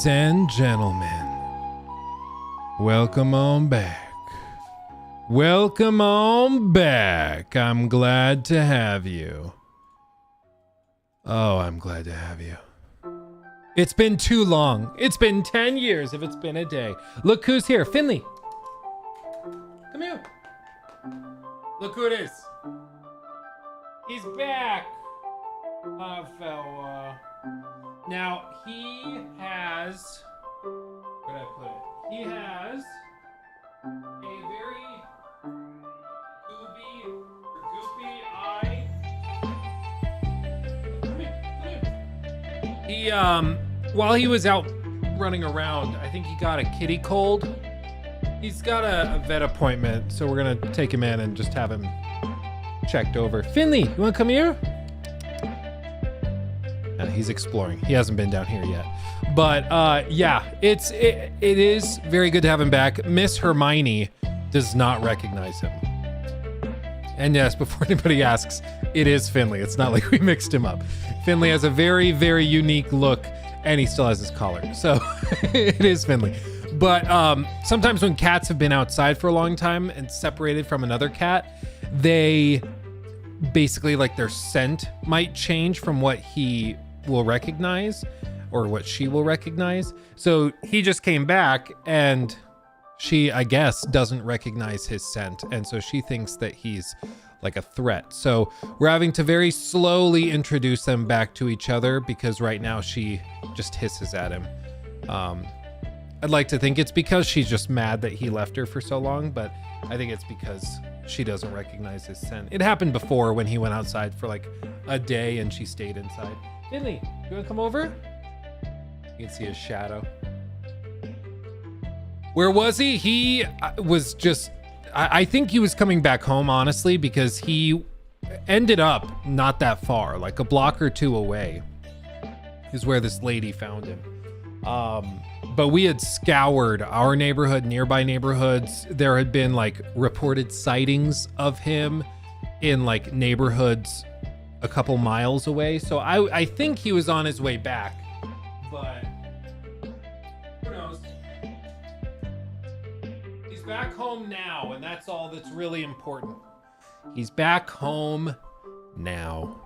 Ladies and gentlemen, welcome on back. Welcome on back. I'm glad to have you. Oh, I'm glad to have you. It's been too long. It's been 10 years if it's been a day. Look who's here. Finley. Come here. Look who it is. He's back. Fella. Now, he has... Where did I put it? He has a very goopy eye. Come here. He, while he was out running around, I think he got a kitty cold. He's got a vet appointment, so we're gonna take him in and just have him checked over. Finley, you wanna come here? He's exploring. He hasn't been down here yet. But yeah, it is very good to have him back. Miss Hermione does not recognize him. And yes, before anybody asks, it is Finley. It's not like we mixed him up. Finley has a very, very unique look, and he still has his collar. So it is Finley. But sometimes when cats have been outside for a long time and separated from another cat, they basically, like, their scent might change from what he will recognize or what she will recognize. So he just came back and she, I guess, doesn't recognize his scent. And so she thinks that he's like a threat. So we're having to very slowly introduce them back to each other because right now she just hisses at him. I'd like to think it's because she's just mad that he left her for so long, but I think it's because she doesn't recognize his scent. It happened before when he went outside for like a day and she stayed inside. Finley, you wanna come over? You can see his shadow. Where was he? He was just, I think he was coming back home, honestly, because he ended up not that far, like a block or two away is where this lady found him. But we had scoured our neighborhood, nearby neighborhoods. There had been like reported sightings of him in like neighborhoods a couple miles away. So I think he was on his way back, but who knows? He's back home now, and that's all that's really important. He's back home now.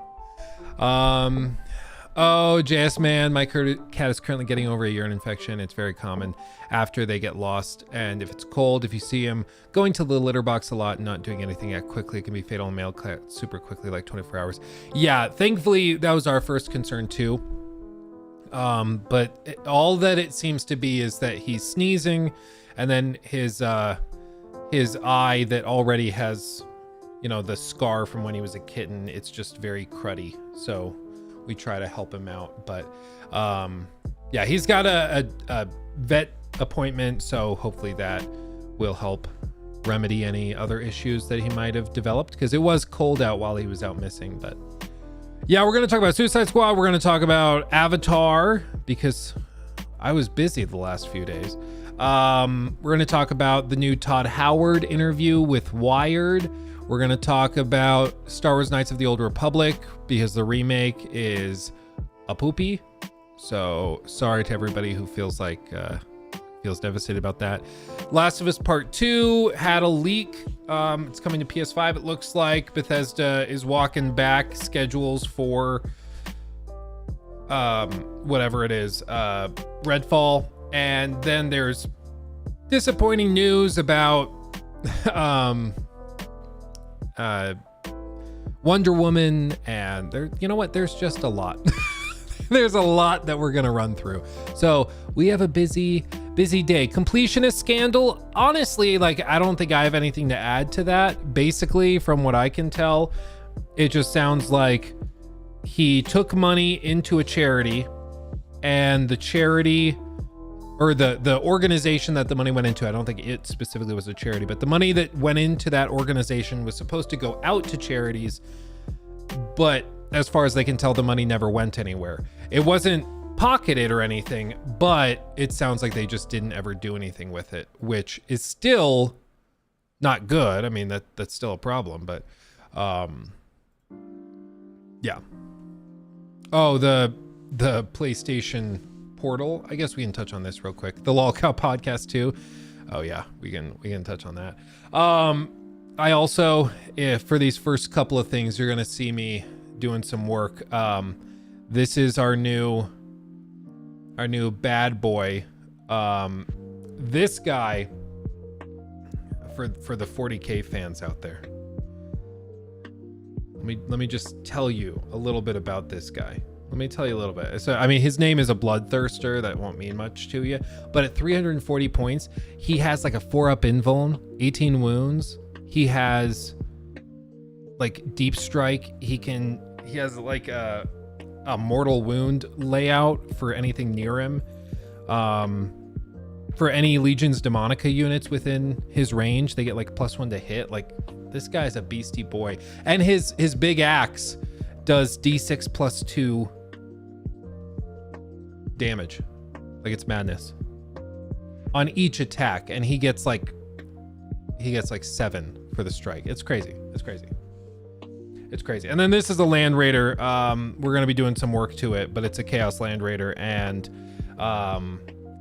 Oh, JS man, my cat is currently getting over a urine infection. It's very common after they get lost. And if it's cold, if you see him going to the litter box a lot and not doing anything that quickly, it can be fatal in male cats super quickly, like 24 hours. Yeah, thankfully, that was our first concern too. But all that it seems to be is that he's sneezing, and then his eye that already has, you know, the scar from when he was a kitten, it's just very cruddy. So we try to help him out, but yeah, he's got a vet appointment, so hopefully that will help remedy any other issues that he might have developed, because it was cold out while he was out missing. But yeah, we're gonna talk about Suicide Squad. We're gonna talk about Avatar because I was busy the last few days. We're gonna talk about the new Todd Howard interview with Wired. We're going to talk about Star Wars Knights of the Old Republic because the remake is a poopy. So sorry to everybody who feels devastated about that. Last of Us Part 2 had a leak. It's coming to PS5. It looks like Bethesda is walking back schedules for whatever it is, Redfall. And then there's disappointing news about Wonder Woman, and there, you know what, there's just a lot. There's a lot that we're gonna run through, so we have a busy day. Completionist scandal, honestly, like, I don't think I have anything to add to that. Basically, from what I can tell, it just sounds like he took money into a charity, and the charity, or the organization that the money went into, I don't think it specifically was a charity, but the money that went into that organization was supposed to go out to charities, but as far as they can tell, the money never went anywhere. It wasn't pocketed or anything, but it sounds like they just didn't ever do anything with it, which is still not good. I mean, that's still a problem, but yeah. Oh, the PlayStation portal. I guess we can touch on this real quick. The Lolcow podcast too. Oh yeah, we can touch on that. I also, if for these first couple of things, you're gonna see me doing some work. This is our new bad boy. This guy, for the 40K fans out there, let me just tell you a little bit about this guy. Let me tell you a little bit. So, I mean, his name is a bloodthirster. That won't mean much to you. But at 340 points, he has like a 4-up invuln, 18 wounds. He has like deep strike. He has like a mortal wound layout for anything near him. For any Legions Demonica units within his range, they get like +1 to hit. Like, this guy's a beastie boy. And his big axe does D6 +2 damage. Like, it's madness on each attack, and he gets like 7 for the strike. It's crazy. And then this is a Land Raider. We're gonna be doing some work to it, but it's a Chaos Land Raider, and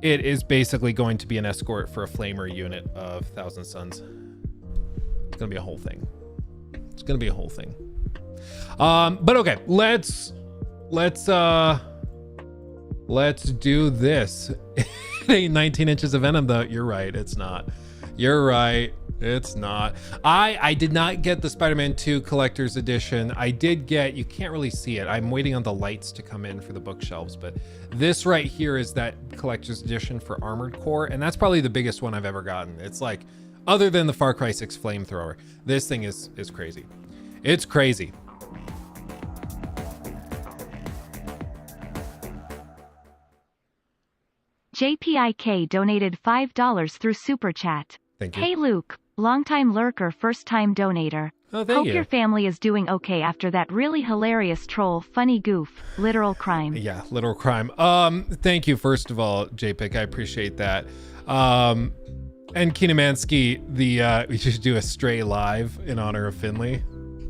it is basically going to be an escort for a Flamer unit of Thousand Suns. It's gonna be a whole thing. But okay, let's do this. It ain't 19 inches of venom though. You're right, it's not. It's not. I did not get the Spider-Man 2 Collector's Edition. I did get, you can't really see it. I'm waiting on the lights to come in for the bookshelves, but this right here is that Collector's Edition for Armored Core, and that's probably the biggest one I've ever gotten. It's like, other than the Far Cry 6 Flamethrower, this thing is crazy. It's crazy. JPIK donated $5 through Super Chat. Thank you. Hey Luke, longtime lurker, first-time donator. Oh, thank Hope you. your family is doing okay after that really hilarious troll, funny goof, literal crime. Yeah, literal crime. Thank you, first of all, JPIC. I appreciate that. And Kinemansky, we should do a stray live in honor of Finley.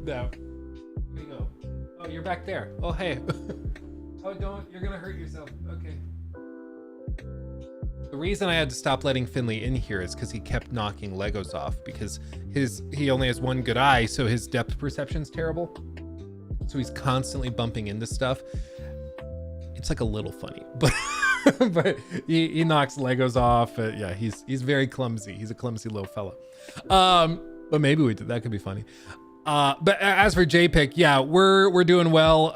No. Where you go? Oh, you're back there. Oh, hey. Oh, don't. You're gonna hurt yourself. Okay. The reason I had to stop letting Finley in here is because he kept knocking Legos off, because he only has one good eye, so his depth perception's terrible. So he's constantly bumping into stuff. It's like a little funny, but but he knocks Legos off. Yeah, he's very clumsy. He's a clumsy little fella. But maybe that could be funny. But as for JPIC, yeah, we're doing well.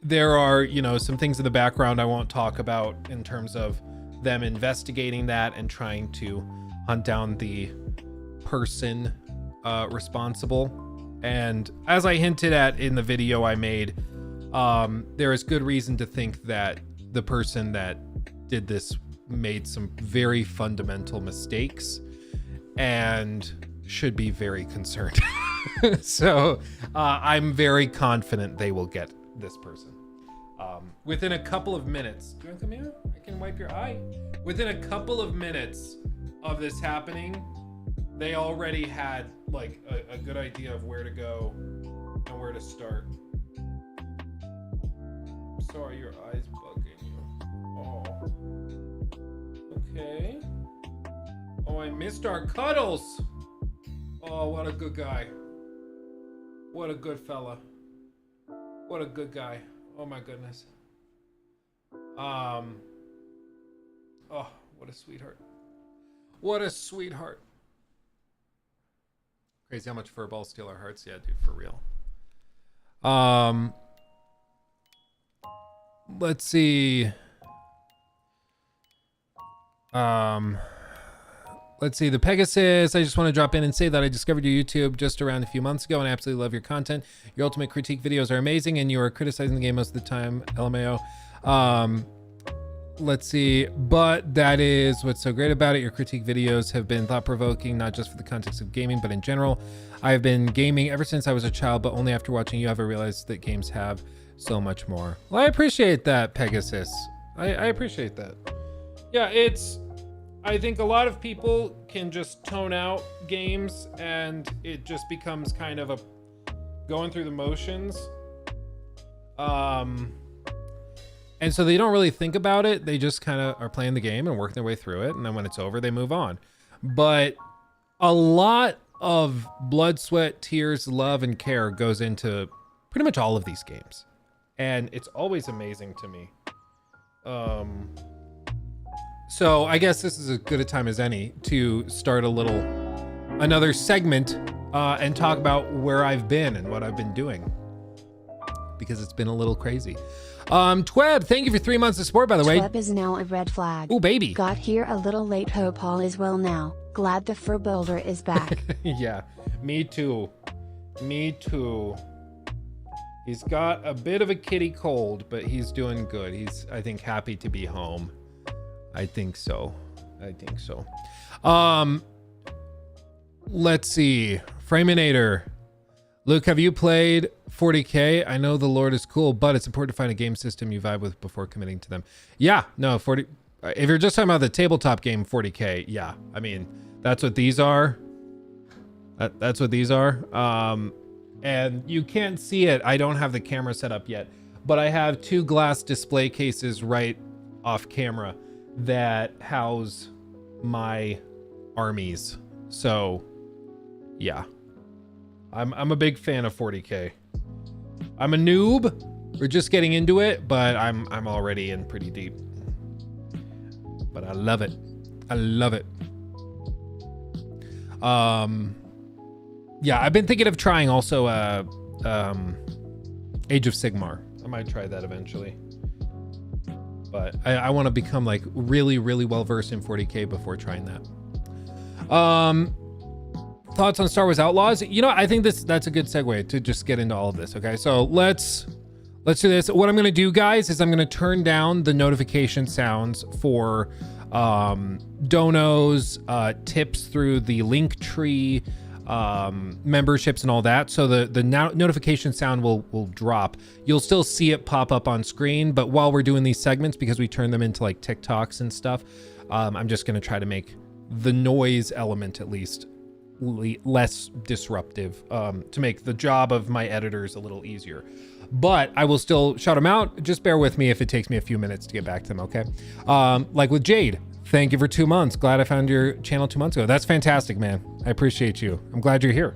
There are, some things in the background I won't talk about in terms of them investigating that and trying to hunt down the person responsible. And as I hinted at in the video I made, there is good reason to think that the person that did this made some very fundamental mistakes and should be very concerned. So I'm very confident they will get this person. Within a couple of minutes. Do you want to come here? I can wipe your eye. Within a couple of minutes of this happening, they already had like a good idea of where to go and where to start. Sorry, your eye's bugging you. Oh. Okay. Oh, I missed our cuddles. Oh, what a good guy. What a good fella. What a good guy. Oh my goodness. Oh, what a sweetheart. What a sweetheart. Crazy how much furballs steal our hearts. Yeah, dude, for real. Let's see. Let's see. The Pegasus. I just want to drop in and say that I discovered your YouTube just around a few months ago and I absolutely love your content. Your ultimate critique videos are amazing and you are criticizing the game most of the time. LMAO. Let's see. But that is what's so great about it. Your critique videos have been thought-provoking, not just for the context of gaming, but in general. I've been gaming ever since I was a child, but only after watching you have I realized that games have so much more. Well, I appreciate that, Pegasus. I appreciate that. Yeah, I think a lot of people can just tone out games and it just becomes kind of a going through the motions. And so they don't really think about it. They just kind of are playing the game and working their way through it. And then when it's over, they move on. But a lot of blood, sweat, tears, love, and care goes into pretty much all of these games. And it's always amazing to me. So I guess this is as good a time as any to start another segment and talk about where I've been and what I've been doing. Because it's been a little crazy. Tweb, thank you for 3 months of support, by the way. Tweb is now a red flag. Oh, baby. Got here a little late. Hope all is well now. Glad the fur boulder is back. Yeah, me too. Me too. He's got a bit of a kitty cold, but he's doing good. He's, I think, happy to be home. I think so. Let's see. Framinator. Luke, have you played 40K? I know the Lord is cool, but it's important to find a game system you vibe with before committing to them. Yeah, no, 40. If you're just talking about the tabletop game 40K, yeah. I mean, that's what these are. That's what these are. And you can't see it. I don't have the camera set up yet, but I have 2 glass display cases right off camera that house my armies. So, yeah. I'm a big fan of 40K. I'm a noob. We're just getting into it, but I'm already in pretty deep. But I love it. I love it. Yeah, I've been thinking of trying also Age of Sigmar. I might try that eventually. But I want to become like really, really well versed in 40K before trying that. Thoughts on Star Wars Outlaws? You know, I think that's a good segue to just get into all of this. Okay, so let's do this. What I'm going to do, guys, is I'm going to turn down the notification sounds for donos, tips through the link tree, memberships and all that. So the notification sound will drop. You'll still see it pop up on screen, but while we're doing these segments, because we turn them into like TikToks and stuff, I'm just going to try to make the noise element at least less disruptive, to make the job of my editors a little easier. But I will still shout them out. Just bear with me if it takes me a few minutes to get back to them, okay? Like with Jade, thank you for 2 months. Glad I found your channel 2 months ago. That's fantastic, man. I appreciate you. I'm glad you're here.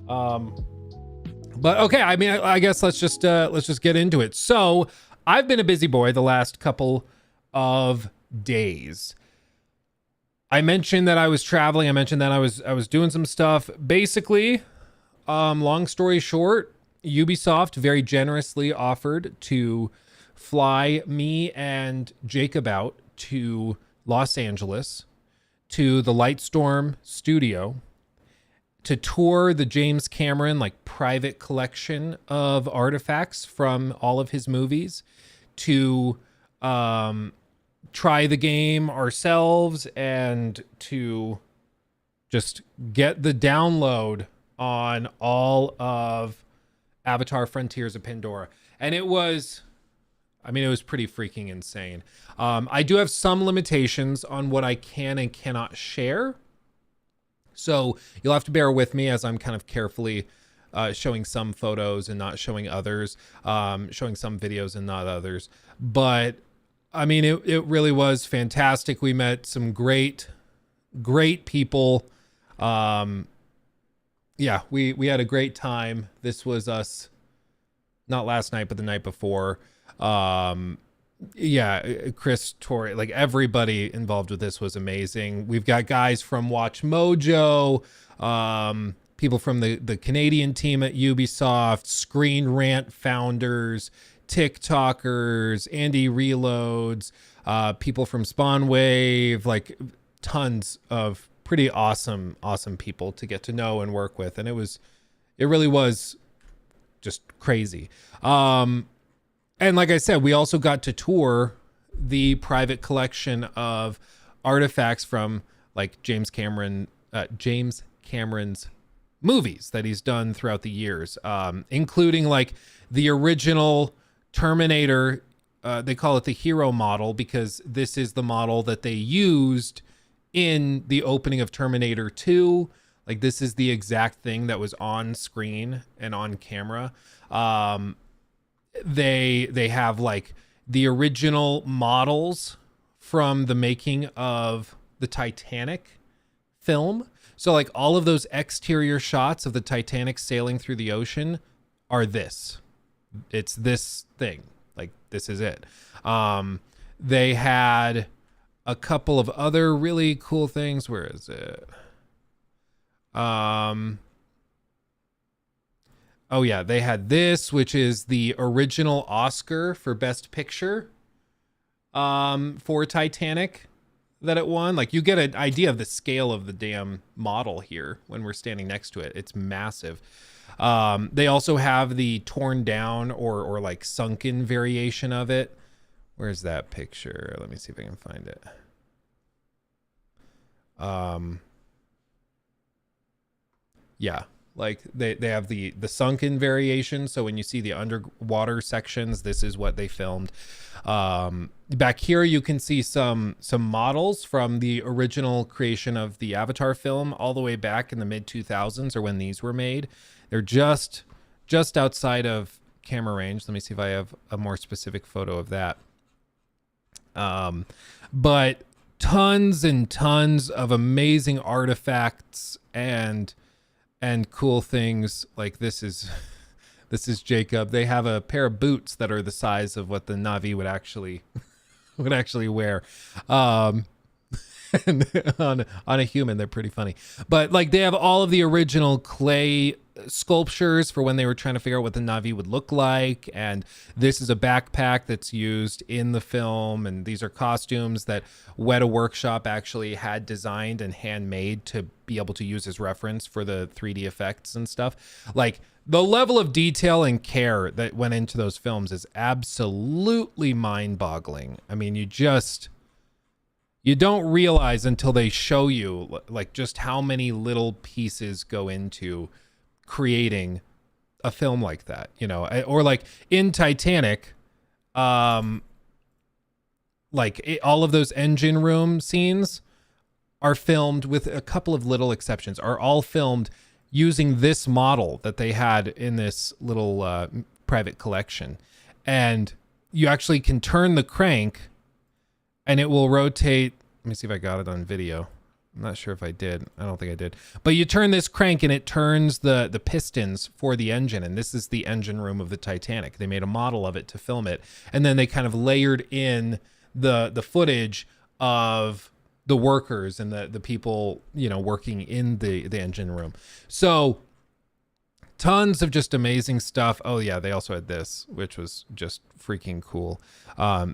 But okay, I mean, I guess let's just get into it. So I've been a busy boy the last couple of days. I mentioned that I was traveling. I mentioned that I was doing some stuff. Basically, long story short, Ubisoft very generously offered to fly me and Jacob out to Los Angeles to the Lightstorm studio to tour the James Cameron like private collection of artifacts from all of his movies, to try the game ourselves and to just get the download on all of Avatar Frontiers of Pandora. And it was pretty freaking insane. I do have some limitations on what I can and cannot share. So you'll have to bear with me as I'm kind of carefully showing some photos and not showing others, showing some videos and not others. But I mean, it really was fantastic. We met some great people. Yeah, we had a great time. This was us, not last night, but the night before. Yeah, Chris, Tori, like everybody involved with this was amazing. We've got guys from Watch Mojo, people from the Canadian team at Ubisoft, Screen Rant founders, TikTokers, Andy Reloads, people from Spawnwave, like tons of pretty awesome people to get to know and work with. And it really was just crazy. And like I said, we also got to tour the private collection of artifacts from like James Cameron's movies that he's done throughout the years, including like the original Terminator. They call it the hero model because this is the model that they used in the opening of Terminator 2. Like this is the exact thing that was on screen and on camera. They have like the original models from the making of the Titanic film. So like all of those exterior shots of the Titanic sailing through the ocean are this. It's this thing. Like this is it. They had a couple of other really cool things. Where is it? Oh yeah, they had this, which is the original Oscar for Best Picture for Titanic that it won. Like you get an idea of the scale of the damn model here when we're standing next to it. It's massive. They also have the torn down or like sunken variation of it. Where's that picture? Let me see if I can find it. Yeah, like they have the sunken variation. So when you see the underwater sections, this is what they filmed. Back here, you can see some models from the original creation of the Avatar film all the way back in the mid 2000s or when these were made. They're just outside of camera range. Let me see if I have a more specific photo of that. But tons and tons of amazing artifacts and cool things. Like this is Jacob. They have a pair of boots that are the size of what the Na'vi would actually wear. And on a human, they're pretty funny. But like they have all of the original clay sculptures for when they were trying to figure out what the Na'vi would look like. And this is a backpack that's used in the film. And these are costumes that Weta Workshop actually had designed and handmade to be able to use as reference for the 3D effects and stuff. Like the level of detail and care that went into those films is absolutely mind-boggling. I mean, you don't realize until they show you like just how many little pieces go into creating a film like that, you know, or like in Titanic, all of those engine room scenes are filmed, with a couple of little exceptions, are all filmed using this model that they had in this little private collection. And you actually can turn the crank and it will rotate. Let me see if I got it on video. I'm not sure if I did. I don't think I did. But you turn this crank and it turns the pistons for the engine. And this is the engine room of the Titanic. They made a model of it to film it. And then they kind of layered in the footage of the workers and the people, you know, working in the engine room. So tons of just amazing stuff. Oh yeah, they also had this, which was just freaking cool.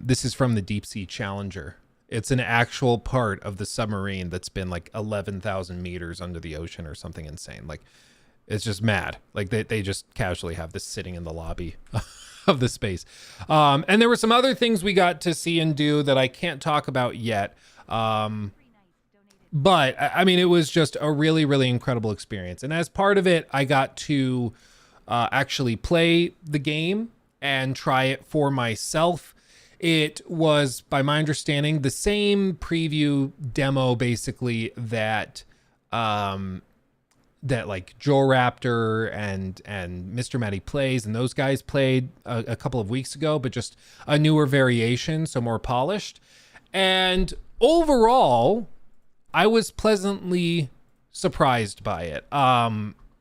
This is from the Deep Sea Challenger. It's an actual part of the submarine that's been like 11,000 meters under the ocean or something insane. Like it's just mad. Like they just casually have this sitting in the lobby of the space. And there were some other things we got to see and do that I can't talk about yet. But I mean, it was just a really, really incredible experience. And as part of it, I got to actually play the game and try it for myself. It was, by my understanding, the same preview demo basically that like Joe Raptor and Mr. Matty Plays and those guys played a couple of weeks ago, but just a newer variation, so more polished. And overall, I was pleasantly surprised by it.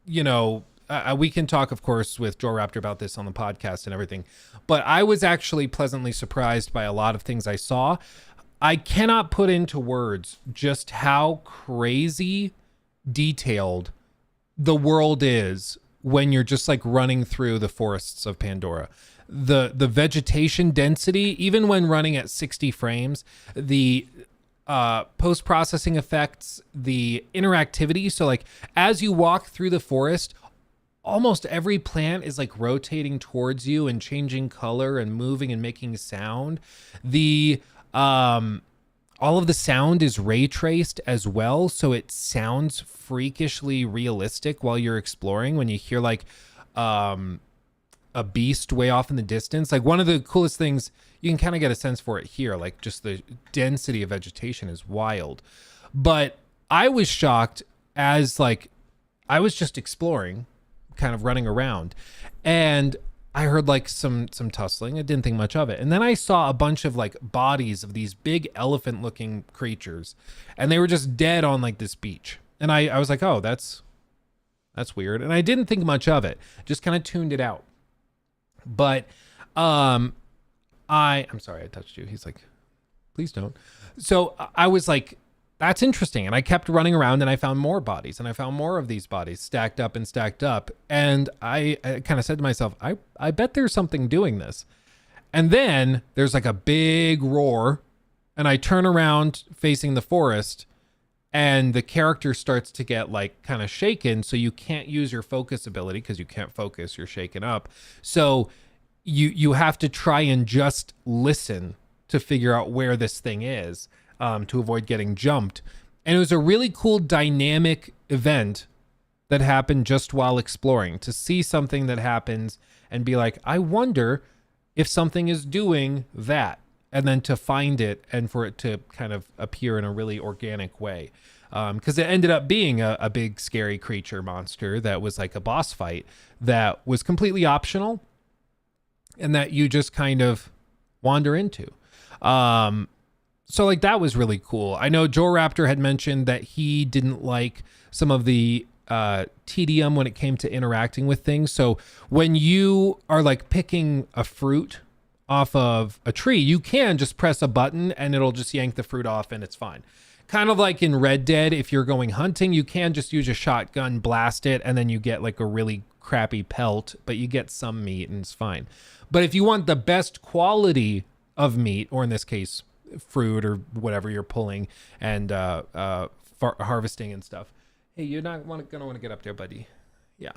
You know, we can talk, of course, with Joe Raptor about this on the podcast and everything, but I was actually pleasantly surprised by a lot of things I saw. I cannot put into words just how crazy detailed the world is when you're just like running through the forests of Pandora. The vegetation density, even when running at 60 frames, the post-processing effects, the interactivity. So like as you walk through the forest, almost every plant is like rotating towards you and changing color and moving and making sound. The all of the sound is ray traced as well, so it sounds freakishly realistic while you're exploring. When you hear like a beast way off in the distance, like one of the coolest things, you can kind of get a sense for it here, like just the density of vegetation is wild. But I was shocked as like I was just exploring, kind of running around, and I heard like some tussling. I didn't think much of it. And then I saw a bunch of like bodies of these big elephant looking creatures, and they were just dead on like this beach. And I was like, oh, that's weird. And I didn't think much of it. Just kind of tuned it out. But I'm sorry I touched you. He's like, please don't. So I was like, that's interesting. And I kept running around and I found more bodies, and I found more of these bodies stacked up and stacked up. And I kind of said to myself, I bet there's something doing this. And then there's like a big roar, and I turn around facing the forest, and the character starts to get like kind of shaken. So you can't use your focus ability because you can't focus. You're shaken up. So you have to try and just listen to figure out where this thing is, to avoid getting jumped. And it was a really cool dynamic event that happened just while exploring, to see something that happens and be like, I wonder if something is doing that, and then to find it and for it to kind of appear in a really organic way. Because it ended up being a big scary creature monster that was like a boss fight that was completely optional and that you just kind of wander into. So like that was really cool. I know Joe Raptor had mentioned that he didn't like some of the tedium when it came to interacting with things. So when you are like picking a fruit off of a tree, you can just press a button and it'll just yank the fruit off and it's fine. Kind of like in Red Dead, if you're going hunting, you can just use a shotgun, blast it, and then you get like a really crappy pelt, but you get some meat and it's fine. But if you want the best quality of meat, or in this case, fruit or whatever you're pulling and harvesting and stuff. Hey, you're not gonna want to get up there, buddy. Yeah.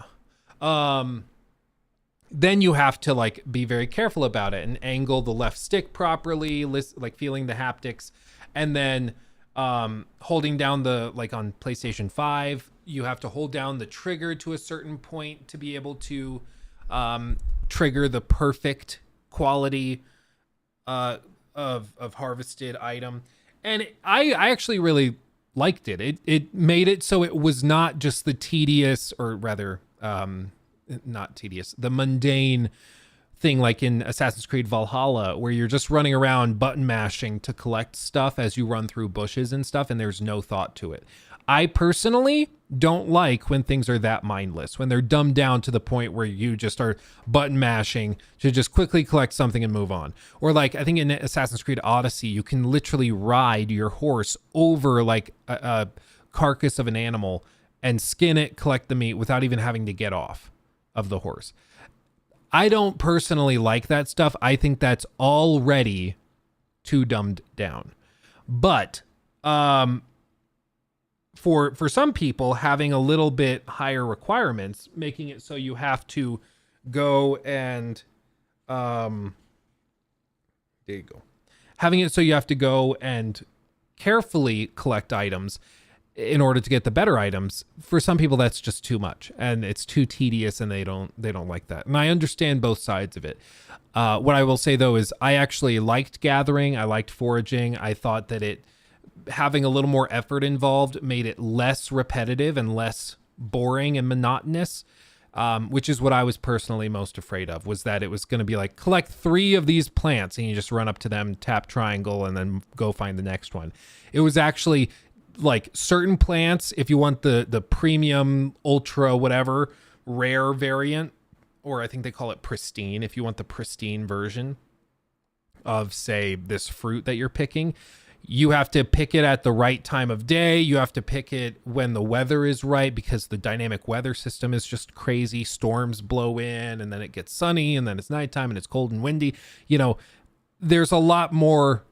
Then you have to like be very careful about it and angle the left stick properly, like feeling the haptics, and then holding down the, like on PlayStation 5, you have to hold down the trigger to a certain point to be able to trigger the perfect quality of harvested item. And I actually really liked it. It made it so it was not just the tedious, or rather not tedious, the mundane thing like in Assassin's Creed Valhalla, where you're just running around button mashing to collect stuff as you run through bushes and stuff, and there's no thought to it. I personally don't like when things are that mindless, when they're dumbed down to the point where you just are button mashing to just quickly collect something and move on. Or like, I think in Assassin's Creed Odyssey, you can literally ride your horse over like a carcass of an animal and skin it, collect the meat without even having to get off of the horse. I don't personally like that stuff. I think that's already too dumbed down. But for some people, having a little bit higher requirements, making it so you have to go and there you go. Having it so you have to go and carefully collect items in order to get the better items, for some people that's just too much and it's too tedious, and they don't like that. And I understand both sides of it. What I will say though is I actually liked gathering. I liked foraging. I thought that it having a little more effort involved made it less repetitive and less boring and monotonous, which is what I was personally most afraid of, was that it was going to be like, collect 3 of these plants and you just run up to them, tap triangle, and then go find the next one. It was actually like certain plants, if you want the premium ultra whatever rare variant, or I think they call it pristine, if you want the pristine version of, say, this fruit that you're picking, you have to pick it at the right time of day. You have to pick it when the weather is right, because the dynamic weather system is just crazy. Storms blow in and then it gets sunny and then it's nighttime and it's cold and windy. You know, there's a lot more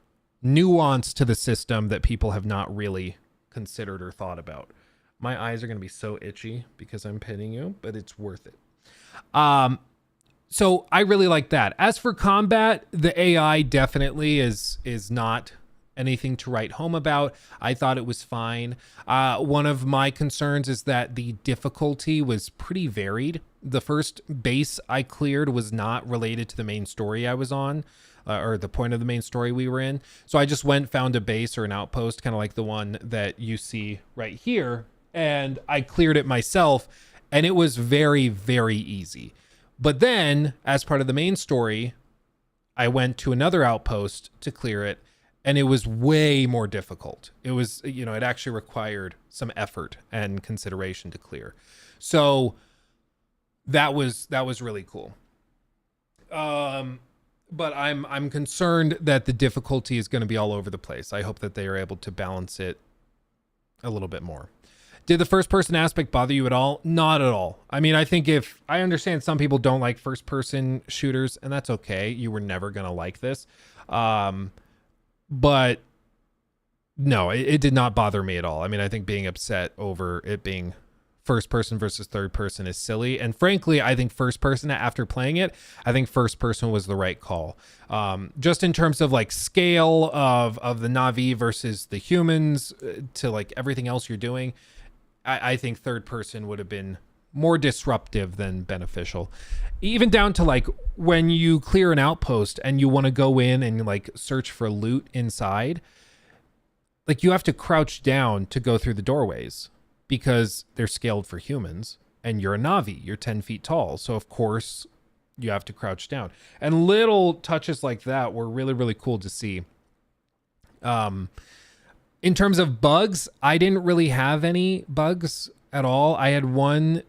nuance to the system that people have not really considered or thought about. My eyes are going to be so itchy because I'm pinning you, but it's worth it. So I really like that. As for combat, the AI definitely is not anything to write home about. I thought it was fine. One of my concerns is that the difficulty was pretty varied. The first base I cleared was not related to the main story I was on, or the point of the main story we were in. So I just went, found a base or an outpost, kind of like the one that you see right here, and I cleared it myself, and it was very, very easy. But then, as part of the main story, I went to another outpost to clear it, and it was way more difficult. It was, it actually required some effort and consideration to clear. So that was really cool. But I'm concerned that the difficulty is going to be all over the place. I hope that they are able to balance it a little bit more. Did the first person aspect bother you at all? Not at all. I mean, I think I understand some people don't like first person shooters, and that's okay. You were never going to like this. But no, it did not bother me at all. I mean, I think being upset over it being first person versus third person is silly. And frankly, I think first person, after playing it, I think first person was the right call. Just in terms of like scale of the Na'vi versus the humans to like everything else you're doing, I think third person would have been more disruptive than beneficial. Even down to like when you clear an outpost and you want to go in and like search for loot inside, like you have to crouch down to go through the doorways because they're scaled for humans, and you're a Na'vi, you're 10 feet tall. So of course you have to crouch down, and little touches like that were really, really cool to see. In terms of bugs, I didn't really have any bugs at all. I had one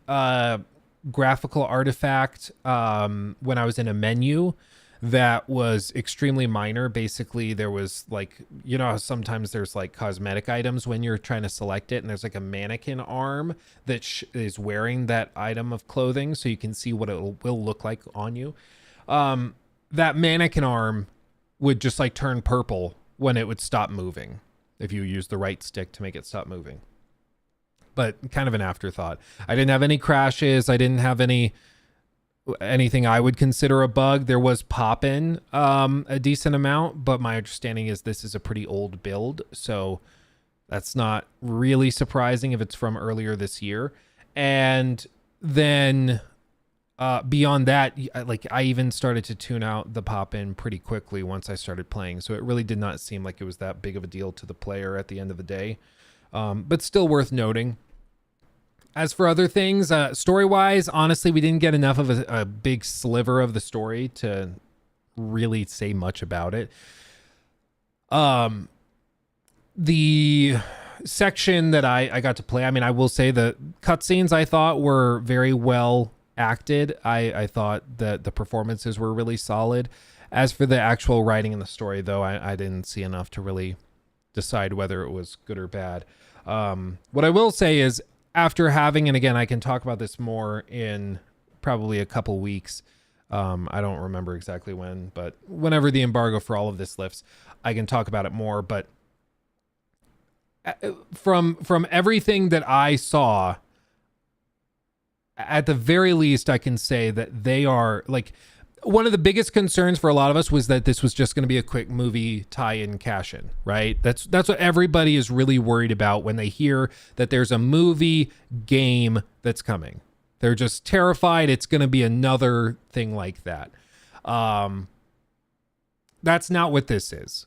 graphical artifact when I was in a menu that was extremely minor. Basically, there was like, how sometimes there's like cosmetic items when you're trying to select it, and there's like a mannequin arm that is wearing that item of clothing, so you can see what it will look like on you. That mannequin arm would just like turn purple when it would stop moving if you use the right stick to make it stop moving. But kind of an afterthought. I didn't have any crashes. I didn't have anything I would consider a bug. There was pop-in a decent amount, but my understanding is this is a pretty old build, so that's not really surprising if it's from earlier this year. And then beyond that, like I even started to tune out the pop-in pretty quickly once I started playing, so it really did not seem like it was that big of a deal to the player at the end of the day. But still worth noting. As for other things, story-wise, honestly, we didn't get enough of a big sliver of the story to really say much about it. The section that I got to play, I mean, I will say the cutscenes I thought were very well acted. I thought that the performances were really solid. As for the actual writing in the story, though, I didn't see enough to really decide whether it was good or bad. What I will say is, after having, and again, I can talk about this more in probably a couple weeks. I don't remember exactly when, but whenever the embargo for all of this lifts, I can talk about it more. But from everything that I saw, at the very least, I can say that they are like, one of the biggest concerns for a lot of us was that this was just going to be a quick movie tie-in cash-in, right? That's what everybody is really worried about when they hear that there's a movie game that's coming. They're just terrified it's going to be another thing like that. That's not what this is.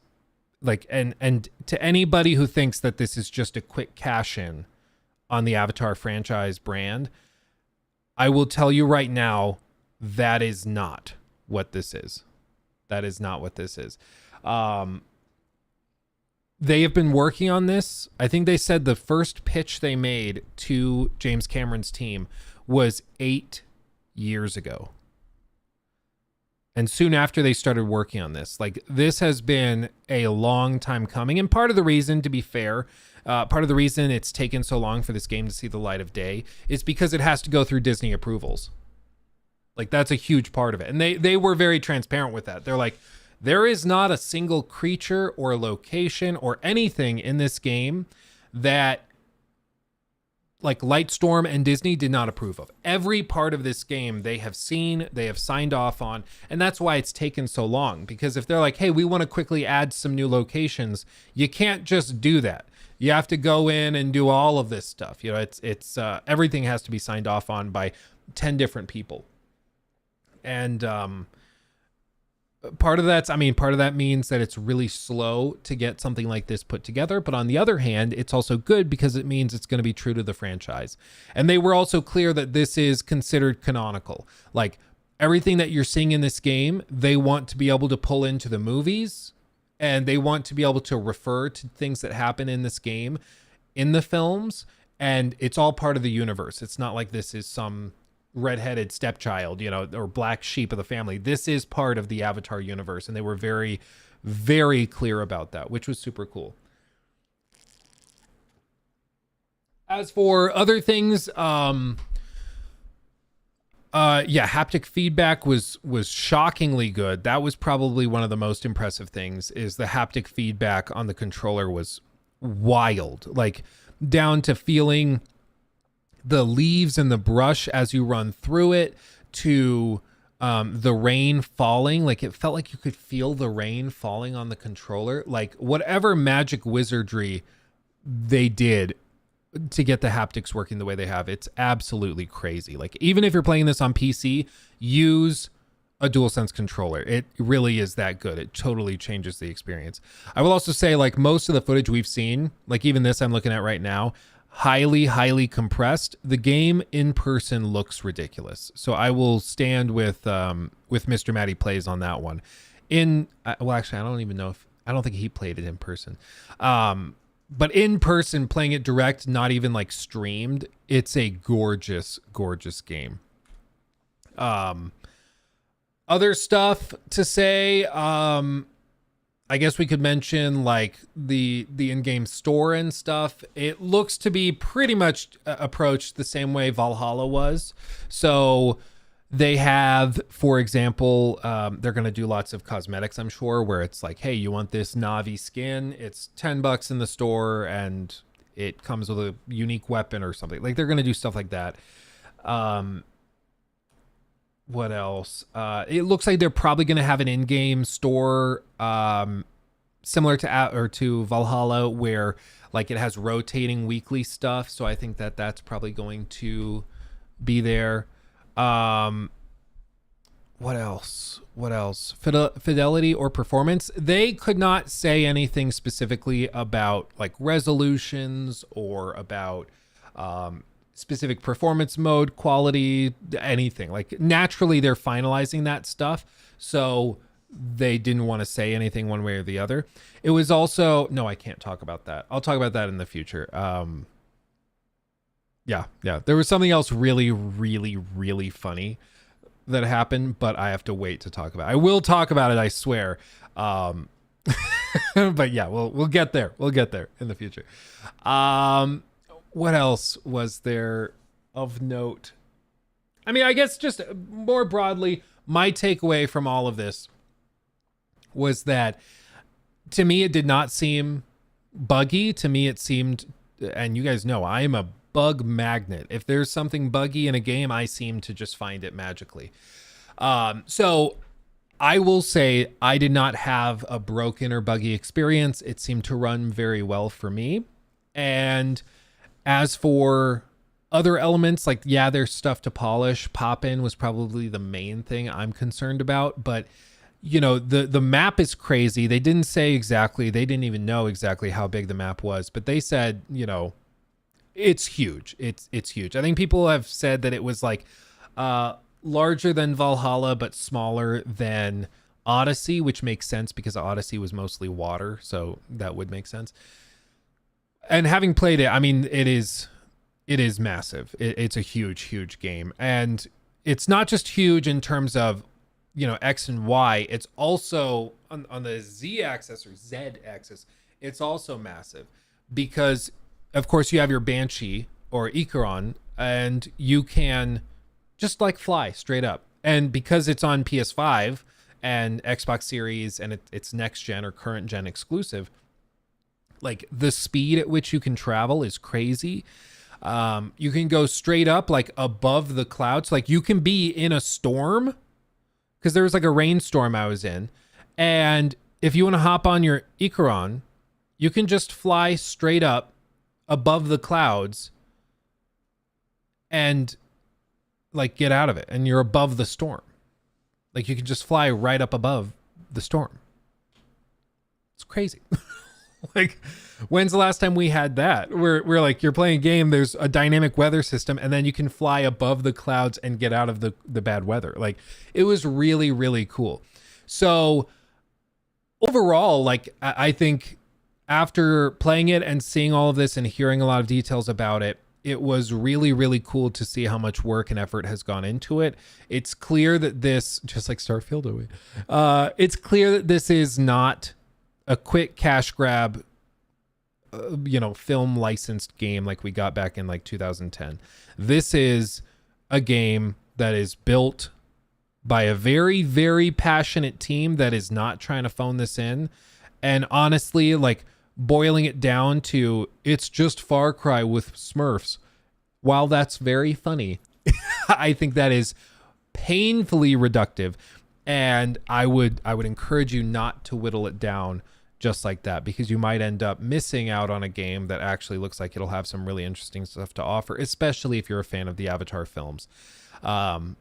Like, and to anybody who thinks that this is just a quick cash-in on the Avatar franchise brand, I will tell you right now, that is not what this is. That is not what this is. They have been working on this. I think they said the first pitch they made to James Cameron's team was 8 years ago. And soon after they started working on this, like this has been a long time coming. And part of the reason, to be fair, part of the reason it's taken so long for this game to see the light of day is because it has to go through Disney approvals. Like that's a huge part of it. And they were very transparent with that. They're like, there is not a single creature or location or anything in this game that like Lightstorm and Disney did not approve of. Every part of this game they have seen, they have signed off on, and that's why it's taken so long. Because if they're like, hey, we want to quickly add some new locations, you can't just do that. You have to go in and do all of this stuff. You know, it's everything has to be signed off on by 10 different people. And part of that means that it's really slow to get something like this put together. But on the other hand, it's also good because it means it's going to be true to the franchise. And they were also clear that this is considered canonical. Like everything that you're seeing in this game, they want to be able to pull into the movies, and they want to be able to refer to things that happen in this game in the films, and it's all part of the universe. It's not like this is some redheaded stepchild, or black sheep of the family. This is part of the Avatar universe, and they were very, very clear about that, which was super cool. As for other things, haptic feedback was shockingly good. That was probably one of the most impressive things, is the haptic feedback on the controller was wild, like down to feeling the leaves and the brush as you run through it, to the rain falling. Like it felt like you could feel the rain falling on the controller. Like whatever magic wizardry they did to get the haptics working the way they have, it's absolutely crazy. Like even if you're playing this on PC, use a DualSense controller. It really is that good. It totally changes the experience. I will also say, like, most of the footage we've seen, like even this I'm looking at right now, highly compressed. The game in person looks ridiculous. So I will stand with Mr. Matty Plays on that one. Actually, I don't think he played it in person. But in person, playing it direct, not even like streamed, it's a gorgeous game. Other stuff to say, I guess we could mention like the in-game store and stuff. It looks to be pretty much approached the same way Valhalla was. So they have, for example, they're going to do lots of cosmetics, I'm sure, where it's like, hey, you want this Navi skin? It's $10 in the store and it comes with a unique weapon or something. Like they're going to do stuff like that. What else? It looks like they're probably going to have an in-game store similar to Valhalla, where like it has rotating weekly stuff. So I think that's probably going to be there. What else? Fidelity or performance. They could not say anything specifically about like resolutions or about specific performance mode, quality, anything. Like naturally they're finalizing that stuff, so they didn't want to say anything one way or the other. It was also, no, I can't talk about that. I'll talk about that in the future. Yeah. There was something else really funny that happened, but I have to wait to talk about it. I will talk about it, I swear. But yeah, we'll get there. We'll get there in the future. What else was there of note? I mean, I guess just more broadly, my takeaway from all of this was that to me, it did not seem buggy. To me, it seemed, and you guys know, I am a bug magnet. If there's something buggy in a game, I seem to just find it magically. So I will say I did not have a broken or buggy experience. It seemed to run very well for me. And as for other elements, like, yeah, there's stuff to polish. Pop-in was probably the main thing I'm concerned about. But, you know, the map is crazy. They didn't say exactly. They didn't even know exactly how big the map was. But they said, you know, it's huge. It's huge. I think people have said that it was like larger than Valhalla, but smaller than Odyssey, which makes sense because Odyssey was mostly water. So that would make sense. And having played it, I mean, it is massive. It's a huge game. And it's not just huge in terms of, you know, X and Y. It's also on the Z axis or Z axis. It's also massive because, of course, you have your Banshee or Icaron, and you can just like fly straight up. And because it's on PS5 and Xbox Series and it's next gen or current gen exclusive, like the speed at which you can travel is crazy. You can go straight up like above the clouds. Like you can be in a storm, because there was like a rainstorm I was in. And if you want to hop on your Icaron, you can just fly straight up above the clouds and like get out of it. And you're above the storm. Like you can just fly right up above the storm. It's crazy. Like, when's the last time we had that? We're like, you're playing a game, there's a dynamic weather system, and then you can fly above the clouds and get out of the bad weather. Like, it was really, really cool. So overall, like, I think after playing it and seeing all of this and hearing a lot of details about it, it was really, really cool to see how much work and effort has gone into it. It's clear that this, just like Starfield away, it's clear that this is not a quick cash grab, film licensed game like we got back in like 2010. This is a game that is built by a very, very passionate team that is not trying to phone this in. And honestly, like, boiling it down to, it's just Far Cry with Smurfs. While that's very funny, I think that is painfully reductive. And I would encourage you not to whittle it down just like that, because you might end up missing out on a game that actually looks like it'll have some really interesting stuff to offer, especially if you're a fan of the Avatar films. After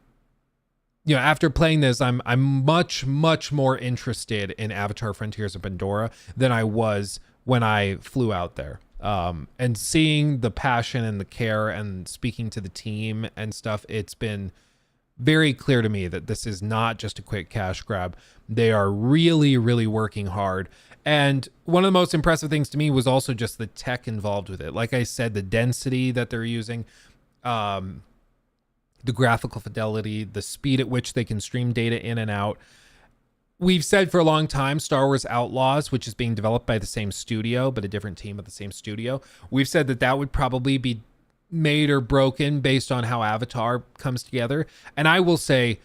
playing this, I'm much, much more interested in Avatar Frontiers of Pandora than I was when I flew out there. And seeing the passion and the care and speaking to the team and stuff, it's been very clear to me that this is not just a quick cash grab. They are really, really working hard. And one of the most impressive things to me was also just the tech involved with it. Like I said, the density that they're using, the graphical fidelity, the speed at which they can stream data in and out. We've said for a long time, Star Wars Outlaws, which is being developed by the same studio, but a different team at the same studio. We've said that would probably be made or broken based on how Avatar comes together. And I will say,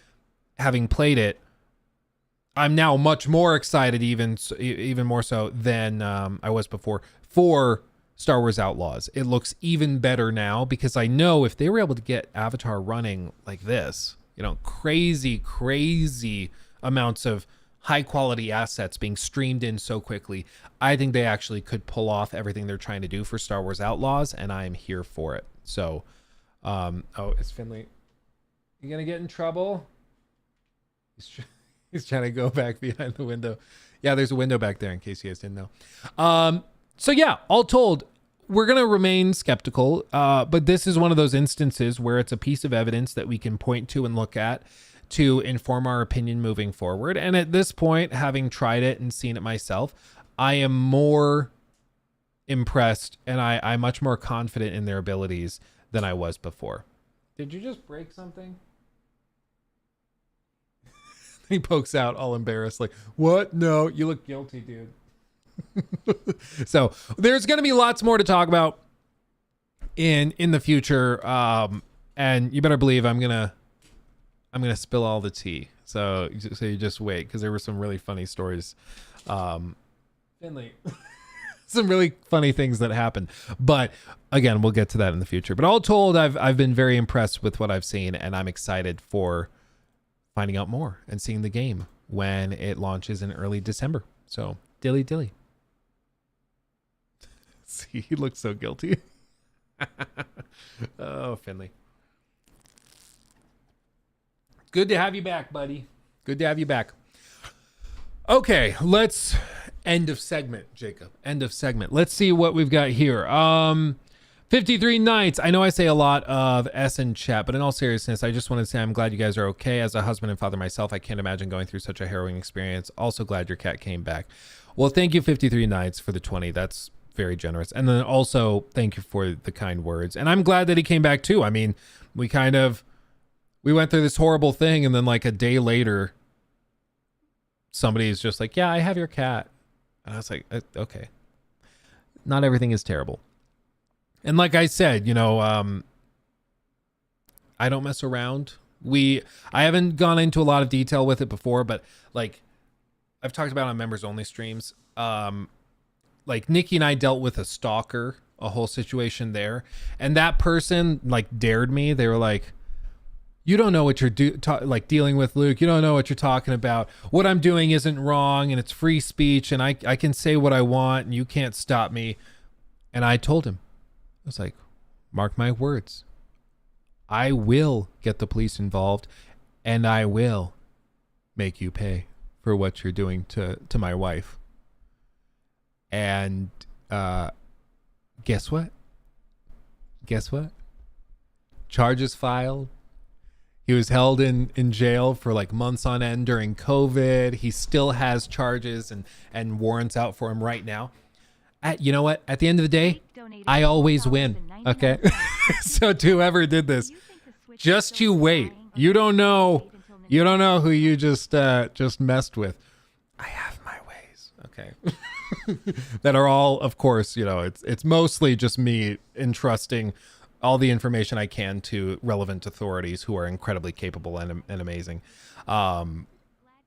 having played it, I'm now much more excited, even more so than I was before, for Star Wars Outlaws. It looks even better now because I know if they were able to get Avatar running like this, crazy amounts of high quality assets being streamed in so quickly, I think they actually could pull off everything they're trying to do for Star Wars Outlaws, and I'm here for it. So, it's Finley. You gonna get in trouble? He's trying to go back behind the window. Yeah, there's a window back there in case you guys didn't know. So yeah, all told, we're going to remain skeptical, but this is one of those instances where it's a piece of evidence that we can point to and look at to inform our opinion moving forward. And at this point, having tried it and seen it myself, I am more impressed and I'm much more confident in their abilities than I was before. Did you just break something? He pokes out all embarrassed, like, what? No, you look guilty, dude. So there's going to be lots more to talk about in the future. And you better believe I'm going to spill all the tea. So you just wait, because there were some really funny stories. Finley, some really funny things that happened. But again, we'll get to that in the future. But all told, I've been very impressed with what I've seen, and I'm excited for finding out more and seeing the game when it launches in early December. So dilly. See, he looks so guilty. Oh, Finley. Good to have you back, buddy. Good to have you back. Okay, let's end of segment, Jacob. End of segment. Let's see what we've got here. 53 nights. I know I say a lot of S in chat, but in all seriousness, I just want to say I'm glad you guys are okay. As a husband and father myself, I can't imagine going through such a harrowing experience. Also glad your cat came back. Well, thank you, 53 nights, for the 20. That's very generous. And then also thank you for the kind words. And I'm glad that he came back too. I mean, we went through this horrible thing, and then like a day later, somebody's just like, yeah, I have your cat. And I was like, okay. Not everything is terrible. And like I said, I don't mess around. I haven't gone into a lot of detail with it before, but like I've talked about on members only streams. Like Nikki and I dealt with a stalker, a whole situation there. And that person like dared me. They were like, you don't know what you're dealing with, Luke. You don't know what you're talking about. What I'm doing isn't wrong, and it's free speech, and I can say what I want, and you can't stop me. And I told him, I was like, mark my words. I will get the police involved, and I will make you pay for what you're doing to my wife. And guess what? Guess what? Charges filed. He was held in jail for like months on end during COVID. He still has charges and warrants out for him right now. You know what? At the end of the day, I always win. Okay. So to whoever did this, just you wait. You don't know who you just messed with. I have my ways. Okay. That are all, of course, it's mostly just me entrusting all the information I can to relevant authorities who are incredibly capable and amazing.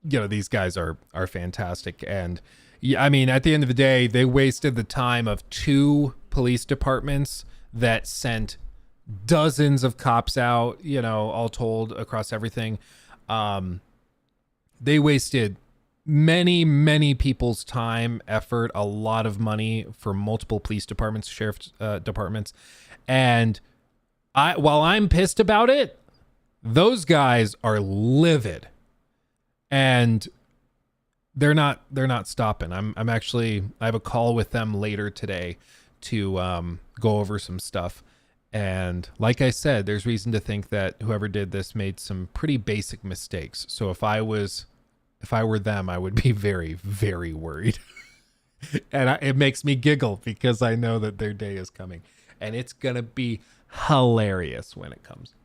These guys are fantastic. And yeah, I mean, at the end of the day, they wasted the time of 2 police departments that sent dozens of cops out, all told across everything. They wasted many people's time, effort, a lot of money for multiple police departments, sheriff's departments. And while I'm pissed about it, those guys are livid, and they're not stopping. I have a call with them later today to go over some stuff. And like I said, there's reason to think that whoever did this made some pretty basic mistakes. So if I were them, I would be very, very worried. And it makes me giggle because I know that their day is coming, and it's going to be hilarious when it comes.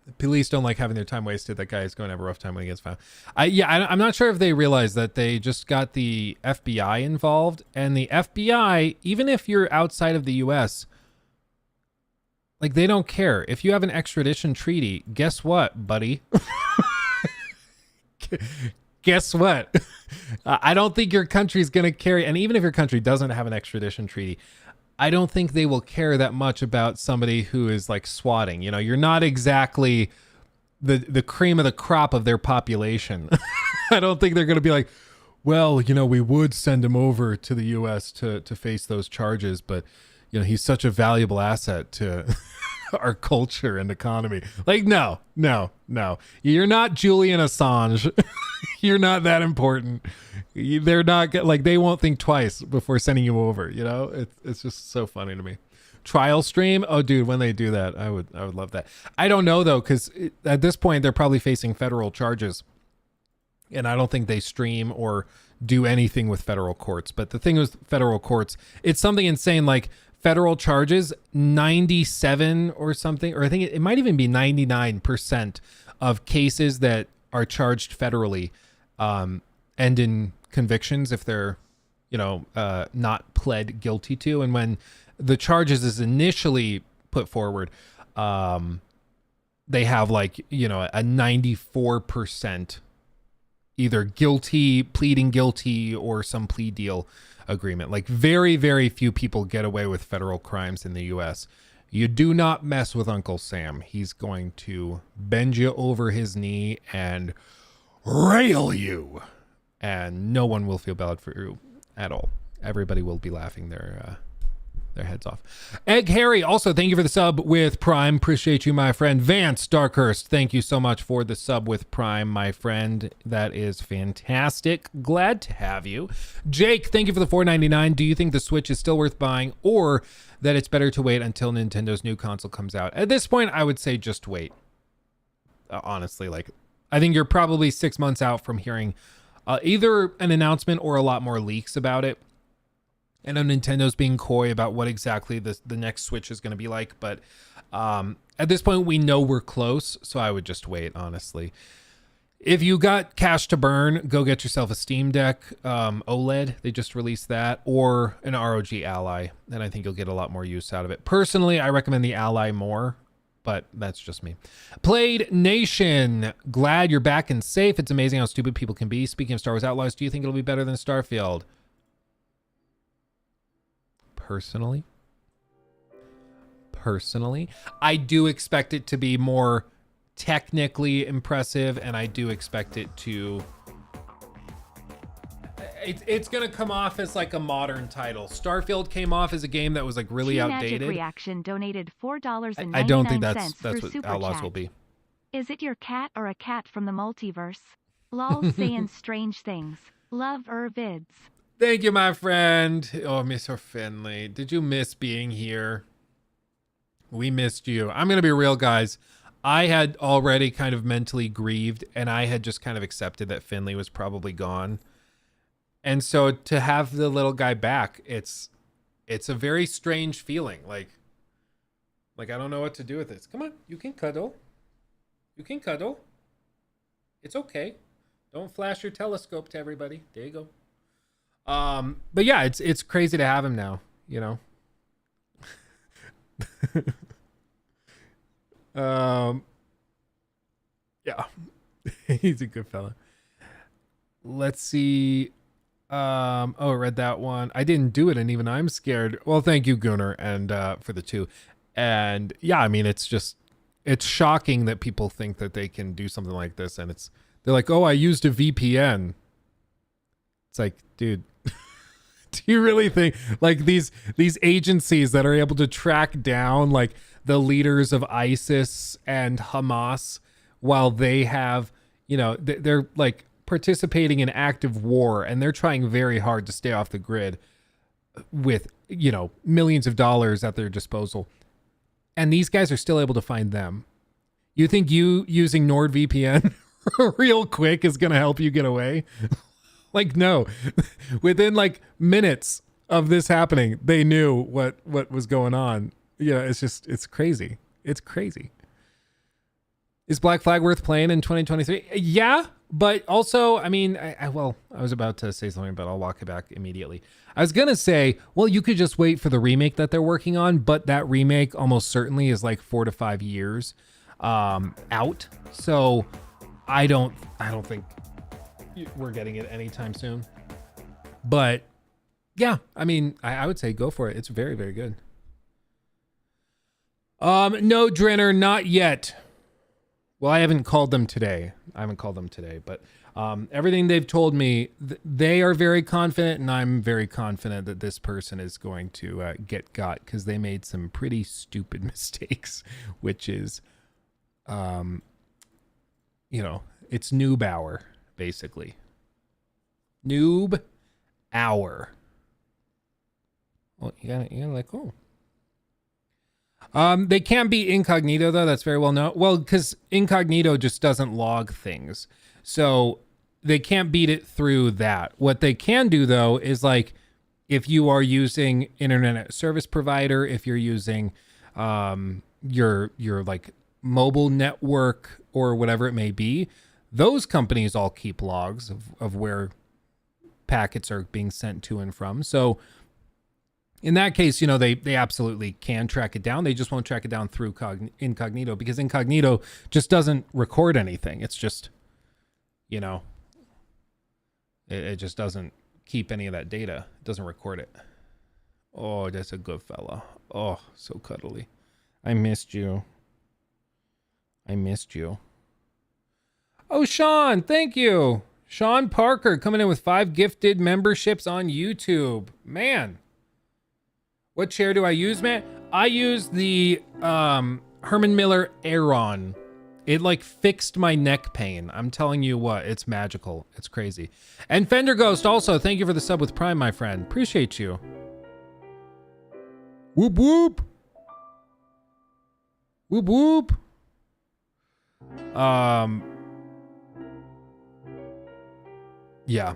The police don't like having their time wasted. That guy is going to have a rough time when he gets found. I'm not sure if they realize that they just got the FBI involved, and the FBI, even if you're outside of the U.S., like, they don't care. If you have an extradition treaty, guess what, buddy? Guess what? I don't think your country's going to carry, and even if your country doesn't have an extradition treaty, I don't think they will care that much about somebody who is like swatting. You're not exactly the cream of the crop of their population. I don't think they're going to be like, well, we would send him over to the U.S. to face those charges, but he's such a valuable asset to our culture and economy. Like, no. You're not Julian Assange. You're not that important. They're not like, they won't think twice before sending you over. It's just so funny to me. Trial stream. Oh, dude, when they do that, I would love that. I don't know though, because at this point they're probably facing federal charges, and I don't think they stream or do anything with federal courts. But the thing with federal courts, it's something insane. Like, federal charges, 97 or something, or I think it might even be 99% of cases that are charged federally end in convictions if they're, not pled guilty to. And when the charges is initially put forward, they have like, a 94% either pleading guilty or some plea deal agreement. Like, very, very few people get away with federal crimes in the U.S. You do not mess with Uncle Sam. He's going to bend you over his knee and rail you, and no one will feel bad for you at all. Everybody will be laughing their heads off. Egg Harry, also thank you for the sub with Prime. Appreciate you, my friend. Vance Darkhurst, thank you so much for the sub with Prime, my friend. That is fantastic. Glad to have you. Jake, thank you for the $4.99. Do you think the Switch is still worth buying, or that it's better to wait until Nintendo's new console comes out? At this point, I would say just wait. Honestly, like, I think you're probably 6 months out from hearing either an announcement or a lot more leaks about it. I know Nintendo's being coy about what exactly the next Switch is going to be like, but at this point, we know we're close, so I would just wait, honestly. If you got cash to burn, go get yourself a Steam Deck OLED. They just released that, or an ROG Ally, and I think you'll get a lot more use out of it. Personally, I recommend the Ally more, but that's just me. Played Nation, glad you're back and safe. It's amazing how stupid people can be. Speaking of Star Wars Outlaws, do you think it'll be better than Starfield? Personally, I do expect it to be more technically impressive, and I do expect it to... It's going to come off as like a modern title. Starfield came off as a game that was like really outdated. Magic Reaction donated $4.99. I don't think that's what Outlaws will be. Is it your cat or a cat from the multiverse? Lol saying strange things. Love vids. Thank you, my friend. Oh, Mr. Finley. Did you miss being here? We missed you. I'm going to be real, guys. I had already kind of mentally grieved, and I had just kind of accepted that Finley was probably gone. And so to have the little guy back, it's a very strange feeling. Like I don't know what to do with this. Come on, you can cuddle. You can cuddle. It's okay. Don't flash your telescope to everybody. There you go. But yeah, it's crazy to have him now, you know. Yeah. He's a good fella. Let's see. I read that one. I didn't do it, and even I'm scared. Well, thank you, Gunnar, and for the 2. And yeah, I mean, it's shocking that people think that they can do something like this, and they're like, oh, I used a VPN. It's like, dude, do you really think like these agencies that are able to track down like the leaders of ISIS and Hamas while they have, you know, they're like participating in active war, and they're trying very hard to stay off the grid with, you know, millions of dollars at their disposal, and these guys are still able to find them. You think you using NordVPN real quick is going to help you get away? Like, no. Within like minutes of this happening, they knew what was going on. Yeah, it's crazy. It's crazy. Is Black Flag worth playing in 2023? Yeah, but also, I mean, I was about to say something, but I'll walk it back immediately. I was going to say, well, you could just wait for the remake that they're working on, but that remake almost certainly is like 4 to 5 years out. So I don't think we're getting it anytime soon. But yeah, I mean, I would say go for it. It's very, very good. No, Drenner, not yet. Well, I haven't called them today. But everything they've told me, they are very confident, and I'm very confident that this person is going to get got, because they made some pretty stupid mistakes, which is, you know, it's noob hour, basically. Noob hour. Well, you gotta like, oh. They can't be incognito, though. That's very well known. Well, because incognito just doesn't log things. So they can't beat it through that. What they can do, though, is like if you are using internet service provider, if you're using your like mobile network or whatever it may be, those companies all keep logs of where packets are being sent to and from. So in that case, you know, they absolutely can track it down. They just won't track it down through incognito, because incognito just doesn't record anything. It's just, you know, it just doesn't keep any of that data. It doesn't record it. Oh, that's a good fella. Oh, so cuddly. I missed you. Oh, Sean, thank you. Sean Parker coming in with 5 gifted memberships on YouTube. Man. What chair do I use, man? I use the Herman Miller Aeron. It like fixed my neck pain. I'm telling you what, it's magical. It's crazy. And Fender Ghost also, thank you for the sub with Prime, my friend. Appreciate you. Whoop whoop. Whoop whoop. Yeah.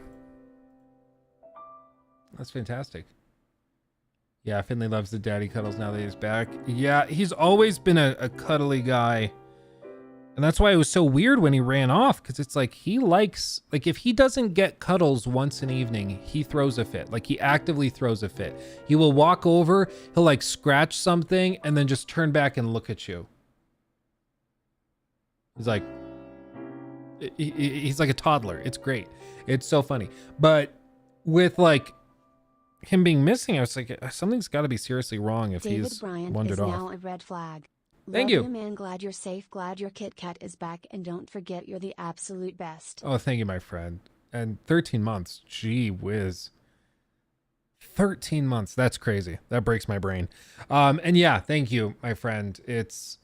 That's fantastic. Yeah, Finley loves the daddy cuddles now that he's back. Yeah, he's always been a cuddly guy. And that's why it was so weird when he ran off, because it's like he likes, like if he doesn't get cuddles once an evening, he throws a fit. Like he actively throws a fit. He will walk over, he'll like scratch something and then just turn back and look at you. He's like, he's like a toddler. It's great. It's so funny. But with like him being missing, I was like, something's got to be seriously wrong if David he's Bryant wandered is off. now a red flag. Thank Love you. Man, glad you're safe. Glad your Kit Kat is back, and don't forget you're the absolute best. Oh, thank you, my friend. And 13 months. Gee whiz. 13 months. That's crazy. That breaks my brain. And yeah, thank you, my friend. It's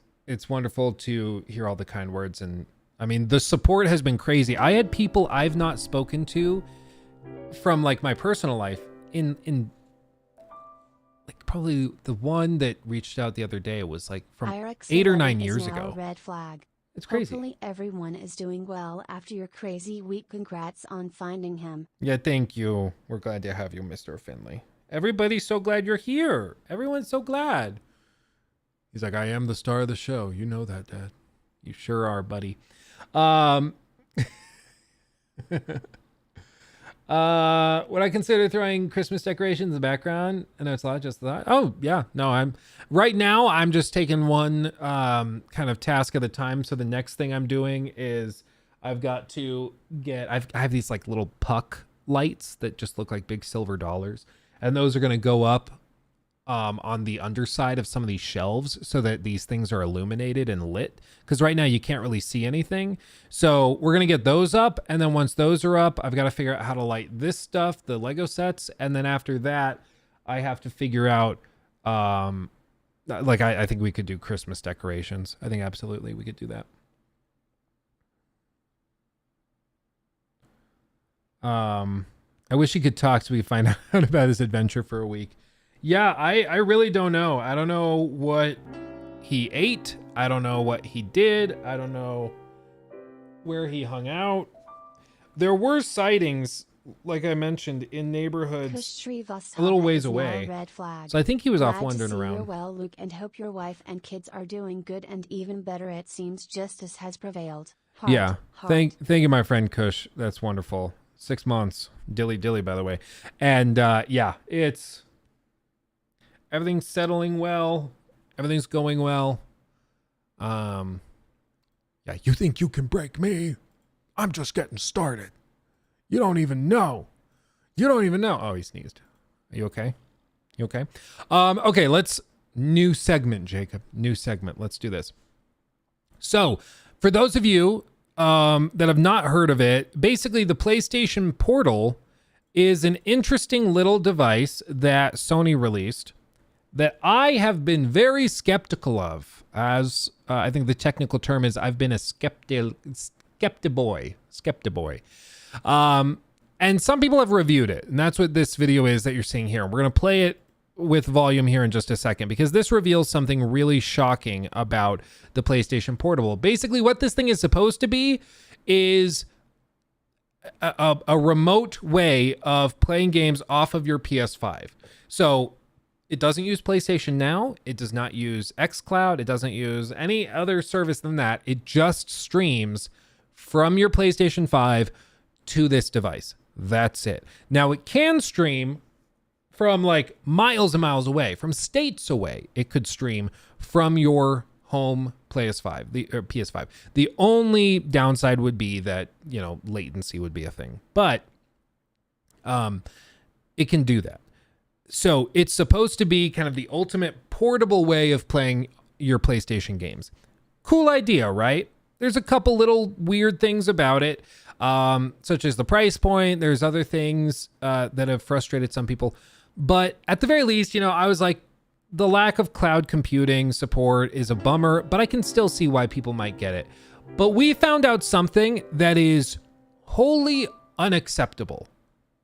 wonderful to hear all the kind words. And I mean, the support has been crazy. I had people I've not spoken to from like my personal life in like probably the one that reached out the other day was like from IRX 8 or 11 9 is years now a ago. red flag. It's crazy. Hopefully everyone is doing well after your crazy week. Congrats on finding him. Yeah, thank you. We're glad to have you, Mr. Finley. Everybody's so glad you're here. Everyone's so glad. He's like, I am the star of the show. You know that, Dad. You sure are, buddy. Would I consider throwing Christmas decorations in the background? I know it's a lot, just a thought. Oh, yeah. No, I'm just taking one kind of task at a time. So the next thing I'm doing is I've got to I have these like little puck lights that just look like big silver dollars. And those are going to go up on the underside of some of these shelves so that these things are illuminated and lit. Because right now you can't really see anything. So we're going to get those up. And then once those are up, I've got to figure out how to light this stuff, the Lego sets. And then after that, I have to figure out, I think we could do Christmas decorations. I think absolutely we could do that. I wish he could talk so we could find out about his adventure for a week. Yeah, I really don't know. I don't know what he ate. I don't know what he did. I don't know where he hung out. There were sightings, like I mentioned, in neighborhoods a little ways away. Red flag. So I think he was off Glad wandering to see around. you're well, Luke, and hope your wife and kids are doing good, and even better, it seems justice has prevailed. Heart, Yeah. heart. Thank you, my friend Kush. That's wonderful. 6 months. Dilly, by the way. And yeah, everything's settling well. Everything's going well. Yeah, you think you can break me? I'm just getting started. You don't even know. Oh, he sneezed. Are you okay? Okay, new segment, Jacob. New segment. Let's do this. So, for those of you that have not heard of it, basically the PlayStation Portal is an interesting little device that Sony released that I have been very skeptical of. As I think the technical term is, I've been a skeptiboy. And some people have reviewed it, and that's what this video is that you're seeing here. We're going to play it with volume here in just a second because this reveals something really shocking about the PlayStation Portable. Basically, what this thing is supposed to be is a remote way of playing games off of your PS5. So it doesn't use PlayStation Now. It does not use xCloud. It doesn't use any other service than that. It just streams from your PlayStation 5 to this device. That's it. Now it can stream from like miles and miles away, from states away. It could stream from your home PS5. The only downside would be that, latency would be a thing, but it can do that. So it's supposed to be kind of the ultimate portable way of playing your PlayStation games. Cool idea, right? There's a couple little weird things about it, such as the price point. There's other things that have frustrated some people. But at the very least, I was like, the lack of cloud computing support is a bummer, but I can still see why people might get it. But we found out something that is wholly unacceptable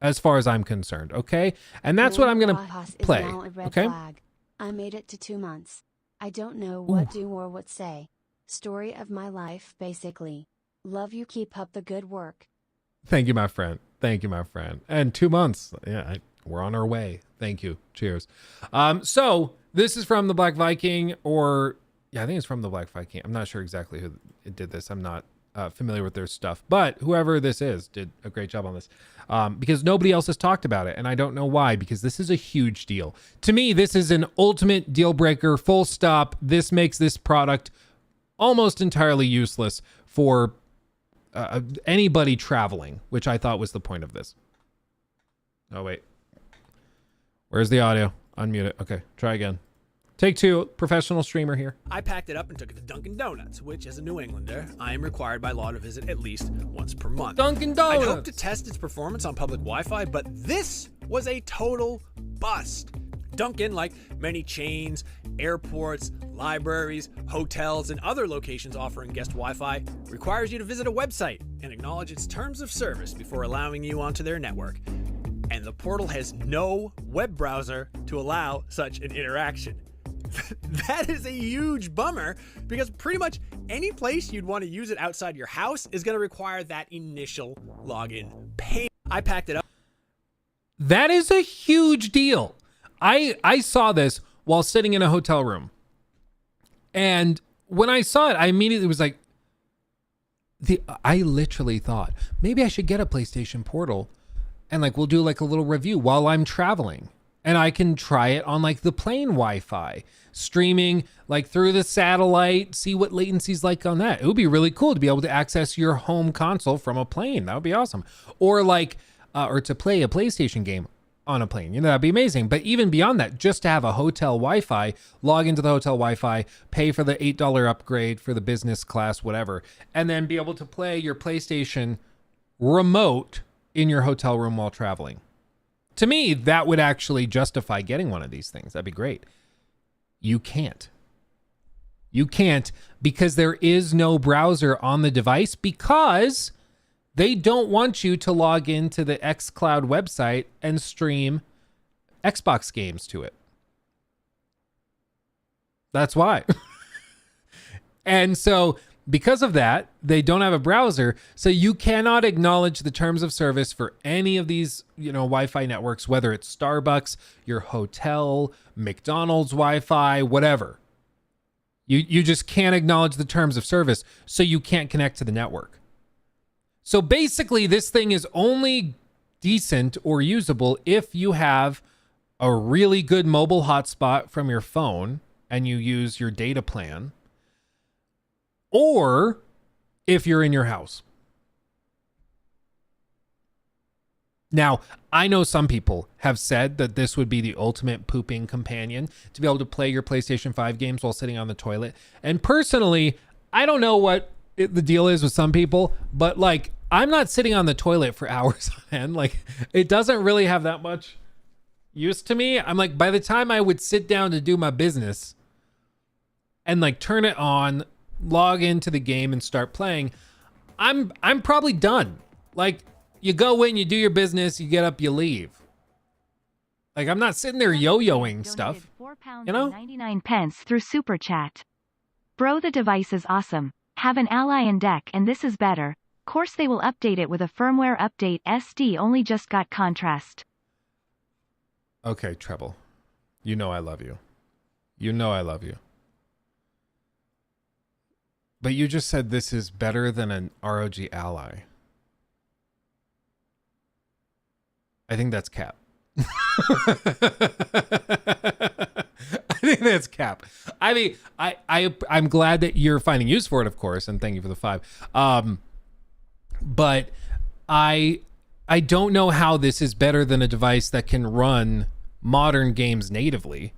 as far as I'm concerned, okay? And that's what I'm going to play, okay? Flag. I made it to 2 months. I don't know what do or what say. Story of my life, basically. Love you. Keep up the good work. Thank you, my friend. And 2 months. Yeah, we're on our way. Thank you. Cheers. So this is from the Black Viking, I think it's from the Black Viking. I'm not sure exactly who did this. I'm not familiar with their stuff, but whoever this is did a great job on this because nobody else has talked about it. And I don't know why, because this is a huge deal. To me, this is an ultimate deal breaker, full stop. This makes this product almost entirely useless for anybody traveling, which I thought was the point of this. Oh, wait. Where's the audio? Unmute it. Okay, try again. Take 2, professional streamer here. I packed it up and took it to Dunkin' Donuts, which, as a New Englander, I am required by law to visit at least once per month. Dunkin' Donuts! I'd hoped to test its performance on public Wi-Fi, but this was a total bust. Dunkin', like many chains, airports, libraries, hotels, and other locations offering guest Wi-Fi, requires you to visit a website and acknowledge its terms of service before allowing you onto their network. And the portal has no web browser to allow such an interaction. That is a huge bummer, because pretty much any place you'd want to use it outside your house is going to require that initial login pay. I packed it up. That is a huge deal. I saw this while sitting in a hotel room. And when I saw it, I immediately was like, I literally thought, maybe I should get a PlayStation Portal and like we'll do like a little review while I'm traveling. And I can try it on like the plane Wi-Fi, streaming like through the satellite, see what latency's like on that. It would be really cool to be able to access your home console from a plane. That would be awesome. Or like, or to play a PlayStation game on a plane, that'd be amazing. But even beyond that, just to have a hotel Wi-Fi, log into the hotel Wi-Fi, pay for the $8 upgrade for the business class, whatever, and then be able to play your PlayStation remote in your hotel room while traveling. To me, that would actually justify getting one of these things. That'd be great. You can't. You can't, because there is no browser on the device, because they don't want you to log into the xCloud website and stream Xbox games to it. That's why. And so because of that, they don't have a browser. So you cannot acknowledge the terms of service for any of these, Wi-Fi networks, whether it's Starbucks, your hotel, McDonald's Wi-Fi, whatever. You just can't acknowledge the terms of service, so you can't connect to the network. So basically, this thing is only decent or usable if you have a really good mobile hotspot from your phone and you use your data plan, or if you're in your house. Now, I know some people have said that this would be the ultimate pooping companion to be able to play your PlayStation 5 games while sitting on the toilet. And personally, I don't know what the deal is with some people, but like, I'm not sitting on the toilet for hours on end. Like, it doesn't really have that much use to me. I'm like, by the time I would sit down to do my business and like turn it on, log into the game and start playing, I'm probably done. Like, you go in, you do your business, you get up, you leave. Like, I'm not sitting there yo-yoing stuff. £4.99 through Super Chat. Bro, the device is awesome. Have an ally in deck and this is better. Course they will update it with a firmware update. SD only just got contrast. Okay, Treble. You know I love you. You know I love you. But you just said this is better than an ROG Ally. I think that's cap. I think that's cap. I mean, I'm glad that you're finding use for it, of course, and thank you for the 5. But I don't know how this is better than a device that can run modern games natively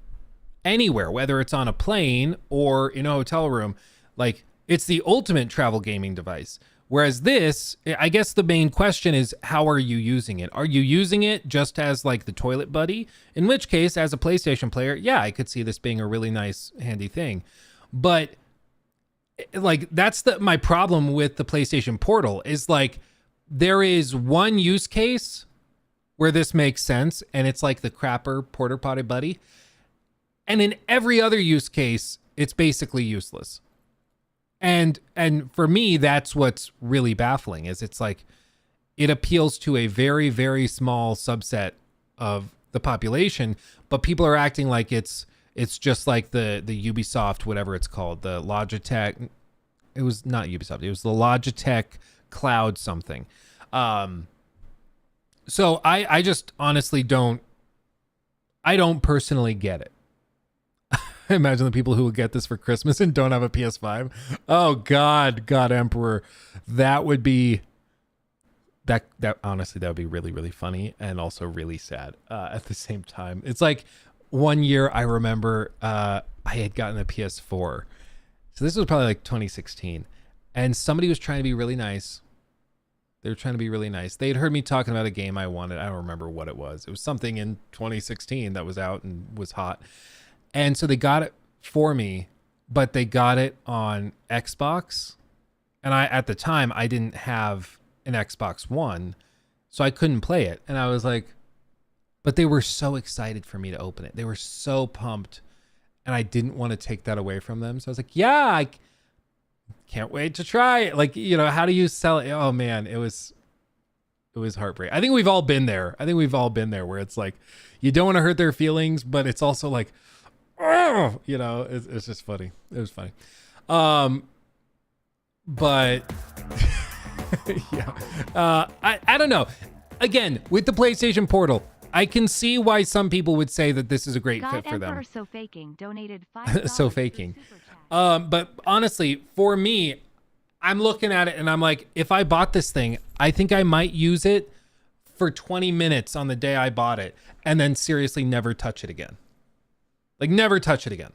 anywhere, whether it's on a plane or in a hotel room. Like, it's the ultimate travel gaming device. Whereas this, I guess the main question is, how are you using it? Are you using it just as like the toilet buddy? In which case, as a PlayStation player, yeah, I could see this being a really nice, handy thing. But like, that's my problem with the PlayStation Portal is like, there is one use case where this makes sense, and it's like the crapper porter potty buddy. And in every other use case, it's basically useless. And for me, that's what's really baffling, is it's like, it appeals to a very, very small subset of the population, but people are acting like it's just like the Ubisoft, whatever it's called, the Logitech. It was not Ubisoft. It was the Logitech Cloud something. So I just honestly don't personally get it. Imagine the people who will get this for Christmas and don't have a PS5. Oh God Emperor. That would be that honestly, that would be really, really funny and also really sad at the same time. It's like one year I remember I had gotten a PS4. So this was probably like 2016. And somebody was trying to be really nice. They were trying to be really nice. They'd heard me talking about a game I wanted. I don't remember what it was. It was something in 2016 that was out and was hot. And so they got it for me, but they got it on Xbox. And at the time, I didn't have an Xbox One, so I couldn't play it. And I was like, but they were so excited for me to open it. They were so pumped. And I didn't want to take that away from them. So I was like, yeah, I can't wait to try it. Like, how do you sell it? Oh man, it was heartbreaking. I think we've all been there. Where it's like, you don't want to hurt their feelings, but it's also like, oh, it's just funny. It was funny. But yeah, I don't know. Again, with the PlayStation Portal, I can see why some people would say that this is a great fit for them. So faking donated $5 So faking. But honestly, for me, I'm looking at it and I'm like, if I bought this thing, I think I might use it for 20 minutes on the day I bought it and then seriously never touch it again. Like never touch it again.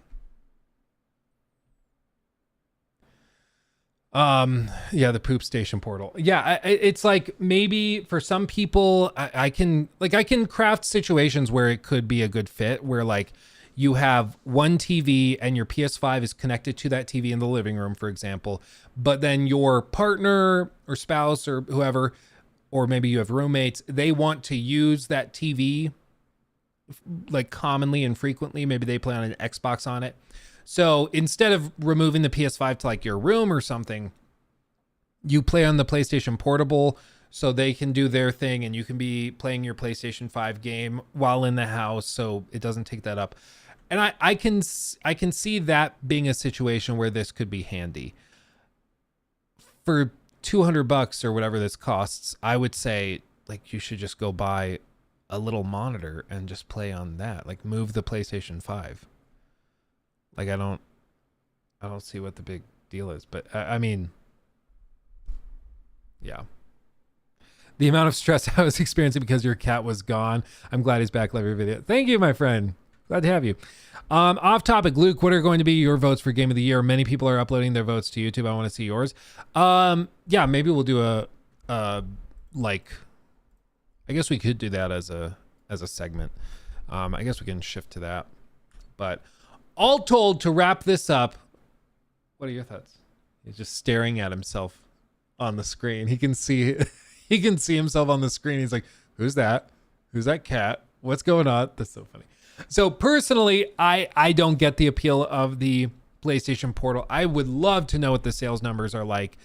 Yeah, the poop station portal. Yeah, it's like maybe for some people I can craft situations where it could be a good fit, where like you have one TV and your PS5 is connected to that TV in the living room, for example, but then your partner or spouse or whoever, or maybe you have roommates, they want to use that TV like commonly and frequently. Maybe they play on an Xbox on it. So instead of removing the PS5 to like your room or something, you play on the PlayStation Portable so they can do their thing and you can be playing your PlayStation 5 game while in the house, so it doesn't take that up. And I can see that being a situation where this could be handy. For $200 or whatever this costs, I would say like you should just go buy a little monitor and just play on that. Like move the PlayStation 5. Like I don't see what the big deal is, but I mean, yeah. The amount of stress I was experiencing because your cat was gone. I'm glad he's back. Love your video. Thank you, my friend. Glad to have you. Off topic, Luke, what are going to be your votes for Game of the Year? Many people are uploading their votes to YouTube. I want to see yours. Yeah, maybe we'll do a I guess we could do that as a segment. I guess we can shift to that. But all told, to wrap this up, what are your thoughts? He's just staring at himself on the screen. He can see himself on the screen. He's like, who's that? Who's that cat? What's going on? That's so funny. So personally, I don't get the appeal of the PlayStation Portal. I would love to know what the sales numbers are like.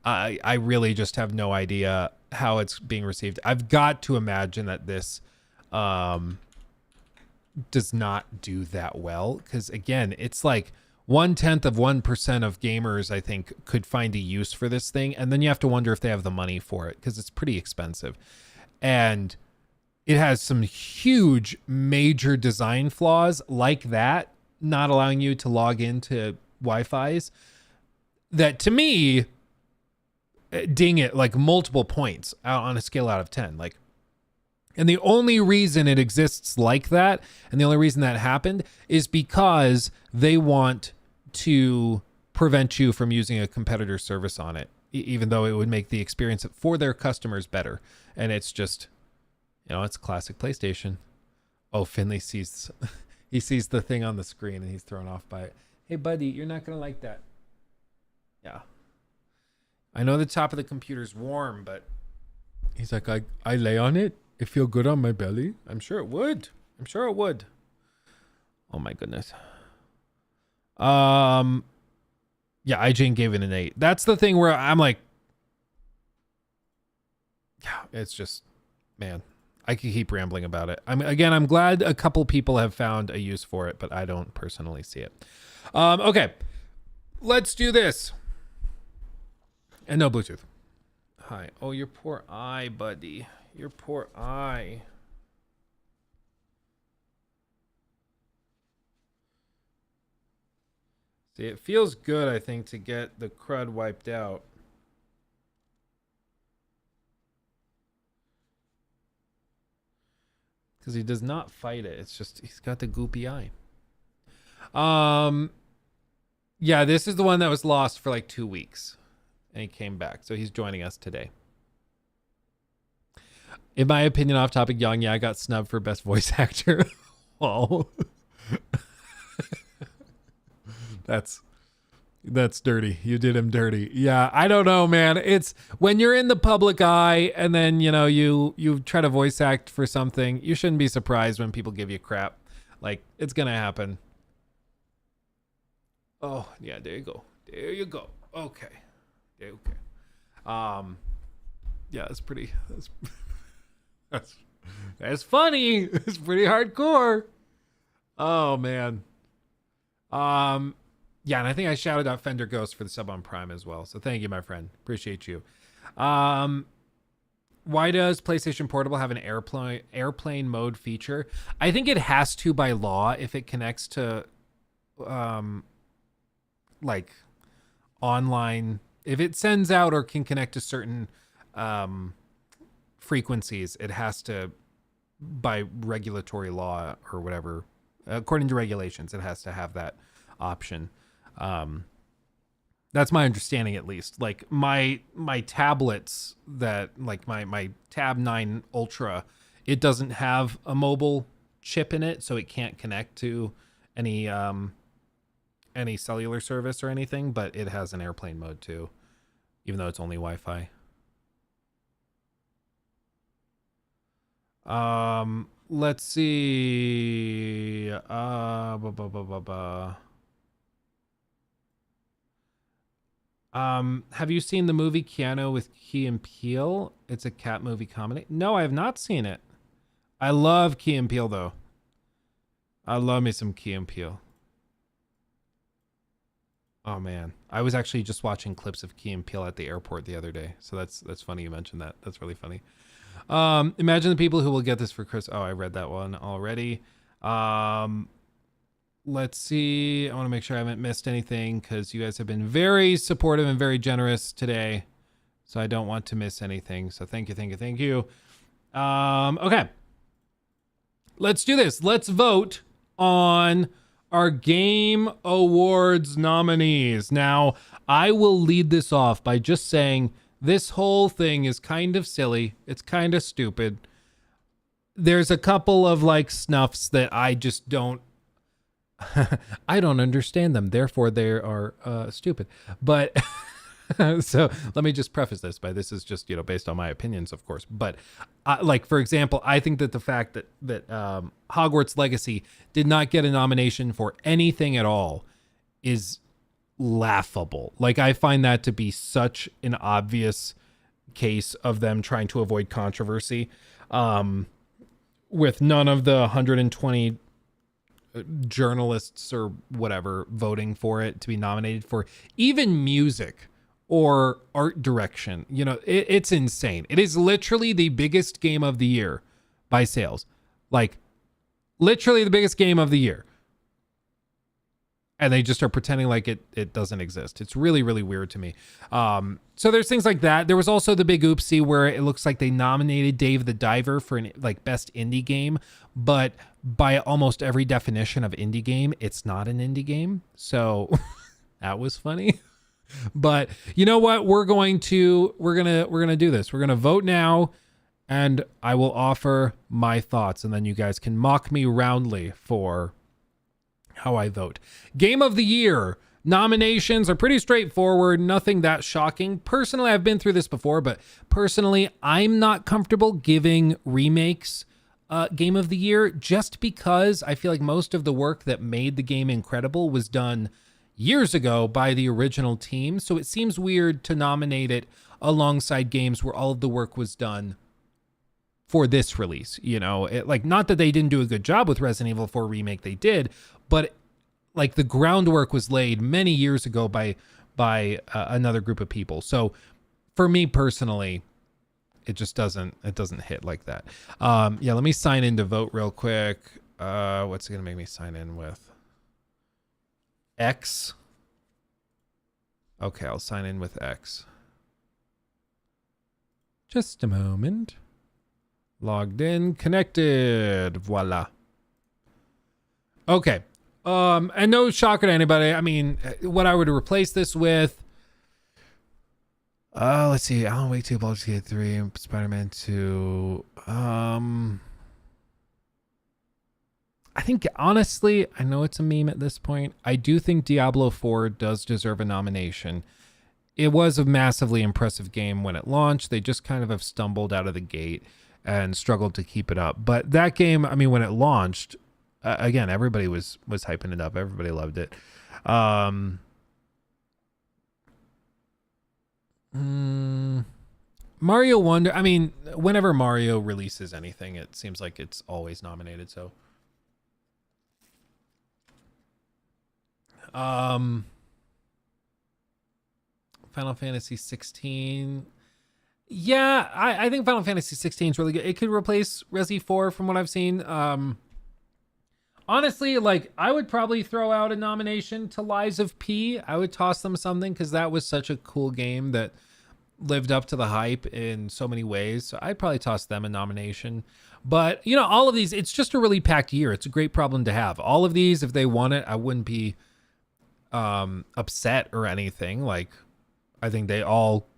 I really just have no idea how it's being received. I've got to imagine that this does not do that well, because again, it's like 0.1% of gamers I think could find a use for this thing, and then you have to wonder if they have the money for it, because it's pretty expensive, and it has some huge major design flaws like that, not allowing you to log into Wi-Fi's, that to me ding it like multiple points out on a scale out of 10. Like, and the only reason it exists like that, and the only reason that happened, is because they want to prevent you from using a competitor service on it, even though it would make the experience for their customers better. And it's just, it's classic PlayStation. Oh, Finley sees the thing on the screen and he's thrown off by it. Hey, buddy, you're not going to like that. Yeah. I know the top of the computer's warm, but he's like, I lay on it. It feel good on my belly. I'm sure it would. Oh my goodness. Yeah, IGN gave it an 8. That's the thing where I'm like, yeah, it's just, man, I could keep rambling about it. I'm glad a couple people have found a use for it, but I don't personally see it. Okay, let's do this. And no Bluetooth. Hi. Oh, your poor eye, buddy. Your poor eye. See, it feels good, I think, to get the crud wiped out. Because he does not fight it. It's just, he's got the goopy eye. Yeah, this is the one that was lost for like 2 weeks. And he came back. So he's joining us today. In my opinion, off topic, Young, yeah, I got snubbed for best voice actor. Oh, that's dirty. You did him dirty. Yeah, I don't know, man. It's when you're in the public eye and then, you know, you try to voice act for something, you shouldn't be surprised when people give you crap. Like, it's going to happen. Oh, yeah, there you go. There you go. Okay. Okay. Yeah, that's pretty that's funny. It's pretty hardcore. Oh man. Yeah, and I think I shouted out Fender Ghost for the sub on Prime as well. So thank you, my friend. Appreciate you. Why does PlayStation Portable have an airplane mode feature? I think it has to by law if it connects to like online, if it sends out or can connect to certain frequencies, it has to, by regulatory law or whatever, according to regulations, it has to have that option. That's my understanding, at least. Like my tablets that like my Tab 9 Ultra, it doesn't have a mobile chip in it, so it can't connect to any cellular service or anything, but it has an airplane mode too, even though it's only Wi-Fi. Let's see. Have you seen the movie Keanu with Key and Peele? It's a cat movie comedy. No, I have not seen it. I love Key and Peele though. I love me some Key and Peele. Oh man, I was actually just watching clips of Key and Peele at the airport the other day. So that's funny you mentioned that. That's really funny. Imagine the people who will get this for Chris. Oh, I read that one already. Let's see. I want to make sure I haven't missed anything because you guys have been very supportive and very generous today. So I don't want to miss anything. So thank you. Okay. Let's do this. Let's vote on our Game Awards nominees. Now, I will lead this off by just saying this whole thing is kind of silly. It's kind of stupid. There's a couple of like snuffs that I just don't I don't understand them. Therefore, they are stupid. But so let me just preface this by this is just, you know, based on my opinions, of course. But like, for example, I think that the fact that Hogwarts Legacy did not get a nomination for anything at all is laughable. Like, I find that to be such an obvious case of them trying to avoid controversy, with none of the 120 journalists or whatever voting for it to be nominated for even music or art direction. You know, it's insane. It is literally the biggest game of the year by sales. Like, literally the biggest game of the year. And they just are pretending like it doesn't exist. It's really, really weird to me. So there's things like that. There was also the big oopsie where it looks like they nominated Dave the Diver for an like best indie game, but by almost every definition of indie game, it's not an indie game. So that was funny. But you know what? We're gonna do this. We're gonna vote now, and I will offer my thoughts, and then you guys can mock me roundly for how I vote. Game of the year nominations are pretty straightforward, nothing that shocking. Personally, I've been through this before, but personally, I'm not comfortable giving remakes game of the year just because I feel like most of the work that made the game incredible was done years ago by the original team. So it seems weird to nominate it alongside games where all of the work was done for this release. You know, like, not that they didn't do a good job with Resident Evil 4 remake, they did, but like the groundwork was laid many years ago by another group of people. So for me personally, it just doesn't hit like that. Yeah, let me sign in to vote real quick. What's it gonna make me sign in with? X. Okay, I'll sign in with X. Just a moment. Logged in, connected. Voila. Okay. And no shocker to anybody. I mean, what I would replace this with, Let's see. Alan Wake 2, Baldur's Gate 3, Spider-Man 2. I think, honestly, I know it's a meme at this point. I do think Diablo 4 does deserve a nomination. It was a massively impressive game when it launched. They just kind of have stumbled out of the gate and struggled to keep it up. But that game, I mean, when it launched, again, everybody was hyping it up. Everybody loved it. Mario Wonder, I mean, whenever Mario releases anything, it seems like it's always nominated. So, Final Fantasy 16. Yeah, I think Final Fantasy 16 is really good. It could replace Resi 4 from what I've seen. Honestly, like, I would probably throw out a nomination to Lies of P. I would toss them something because that was such a cool game that lived up to the hype in so many ways. So I'd probably toss them a nomination. But, you know, all of these, it's just a really packed year. It's a great problem to have. All of these, if they won it, I wouldn't be upset or anything. Like, I think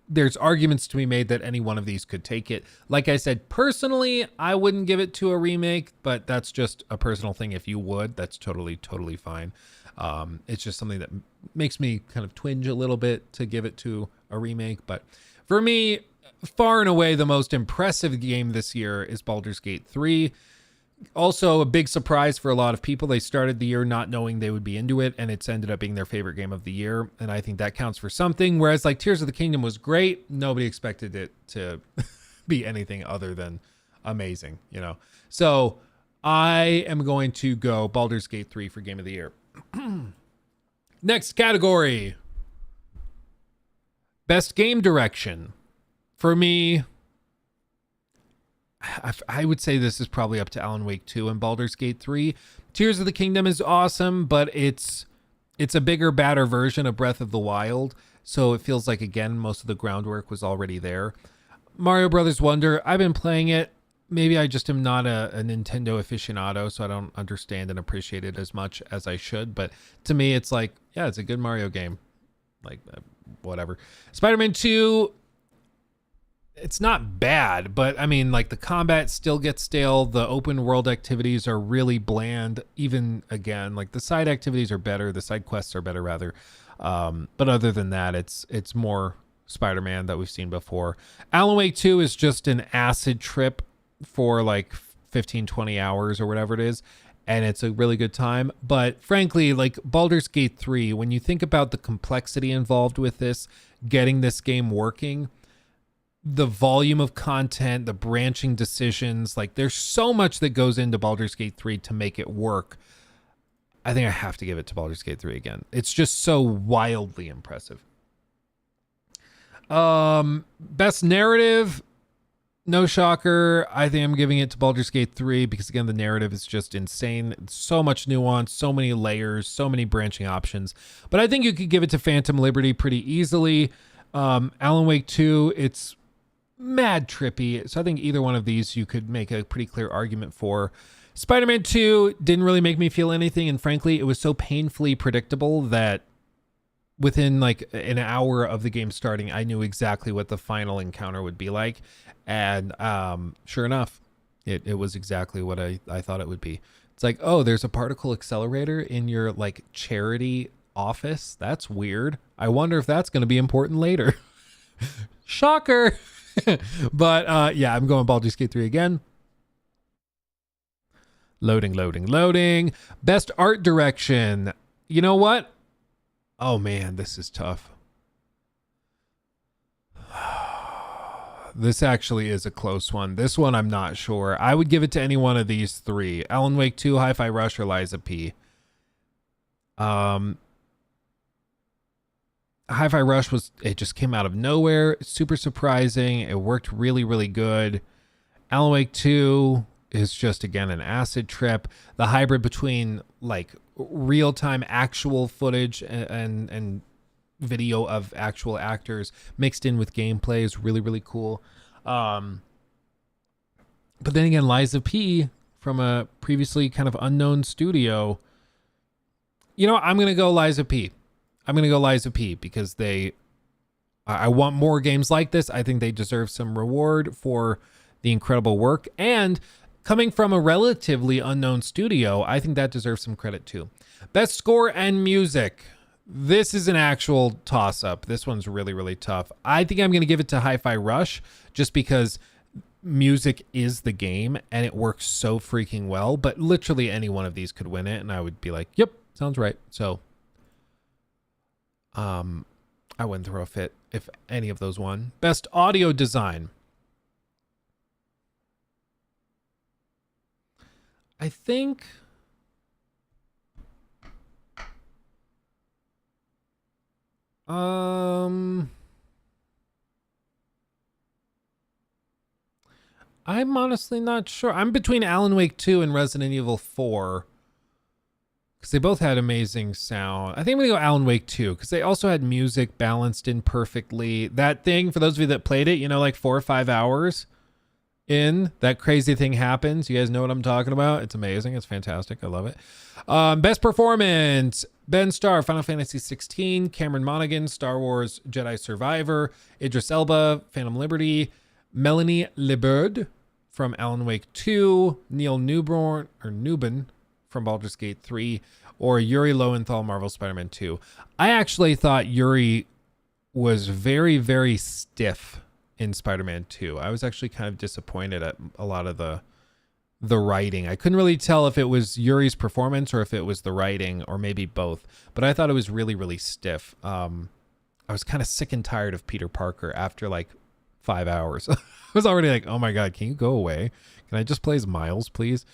there's arguments to be made that any one of these could take it. Like I said, personally, I wouldn't give it to a remake, but that's just a personal thing. If you would, that's totally fine. It's just something that makes me kind of twinge a little bit to give it to a remake. But for me, far and away, the most impressive game this year is Baldur's Gate 3. Also, a big surprise for a lot of people. They started the year not knowing they would be into it, and it's ended up being their favorite game of the year. And I think that counts for something. Whereas, like, Tears of the Kingdom was great. Nobody expected it to be anything other than amazing, you know? So I am going to go Baldur's Gate 3 for Game of the Year. Next category. Best Game Direction. For me, I would say this is probably up to Alan Wake 2 and Baldur's Gate 3. Tears of the Kingdom is awesome, but it's a bigger, badder version of Breath of the Wild. So it feels like, again, most of the groundwork was already there. Mario Brothers Wonder, I've been playing it. Maybe I just am not a Nintendo aficionado, so I don't understand and appreciate it as much as I should. But to me, it's like, yeah, it's a good Mario game. Like, whatever. Spider-Man 2, it's not bad, but I mean, like, the combat still gets stale. The open world activities are really bland. Even, again, like, the side activities are better. The side quests are better, rather. But other than that, it's more Spider-Man that we've seen before. Alan Wake 2 is just an acid trip for like 15, 20 hours or whatever it is. And it's a really good time. But frankly, like, Baldur's Gate 3, when you think about the complexity involved with this, getting this game working, the volume of content, the branching decisions, like, there's so much that goes into Baldur's Gate 3 to make it work. I think I have to give it to Baldur's Gate 3 again. It's just so wildly impressive. Best narrative, no shocker. I think I'm giving it to Baldur's Gate 3 because, again, the narrative is just insane. So much nuance, so many layers, so many branching options. But I think you could give it to Phantom Liberty pretty easily. Alan Wake 2, it's mad trippy. So I think either one of these you could make a pretty clear argument for. Spider-Man 2 didn't really make me feel anything. And frankly, it was so painfully predictable that within like an hour of the game starting, I knew exactly what the final encounter would be like. And sure enough, it was exactly what I thought it would be. It's like, oh, there's a particle accelerator in your like charity office. That's weird. I wonder if that's going to be important later. Shocker. But yeah, I'm going Baldur's Gate 3 again. Loading. Best art direction. You know what? Oh man, this is tough. This actually is a close one. This one I'm not sure. I would give it to any one of these three. Alan Wake 2, Hi-Fi Rush, or Lies of P. Hi-Fi Rush it just came out of nowhere. Super surprising. It worked really, really good. Alan Wake 2 is just, again, an acid trip. The hybrid between like real-time actual footage and video of actual actors mixed in with gameplay is really, really cool. But then again, Lies of P from a previously kind of unknown studio. You know, I'm going to go Lies of P. I'm going to go Lies of P because they I want more games like this. I think they deserve some reward for the incredible work. And coming from a relatively unknown studio, I think that deserves some credit too. Best score and music. This is an actual toss-up. This one's really, really tough. I think I'm going to give it to Hi-Fi Rush just because music is the game and it works so freaking well. But literally any one of these could win it, and I would be like, yep, sounds right. So I wouldn't throw a fit if any of those won. Best audio design. I think I'm honestly not sure. I'm between Alan Wake 2 and Resident Evil 4 because they both had amazing sound. I think I'm going to go Alan Wake 2 because they also had music balanced in perfectly. That thing, for those of you that played it, like 4 or 5 hours in, that crazy thing happens. You guys know what I'm talking about. It's amazing. It's fantastic. I love it. Best performance. Ben Starr, Final Fantasy 16. Cameron Monaghan, Star Wars Jedi Survivor. Idris Elba, Phantom Liberty. Melanie Liburd from Alan Wake 2. Neil Newbin from Baldur's Gate 3. Or Yuri Lowenthal, Marvel Spider-Man 2. I actually thought Yuri was very, very stiff in Spider-Man 2. I was actually kind of disappointed at a lot of the writing. I couldn't really tell if it was Yuri's performance or if it was the writing or maybe both, but I thought it was really, really stiff. I was kind of sick and tired of Peter Parker after like 5 hours. I was already like, oh my God, can you go away? Can I just play as Miles, please?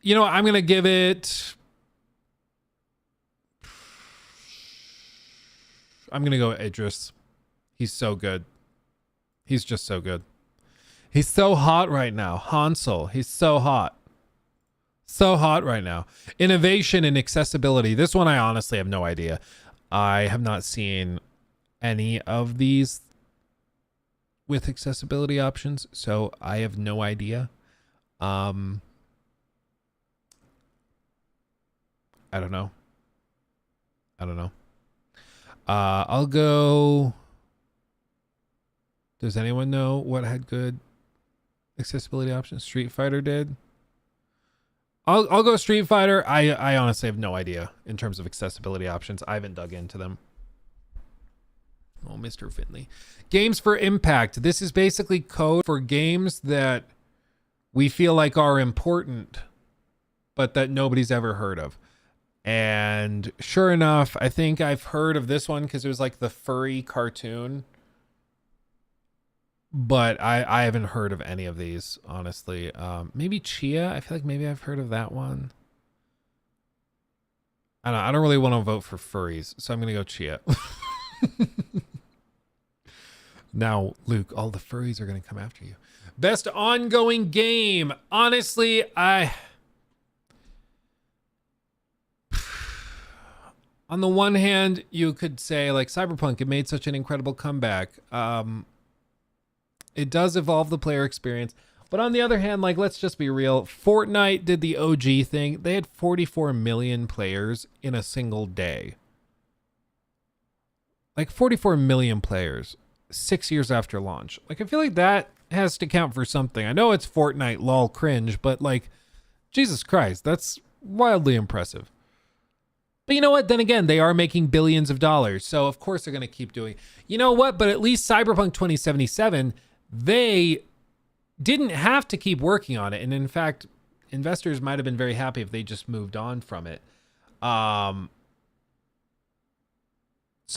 I'm going to give it... I'm going to go Idris. He's so good. He's just so good. He's so hot right now. Hansel. He's so hot. So hot right now. Innovation and accessibility. This one I honestly have no idea. I have not seen any of these with accessibility options, so I have no idea. I don't know. I'll go... Does anyone know what had good accessibility options? Street Fighter did. I'll go Street Fighter. I honestly have no idea in terms of accessibility options. I haven't dug into them. Oh, Mr. Finley. Games for impact. This is basically code for games that we feel like are important, but that nobody's ever heard of. And sure enough, I think I've heard of this one because it was like the furry cartoon. But I haven't heard of any of these, honestly. Maybe Chia. I feel like maybe I've heard of that one. I don't really want to vote for furries, so I'm going to go Chia. Now, Luke, all the furries are going to come after you. Best ongoing game. Honestly, on the one hand, you could say like Cyberpunk, it made such an incredible comeback. It does evolve the player experience. But on the other hand, like, let's just be real. Fortnite did the OG thing. They had 44 million players in a single day. Like 44 million players 6 years after launch. Like, I feel like that has to count for something. I know it's Fortnite, lol, cringe, but like, Jesus Christ, that's wildly impressive. But you know what? Then again, they are making billions of dollars. So of course they're going to keep doing. You know what? But at least Cyberpunk 2077, they didn't have to keep working on it. And in fact, investors might have been very happy if they just moved on from it. So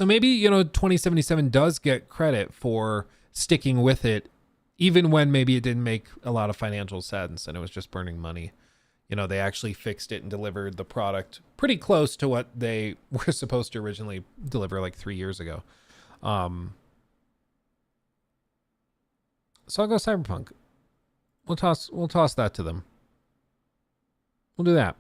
maybe, 2077 does get credit for sticking with it, even when maybe it didn't make a lot of financial sense and it was just burning money. They actually fixed it and delivered the product pretty close to what they were supposed to originally deliver like 3 years ago. So I'll go Cyberpunk. We'll toss that to them. We'll do that.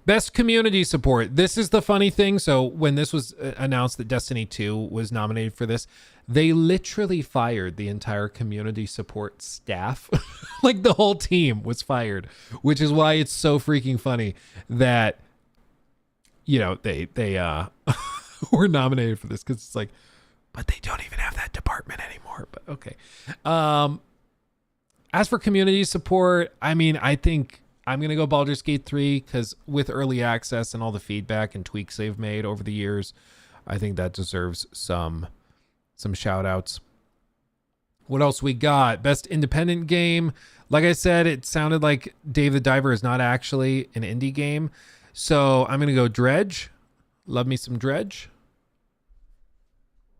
Best community support. This is the funny thing. So when this was announced that Destiny 2 was nominated for this, they literally fired the entire community support staff. Like the whole team was fired, which is why it's so freaking funny that, they were nominated for this, because it's like, but they don't even have that department anymore. But okay. As for community support, I mean, I think I'm going to go Baldur's Gate 3 because with early access and all the feedback and tweaks they've made over the years, I think that deserves some shout outs. What else we got? Best independent game. Like I said, it sounded like Dave the Diver is not actually an indie game. So I'm going to go Dredge. Love me some Dredge.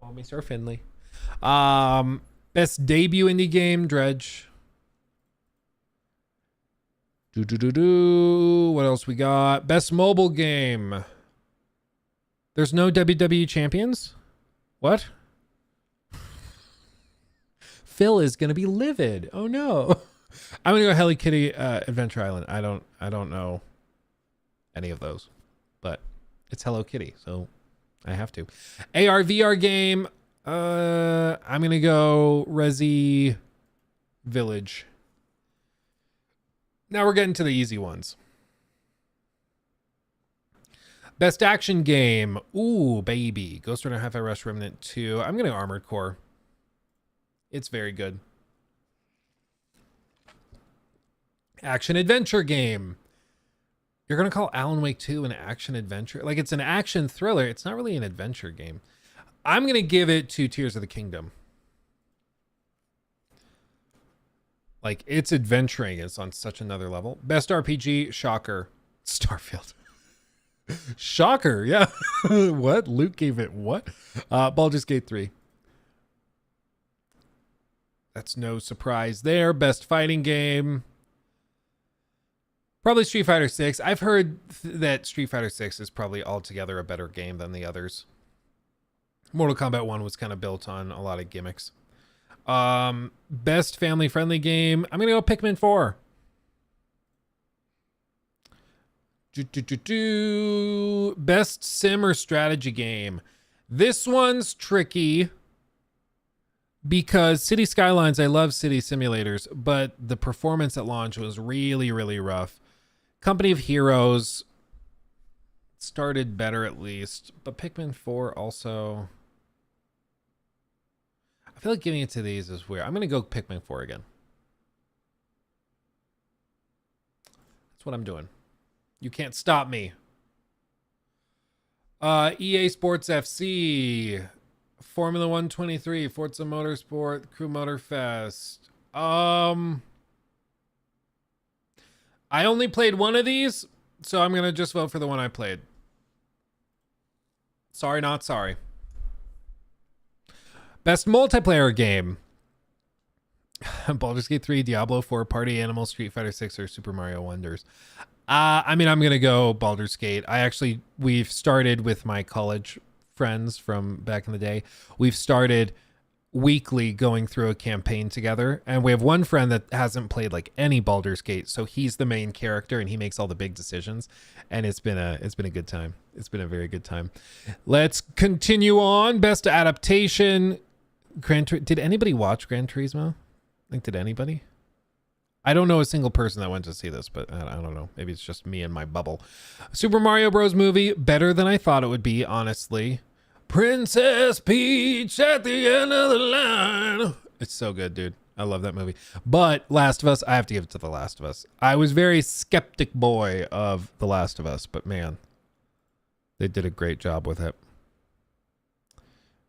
Call me Sir Finley. Best debut indie game, Dredge. What else we got? Best mobile game. There's no WWE champions? What? Phil is gonna be livid. Oh no. I'm gonna go Hello Kitty Adventure Island. I don't know any of those, but it's Hello Kitty, so I have to. AR VR game. I'm gonna go Resi Village. Now we're getting to the easy ones. Best action game. Ooh, baby. Ghost Runner Half-Hour Rush Remnant 2. I'm gonna go Armored Core. It's very good. Action adventure game. You're going to call Alan Wake 2 an action adventure? Like, it's an action thriller. It's not really an adventure game. I'm going to give it to Tears of the Kingdom. Like, it's adventuring. It's on such another level. Best RPG, shocker. Starfield. Shocker, yeah. What? Luke gave it what? Baldur's Gate 3. That's no surprise there. Best fighting game. Probably Street Fighter 6. I've heard that Street Fighter 6 is probably altogether a better game than the others. Mortal Kombat 1 was kind of built on a lot of gimmicks. Best family-friendly game. I'm going to go Pikmin 4. Best sim or strategy game. This one's tricky because City Skylines, I love city simulators, but the performance at launch was really, really rough. Company of Heroes started better at least, but Pikmin 4 also... I feel like giving it to these is weird. I'm going to go Pikmin 4 again. That's what I'm doing. You can't stop me. EA Sports FC, Formula 123, Forza Motorsport, Crew Motorfest. I only played one of these, so I'm going to just vote for the one I played. Sorry, not sorry. Best multiplayer game. Baldur's Gate 3, Diablo 4, Party Animal, Street Fighter 6, or Super Mario Wonders. I mean, I'm going to go Baldur's Gate. We've started with my college friends from back in the day. We've started weekly going through a campaign together, and we have one friend that hasn't played like any Baldur's Gate, so he's the main character and he makes all the big decisions, and it's been a good time. It's been a very good time. Let's continue on. Best adaptation. Did anybody watch Gran Turismo? Did anybody? I don't know a single person that went to see this, but I don't know. Maybe it's just me and my bubble. Super Mario Bros. Movie, better than I thought it would be, honestly. Princess Peach at the end of the line. It's so good, dude. I love that movie. But Last of Us, I have to give it to The Last of Us. I was very skeptic boy of The Last of Us, but man, they did a great job with it.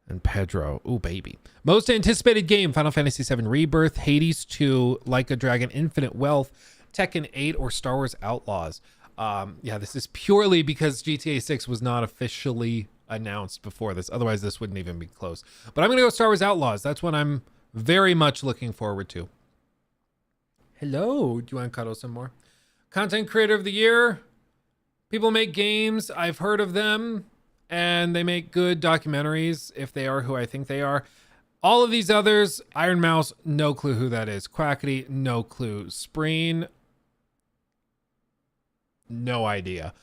And Pedro, ooh baby. Most anticipated game, Final Fantasy VII Rebirth, Hades 2, Like a Dragon, Infinite Wealth, Tekken 8, or Star Wars Outlaws. Yeah, this is purely because GTA 6 was not officially announced before this. Otherwise, this wouldn't even be close. But I'm going to go Star Wars Outlaws. That's what I'm very much looking forward to. Hello, do you want to cuddle some more? Content Creator of the Year. People make games. I've heard of them. And they make good documentaries if they are who I think they are. All of these others, Iron Mouse, no clue who that is. Quackity, no clue. Spreen, no idea.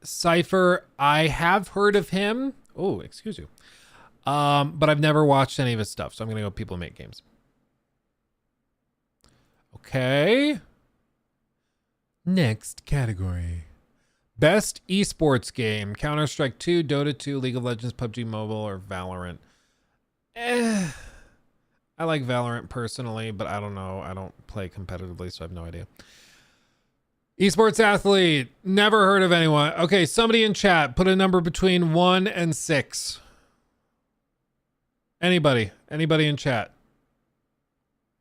Cypher, I have heard of him. Oh, excuse you. But I've never watched any of his stuff, so I'm going to go People Make Games. Okay. Next category. Best esports game. Counter-Strike 2, Dota 2, League of Legends, PUBG Mobile, or Valorant. I like Valorant personally, but I don't know. I don't play competitively, so I have no idea. Esports athlete. Never heard of anyone. Okay, somebody in chat, put a number between 1 and 6. Anybody in chat.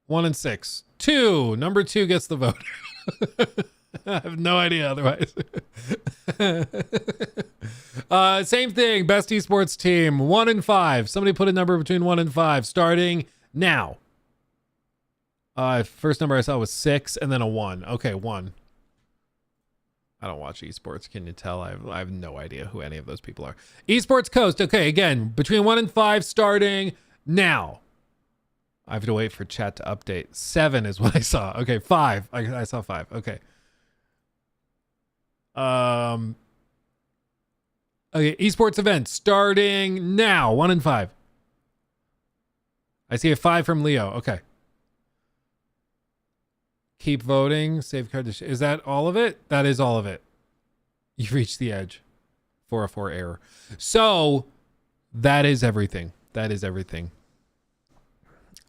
1 and 6. 2. Number 2 gets the vote. I have no idea otherwise. Same thing. Best esports team. 1 and 5. Somebody put a number between 1 and 5. Starting now. First number I saw was 6 and then a 1. Okay, 1. I don't watch esports. Can you tell? I have no idea who any of those people are. Esports Coast. Okay, again, between 1 and 5 starting now. I have to wait for chat to update. 7 is what I saw. Okay, 5. I saw 5. Okay. Okay, esports event starting now. 1 and 5. I see a 5 from Leo. Okay. Keep voting. Safeguard. Is that all of it? That is all of it. You've reached the edge. 404 error. So that is everything. That is everything.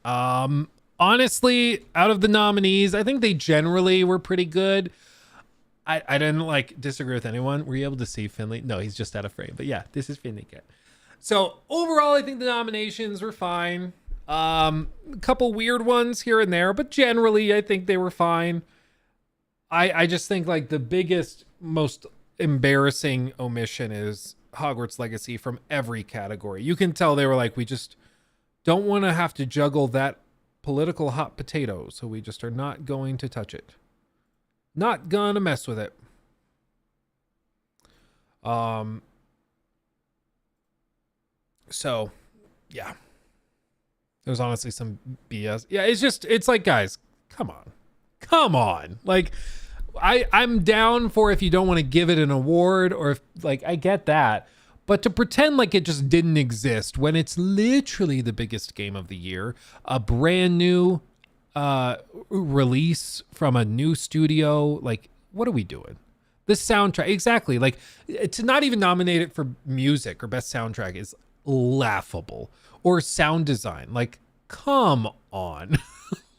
Honestly, out of the nominees, I think they generally were pretty good. I didn't like disagree with anyone. Were you able to see Finley? No, he's just out of frame. But yeah, this is Finley. So overall, I think the nominations were fine. A couple weird ones here and there, but generally I think they were fine. I just think like the biggest, most embarrassing omission is Hogwarts Legacy from every category. You can tell they were like, we just don't want to have to juggle that political hot potato, so we just are not going to touch it. Not gonna mess with it. So yeah. There's honestly some BS. Yeah, it's like, guys, come on. Like, I'm down for if you don't want to give it an award or if, like, I get that. But to pretend like it just didn't exist when it's literally the biggest game of the year, a brand new release from a new studio, like, what are we doing? The soundtrack, exactly. Like, to not even nominate it for music or best soundtrack is laughable. Or sound design. Like, come on.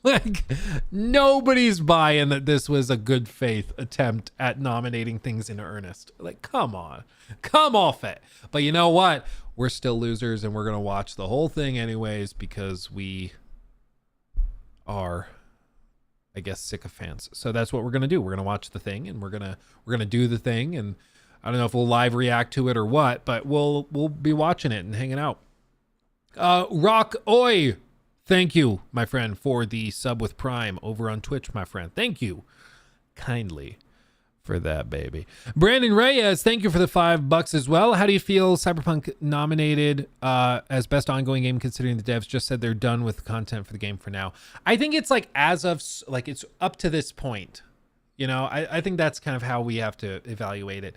Like, nobody's buying that this was a good faith attempt at nominating things in earnest. Like, come on. Come off it. But you know what? We're still losers and we're going to watch the whole thing anyways because we are, I guess, sycophants. So that's what we're going to do. We're going to watch the thing and we're going to do the thing, and I don't know if we'll live react to it or what, but we'll be watching it and hanging out. Rock Oi, thank you, my friend, for the sub with Prime over on Twitch, my friend. Thank you kindly for that, baby. Brandon Reyes, thank you for the $5 as well. How do you feel Cyberpunk nominated as best ongoing game, considering the devs just said they're done with content for the game for now? I think it's like as of, like, it's up to this point. You know, I think that's kind of how we have to evaluate it.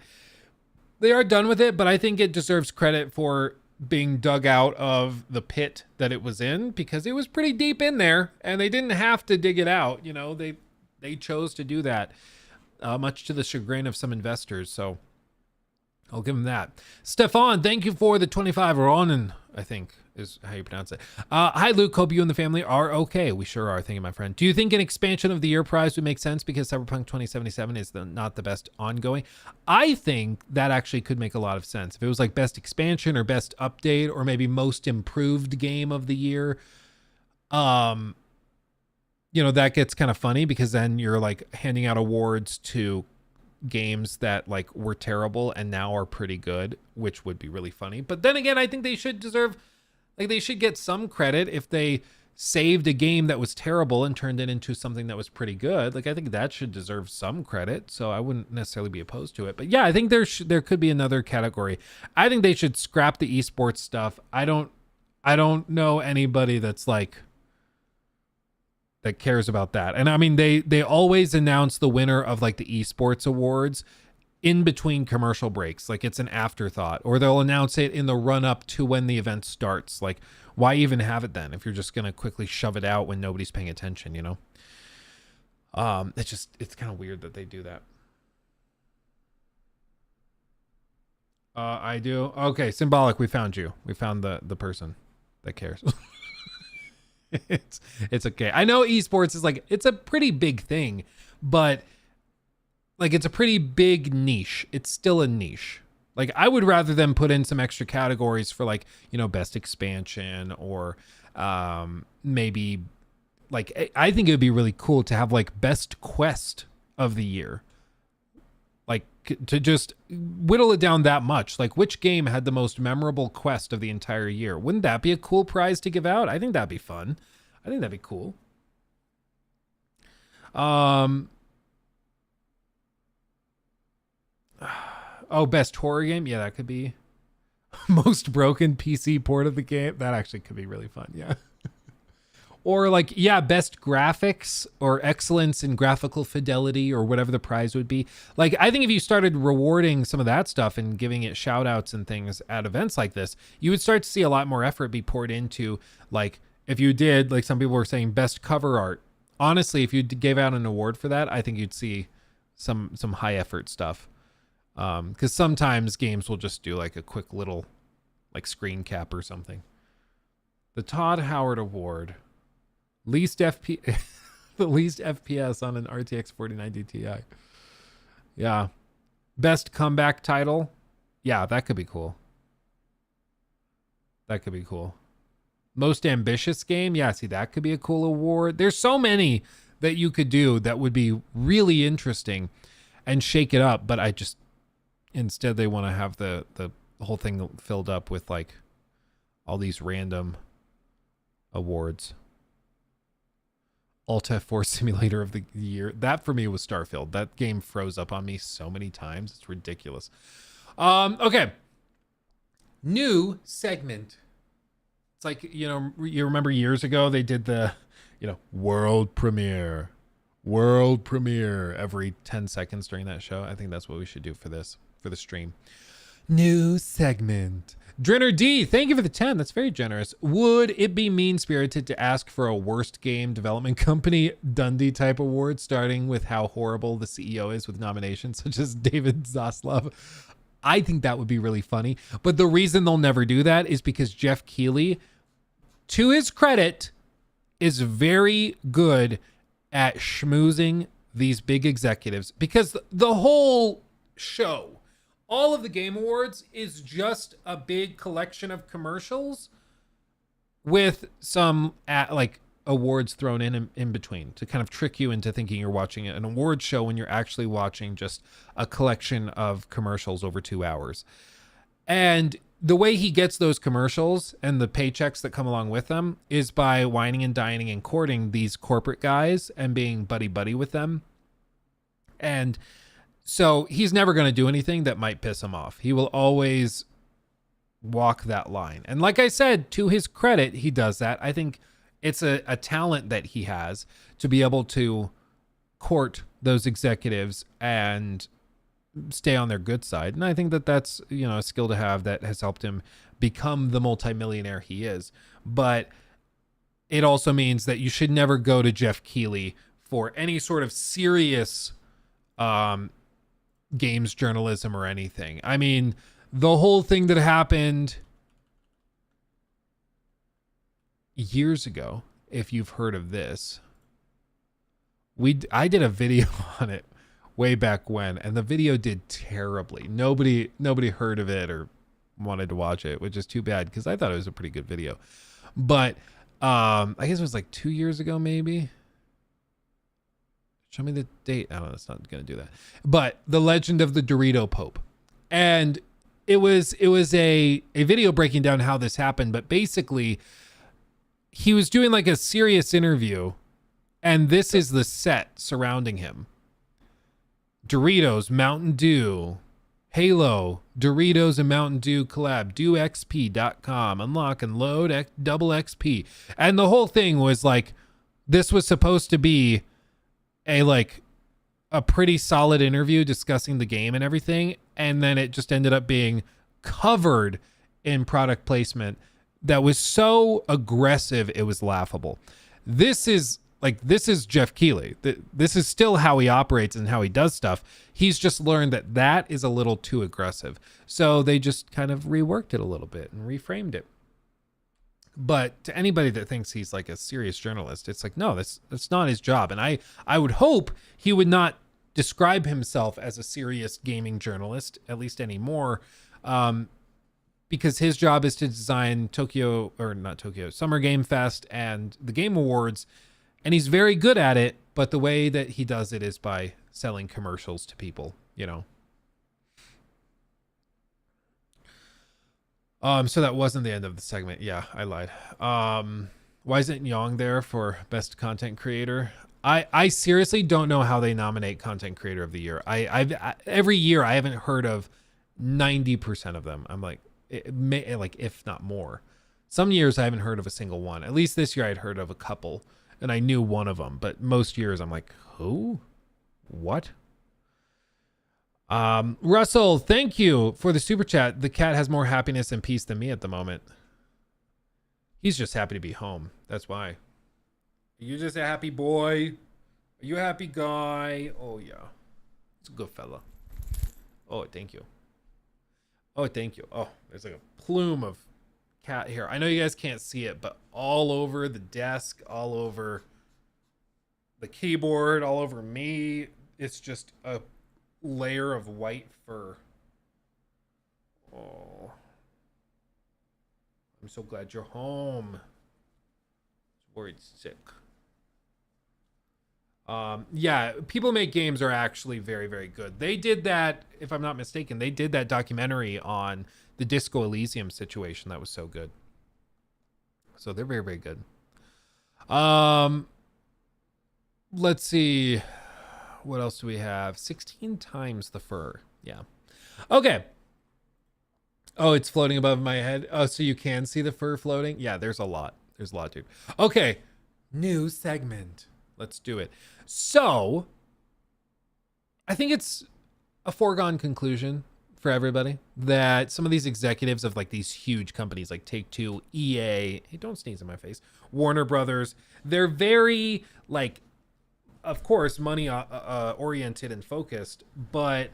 They are done with it, but I think it deserves credit for being dug out of the pit that it was in, because it was pretty deep in there and they didn't have to dig it out. You know, they chose to do that, much to the chagrin of some investors. So I'll give them that. Stefan, thank you for the 25 Ronin, I think is how you pronounce it. Hi, Luke. Hope you and the family are okay. We sure are. Thank you, my friend. Do you think an expansion of the year prize would make sense because Cyberpunk 2077 is not the best ongoing? I think that actually could make a lot of sense. If it was like best expansion or best update or maybe most improved game of the year, you know, that gets kind of funny because then you're like handing out awards to games that like were terrible and now are pretty good, which would be really funny. But then again, I think they should deserve, like, they should get some credit if they saved a game that was terrible and turned it into something that was pretty good. Like, I think that should deserve some credit. So I wouldn't necessarily be opposed to it. But yeah, I think there could be another category. I think they should scrap the esports stuff. I don't know anybody that's like that cares about that. And I mean, they always announce the winner of like the esports awards in between commercial breaks. Like, it's an afterthought, or they'll announce it in the run up to when the event starts. Like, why even have it then if you're just going to quickly shove it out when nobody's paying attention, you know? It's kind of weird that they do that. I do. Okay. Symbolic. We found you. We found the person. that cares. It's okay. I know esports is like, it's a pretty big thing, but like it's a pretty big niche. It's still a niche. Like I would rather them put in some extra categories for like, you know, best expansion or maybe like, I think it would be really cool to have like best quest of the year. Like to just whittle it down that much. Like which game had the most memorable quest of the entire year? Wouldn't that be a cool prize to give out? I think that'd be fun. I think that'd be cool. Oh, best horror game? Yeah, that could be. Most broken PC port of the game? That actually could be really fun, yeah. Or like, yeah, best graphics or excellence in graphical fidelity or whatever the prize would be. Like, I think if you started rewarding some of that stuff and giving it shout outs and things at events like this, you would start to see a lot more effort be poured into, like, if you did, like some people were saying, best cover art. Honestly, if you gave out an award for that, I think you'd see some high effort stuff. Because sometimes games will just do like a quick little like screen cap or something. The Todd Howard Award. Least the least FPS on an RTX 4090 Ti. Yeah. Best comeback title. Yeah, that could be cool. That could be cool. Most ambitious game. Yeah, see, that could be a cool award. There's so many that you could do that would be really interesting and shake it up. But I just, instead they want to have the whole thing filled up with like all these random awards. Alt F4 Simulator of the Year. That for me was Starfield. That game froze up on me so many times. It's ridiculous. Okay. New segment. It's like, you know, you remember years ago they did the, you know, world premiere every 10 seconds during that show. I think that's what we should do for this, for the stream. New segment. Drinner D, thank you for the 10. That's very generous. Would it be mean-spirited to ask for a worst game development company Dundee type award, starting with how horrible the CEO is with nominations such as David Zaslav? I think that would be really funny. But the reason they'll never do that is because Jeff Keighley, to his credit, is very good at schmoozing these big executives, because the whole show, all of the Game Awards, is just a big collection of commercials with some like awards thrown in between to kind of trick you into thinking you're watching an award show when you're actually watching just a collection of commercials over 2 hours. And the way he gets those commercials and the paychecks that come along with them is by whining and dining and courting these corporate guys and being buddy-buddy with them. And so he's never going to do anything that might piss him off. He will always walk that line. And like I said, to his credit, he does that. I think it's a talent that he has to be able to court those executives and stay on their good side. And I think that that's, you know, a skill to have that has helped him become the multimillionaire he is. But it also means that you should never go to Jeff Keighley for any sort of serious games journalism or anything. I mean, the whole thing that happened years ago, if you've heard of this, I did a video on it way back when, and the video did terribly. Nobody heard of it or wanted to watch it, which is too bad because I thought it was a pretty good video. But I guess it was like 2 years ago, maybe. Show me the date. I don't know. It's not going to do that. But The Legend of the Dorito Pope. And it was a video breaking down how this happened. But basically, he was doing like a serious interview. And this is the set surrounding him. Doritos, Mountain Dew, Halo, Doritos and Mountain Dew collab, DewXP.com, unlock and load double XP. And the whole thing was like, this was supposed to be a pretty solid interview discussing the game and everything, and then it just ended up being covered in product placement that was so aggressive it was laughable. This is Jeff Keighley. This is still how he operates and how he does stuff. He's just learned that is a little too aggressive, so they just kind of reworked it a little bit and reframed it. But to anybody that thinks he's like a serious journalist, it's like, no, that's not his job. And I would hope he would not describe himself as a serious gaming journalist, at least anymore, because his job is to design Summer Game Fest and the Game Awards, and he's very good at it. But the way that he does it is by selling commercials to people, you know. So that wasn't the end of the segment. Yeah, I lied. Why isn't Yong there for best content creator? I seriously don't know how they nominate content creator of the year. Every year I haven't heard of 90% of them. I'm like, if not more. Some years I haven't heard of a single one. At least this year I'd heard of a couple and I knew one of them, but most years I'm like, who? What? Russell, thank you for the super chat. The cat has more happiness and peace than me at the moment. He's just happy to be home. That's why. Are you just a happy boy? Are you a happy guy? Oh, yeah. It's a good fella. Oh, thank you. Oh, thank you. Oh, there's like a plume of cat hair. I know you guys can't see it, but all over the desk, all over the keyboard, all over me. It's just a layer of white fur. Oh, I'm so glad you're home. I was worried sick. Yeah, People Make Games are actually very, very good. They did that, if I'm not mistaken, they did that documentary on the Disco Elysium situation. That was so good. So they're very, very good. Let's see. What else do we have? 16 times the fur. Yeah. Okay. Oh, it's floating above my head. Oh, so you can see the fur floating? Yeah, there's a lot. There's a lot, dude. Okay. New segment. Let's do it. So, I think it's a foregone conclusion for everybody that some of these executives of like these huge companies like Take-Two, EA, hey, don't sneeze in my face, Warner Brothers, they're very like, of course, money oriented and focused, but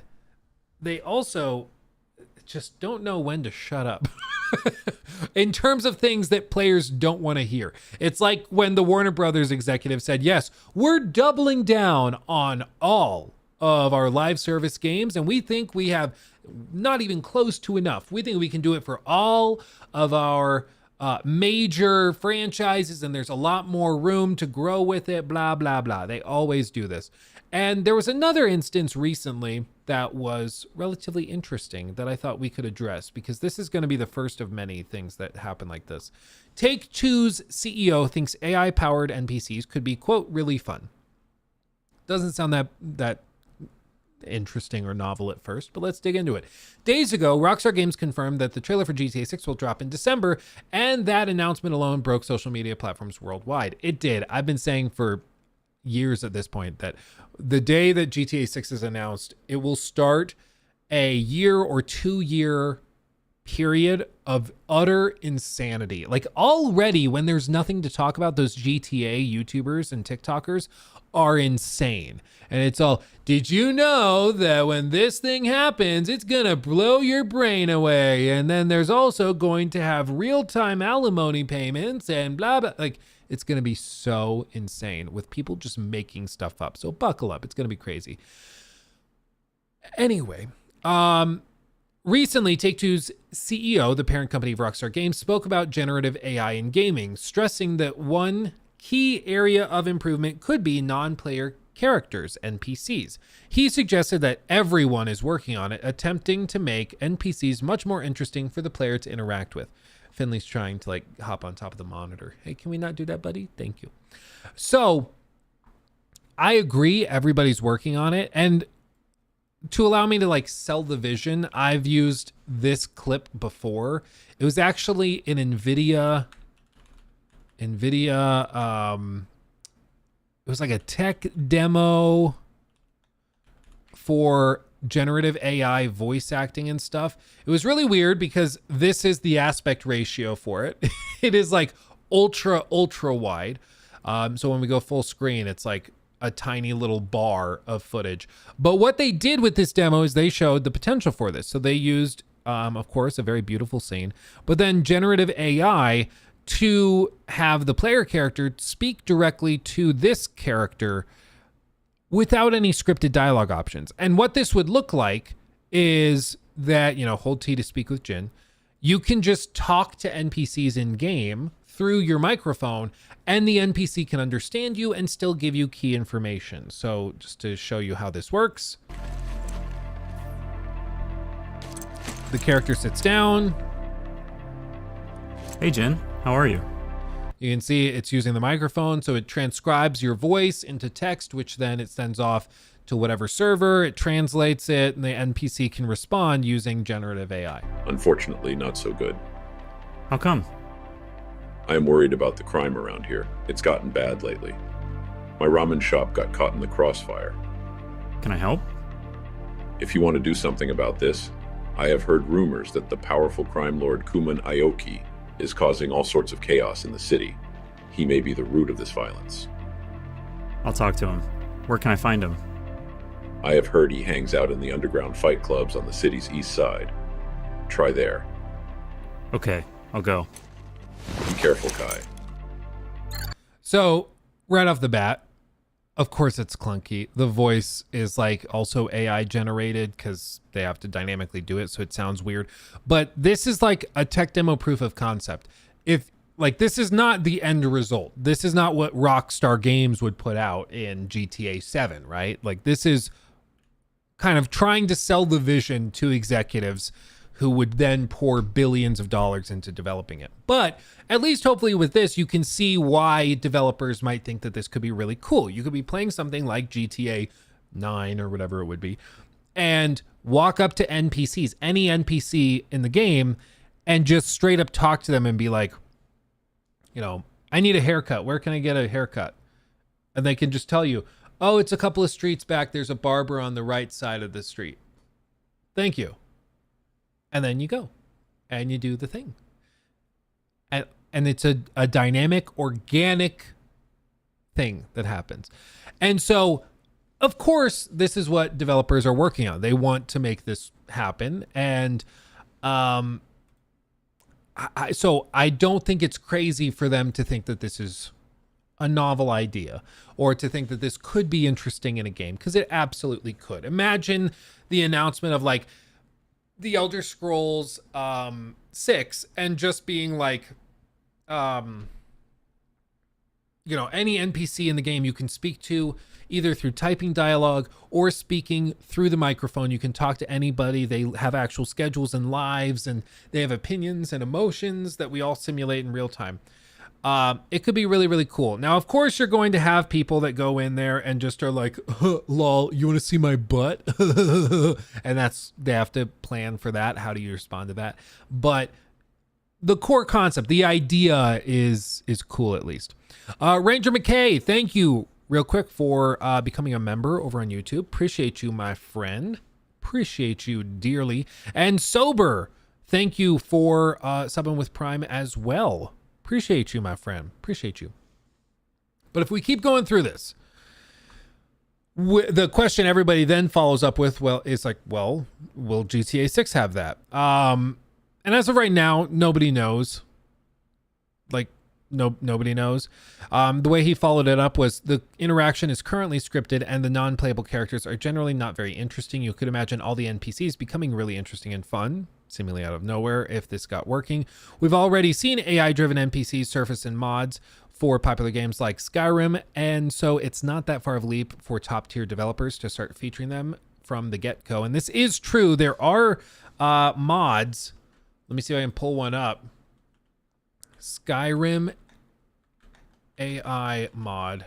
they also just don't know when to shut up in terms of things that players don't want to hear. It's like when the Warner Brothers executive said, yes, we're doubling down on all of our live service games, and we think we have not even close to enough. We think we can do it for all of our major franchises, and there's a lot more room to grow with it, blah, blah, blah. They always do this. And there was another instance recently that was relatively interesting that I thought we could address, because this is going to be the first of many things that happen like this. Take-Two's CEO thinks AI-powered NPCs could be, quote, really fun. Doesn't sound that interesting or novel at first, but let's dig into it. Days ago, Rockstar Games confirmed that the trailer for GTA 6 will drop in December, and that announcement alone broke social media platforms worldwide. It did. I've been saying for years at this point that the day that GTA 6 is announced, it will start a year or 2 year period of utter insanity. Like already when there's nothing to talk about, those GTA YouTubers and TikTokers are insane. And it's all, did you know that when this thing happens, it's gonna blow your brain away? And then there's also going to have real-time alimony payments and blah, blah. Like, it's gonna be so insane with people just making stuff up. So buckle up, it's gonna be crazy. Anyway, recently, Take-Two's CEO, the parent company of Rockstar Games, spoke about generative AI in gaming, stressing that one key area of improvement could be non-player characters, NPCs. He suggested that everyone is working on it, attempting to make NPCs much more interesting for the player to interact with. Finley's trying to like hop on top of the monitor. Hey, can we not do that, buddy? Thank you. So I agree, everybody's working on it. And to allow me to like sell the vision, I've used this clip before. It was actually an NVIDIA, it was like a tech demo for generative AI voice acting and stuff. It was really weird because this is the aspect ratio for it. It is like ultra wide. So when we go full screen, it's like a tiny little bar of footage. But what they did with this demo is they showed the potential for this. So they used, of course, a very beautiful scene, but then generative AI to have the player character speak directly to this character without any scripted dialogue options. And what this would look like is that, hold T to speak with Jin. You can just talk to NPCs in game through your microphone, and the NPC can understand you and still give you key information. So just to show you how this works, the character sits down. Hey Jin, how are you? You can see it's using the microphone, so it transcribes your voice into text, which then it sends off to whatever server, it translates it, and the NPC can respond using generative AI. Unfortunately, not so good. How come? I am worried about the crime around here. It's gotten bad lately. My ramen shop got caught in the crossfire. Can I help? If you want to do something about this, I have heard rumors that the powerful crime lord Kuman Aoki is causing all sorts of chaos in the city. He may be the root of this violence. I'll talk to him. Where can I find him? I have heard he hangs out in the underground fight clubs on the city's east side. Try there. Okay, I'll go. Be careful, Kai. So right off the bat, of course it's clunky. The voice is like also AI generated because they have to dynamically do it, so it sounds weird. But this is like a tech demo proof of concept. If like this is not the end result. This is not what Rockstar Games would put out in GTA 7, right? Like this is kind of trying to sell the vision to executives who would then pour billions of dollars into developing it. But at least hopefully with this, you can see why developers might think that this could be really cool. You could be playing something like GTA 9 or whatever it would be, and walk up to NPCs, any NPC in the game, and just straight up talk to them and be like, I need a haircut. Where can I get a haircut? And they can just tell you, oh, it's a couple of streets back. There's a barber on the right side of the street. Thank you. And then you go and you do the thing. And it's a dynamic, organic thing that happens. And so, of course, this is what developers are working on. They want to make this happen. And so I don't think it's crazy for them to think that this is a novel idea or to think that this could be interesting in a game, because it absolutely could. Imagine the announcement of like the Elder Scrolls 6 and just being like, any NPC in the game you can speak to either through typing dialogue or speaking through the microphone. You can talk to anybody. They have actual schedules and lives, and they have opinions and emotions that we all simulate in real time. It could be really, really cool. Now, of course, you're going to have people that go in there and just are like, lol, you want to see my butt? And they have to plan for that. How do you respond to that? But the core concept, the idea is cool, at least. Ranger McKay, thank you real quick for becoming a member over on YouTube. Appreciate you, my friend. Appreciate you dearly. And Sober, thank you for subbing with Prime as well. Appreciate you, my friend. Appreciate you. But if we keep going through this, the question everybody then follows up with, is like, will GTA 6 have that? And as of right now, nobody knows. Like, nobody knows. The way he followed it up was the interaction is currently scripted and the non-playable characters are generally not very interesting. You could imagine all the NPCs becoming really interesting and fun, seemingly out of nowhere, if this got working. We've already seen AI-driven NPCs surface in mods for popular games like Skyrim, and so it's not that far of a leap for top-tier developers to start featuring them from the get-go. And this is true. There are mods. Let me see if I can pull one up. Skyrim AI mod.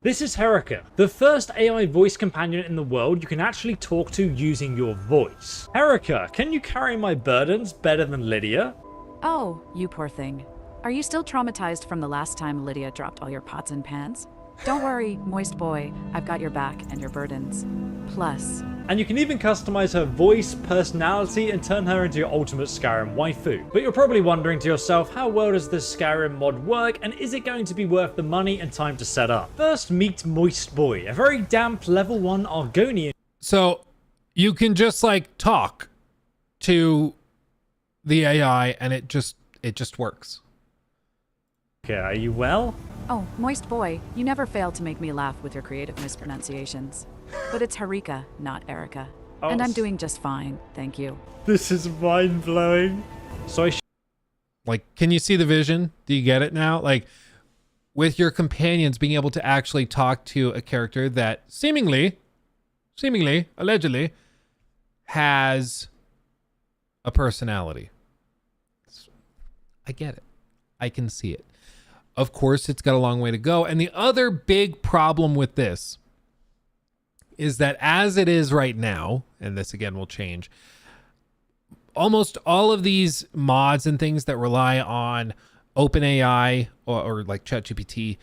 This is Herika, the first AI voice companion in the world you can actually talk to using your voice. Herika, can you carry my burdens better than Lydia? Oh, you poor thing. Are you still traumatized from the last time Lydia dropped all your pots and pans? Don't worry, moist boy, I've got your back and your burdens. Plus. And you can even customize her voice, personality, and turn her into your ultimate Skyrim waifu. But you're probably wondering to yourself, how well does this Skyrim mod work, and is it going to be worth the money and time to set up? First, meet Moist Boy, a very damp level 1 Argonian. So, You can just like talk to the AI and it just works. Okay, are you well? Oh, moist boy, you never fail to make me laugh with your creative mispronunciations. But it's Harika, not Erica. Oh, And I'm doing just fine, thank you. This is mind-blowing. So Like, can you see the vision? Do you get it now? Like, with your companions being able to actually talk to a character that seemingly, allegedly, has a personality. I get it. I can see it. Of course, it's got a long way to go. And the other big problem with this is that as it is right now, and this again will change, almost all of these mods and things that rely on OpenAI or like ChatGPT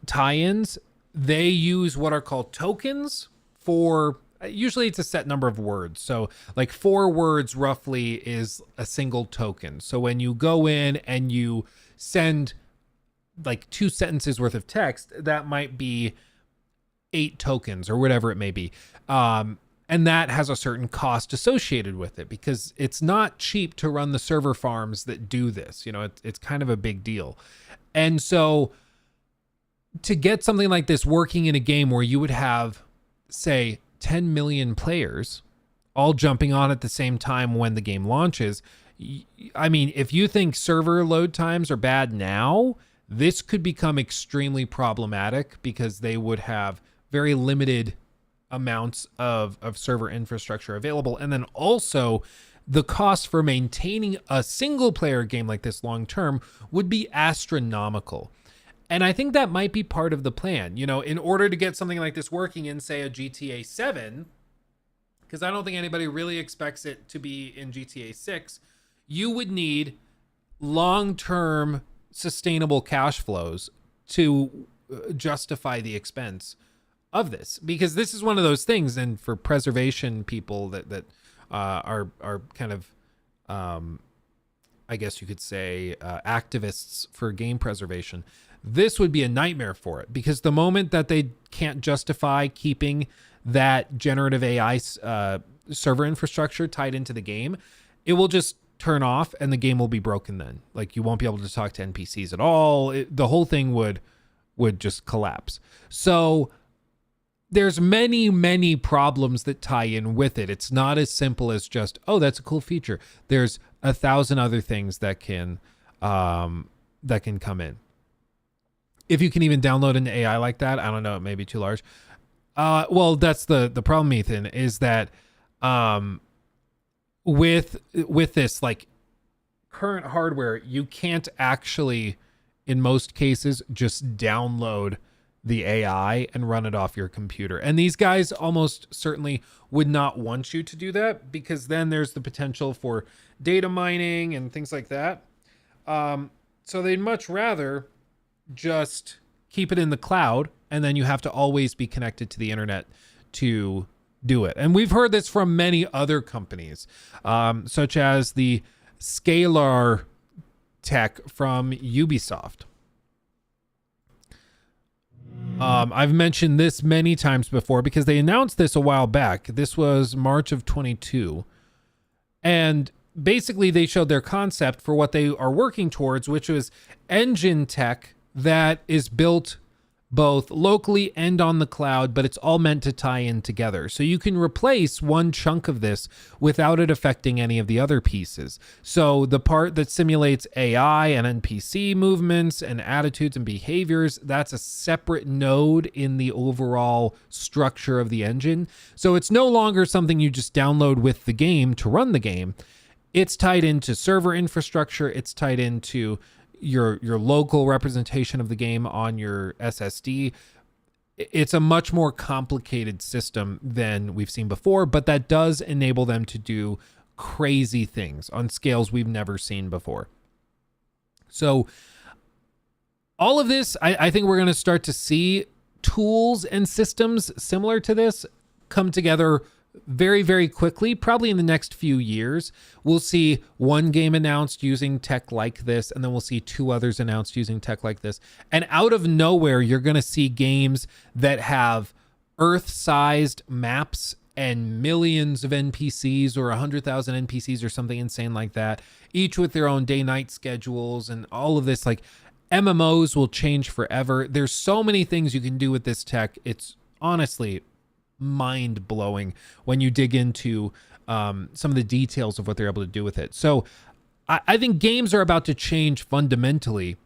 tie-ins, they use what are called tokens for, usually it's a set number of words. So like 4 words roughly is a single token. So when you go in and you send like 2 sentences worth of text, that might be 8 tokens or whatever it may be. And that has a certain cost associated with it because it's not cheap to run the server farms that do this. You know, it's kind of a big deal. And so to get something like this working in a game where you would have, say, 10 million players all jumping on at the same time when the game launches, I mean, if you think server load times are bad now, this could become extremely problematic because they would have very limited amounts of server infrastructure available. And then also the cost for maintaining a single player game like this long term would be astronomical. And I think that might be part of the plan. You know, in order to get something like this working in, say, a GTA 7, because I don't think anybody really expects it to be in GTA 6, you would need long-term sustainable cash flows to justify the expense of this, because this is one of those things. And for preservation people that are kind of, I guess you could say, activists for game preservation, this would be a nightmare for it, because the moment that they can't justify keeping that generative AI server infrastructure tied into the game, it will just turn off and the game will be broken then. Like, you won't be able to talk to NPCs at all. The whole thing would just collapse. So there's many problems that tie in with it. It's not as simple as just, oh, that's a cool feature. There's 1,000 other things that can come in. If you can even download an AI like that, I don't know, it may be too large. Well, that's the problem, Ethan, is that with this like current hardware, you can't actually, in most cases, just download the AI and run it off your computer. And these guys almost certainly would not want you to do that, because then there's the potential for data mining and things like that. So they'd much rather just keep it in the cloud, and then you have to always be connected to the internet to do it. And we've heard this from many other companies, such as the Scalar tech from Ubisoft. I've mentioned this many times before because they announced this a while back. This was March of 22. And basically they showed their concept for what they are working towards, which was engine tech that is built both locally and on the cloud, but it's all meant to tie in together. So you can replace one chunk of this without it affecting any of the other pieces. So the part that simulates AI and NPC movements and attitudes and behaviors, that's a separate node in the overall structure of the engine. So it's no longer something you just download with the game to run the game. It's tied into server infrastructure. It's tied into your local representation of the game on your SSD. It's a much more complicated system than we've seen before, but that does enable them to do crazy things on scales we've never seen before. So all of this, I think we're going to start to see tools and systems similar to this come together very, very quickly, probably in the next few years. We'll see one game announced using tech like this, and then we'll see 2 others announced using tech like this. And out of nowhere, you're going to see games that have Earth-sized maps and millions of NPCs or 100,000 NPCs or something insane like that, each with their own day-night schedules and all of this. Like, MMOs will change forever. There's so many things you can do with this tech. It's honestly mind-blowing when you dig into some of the details of what they're able to do with it. So I think games are about to change fundamentally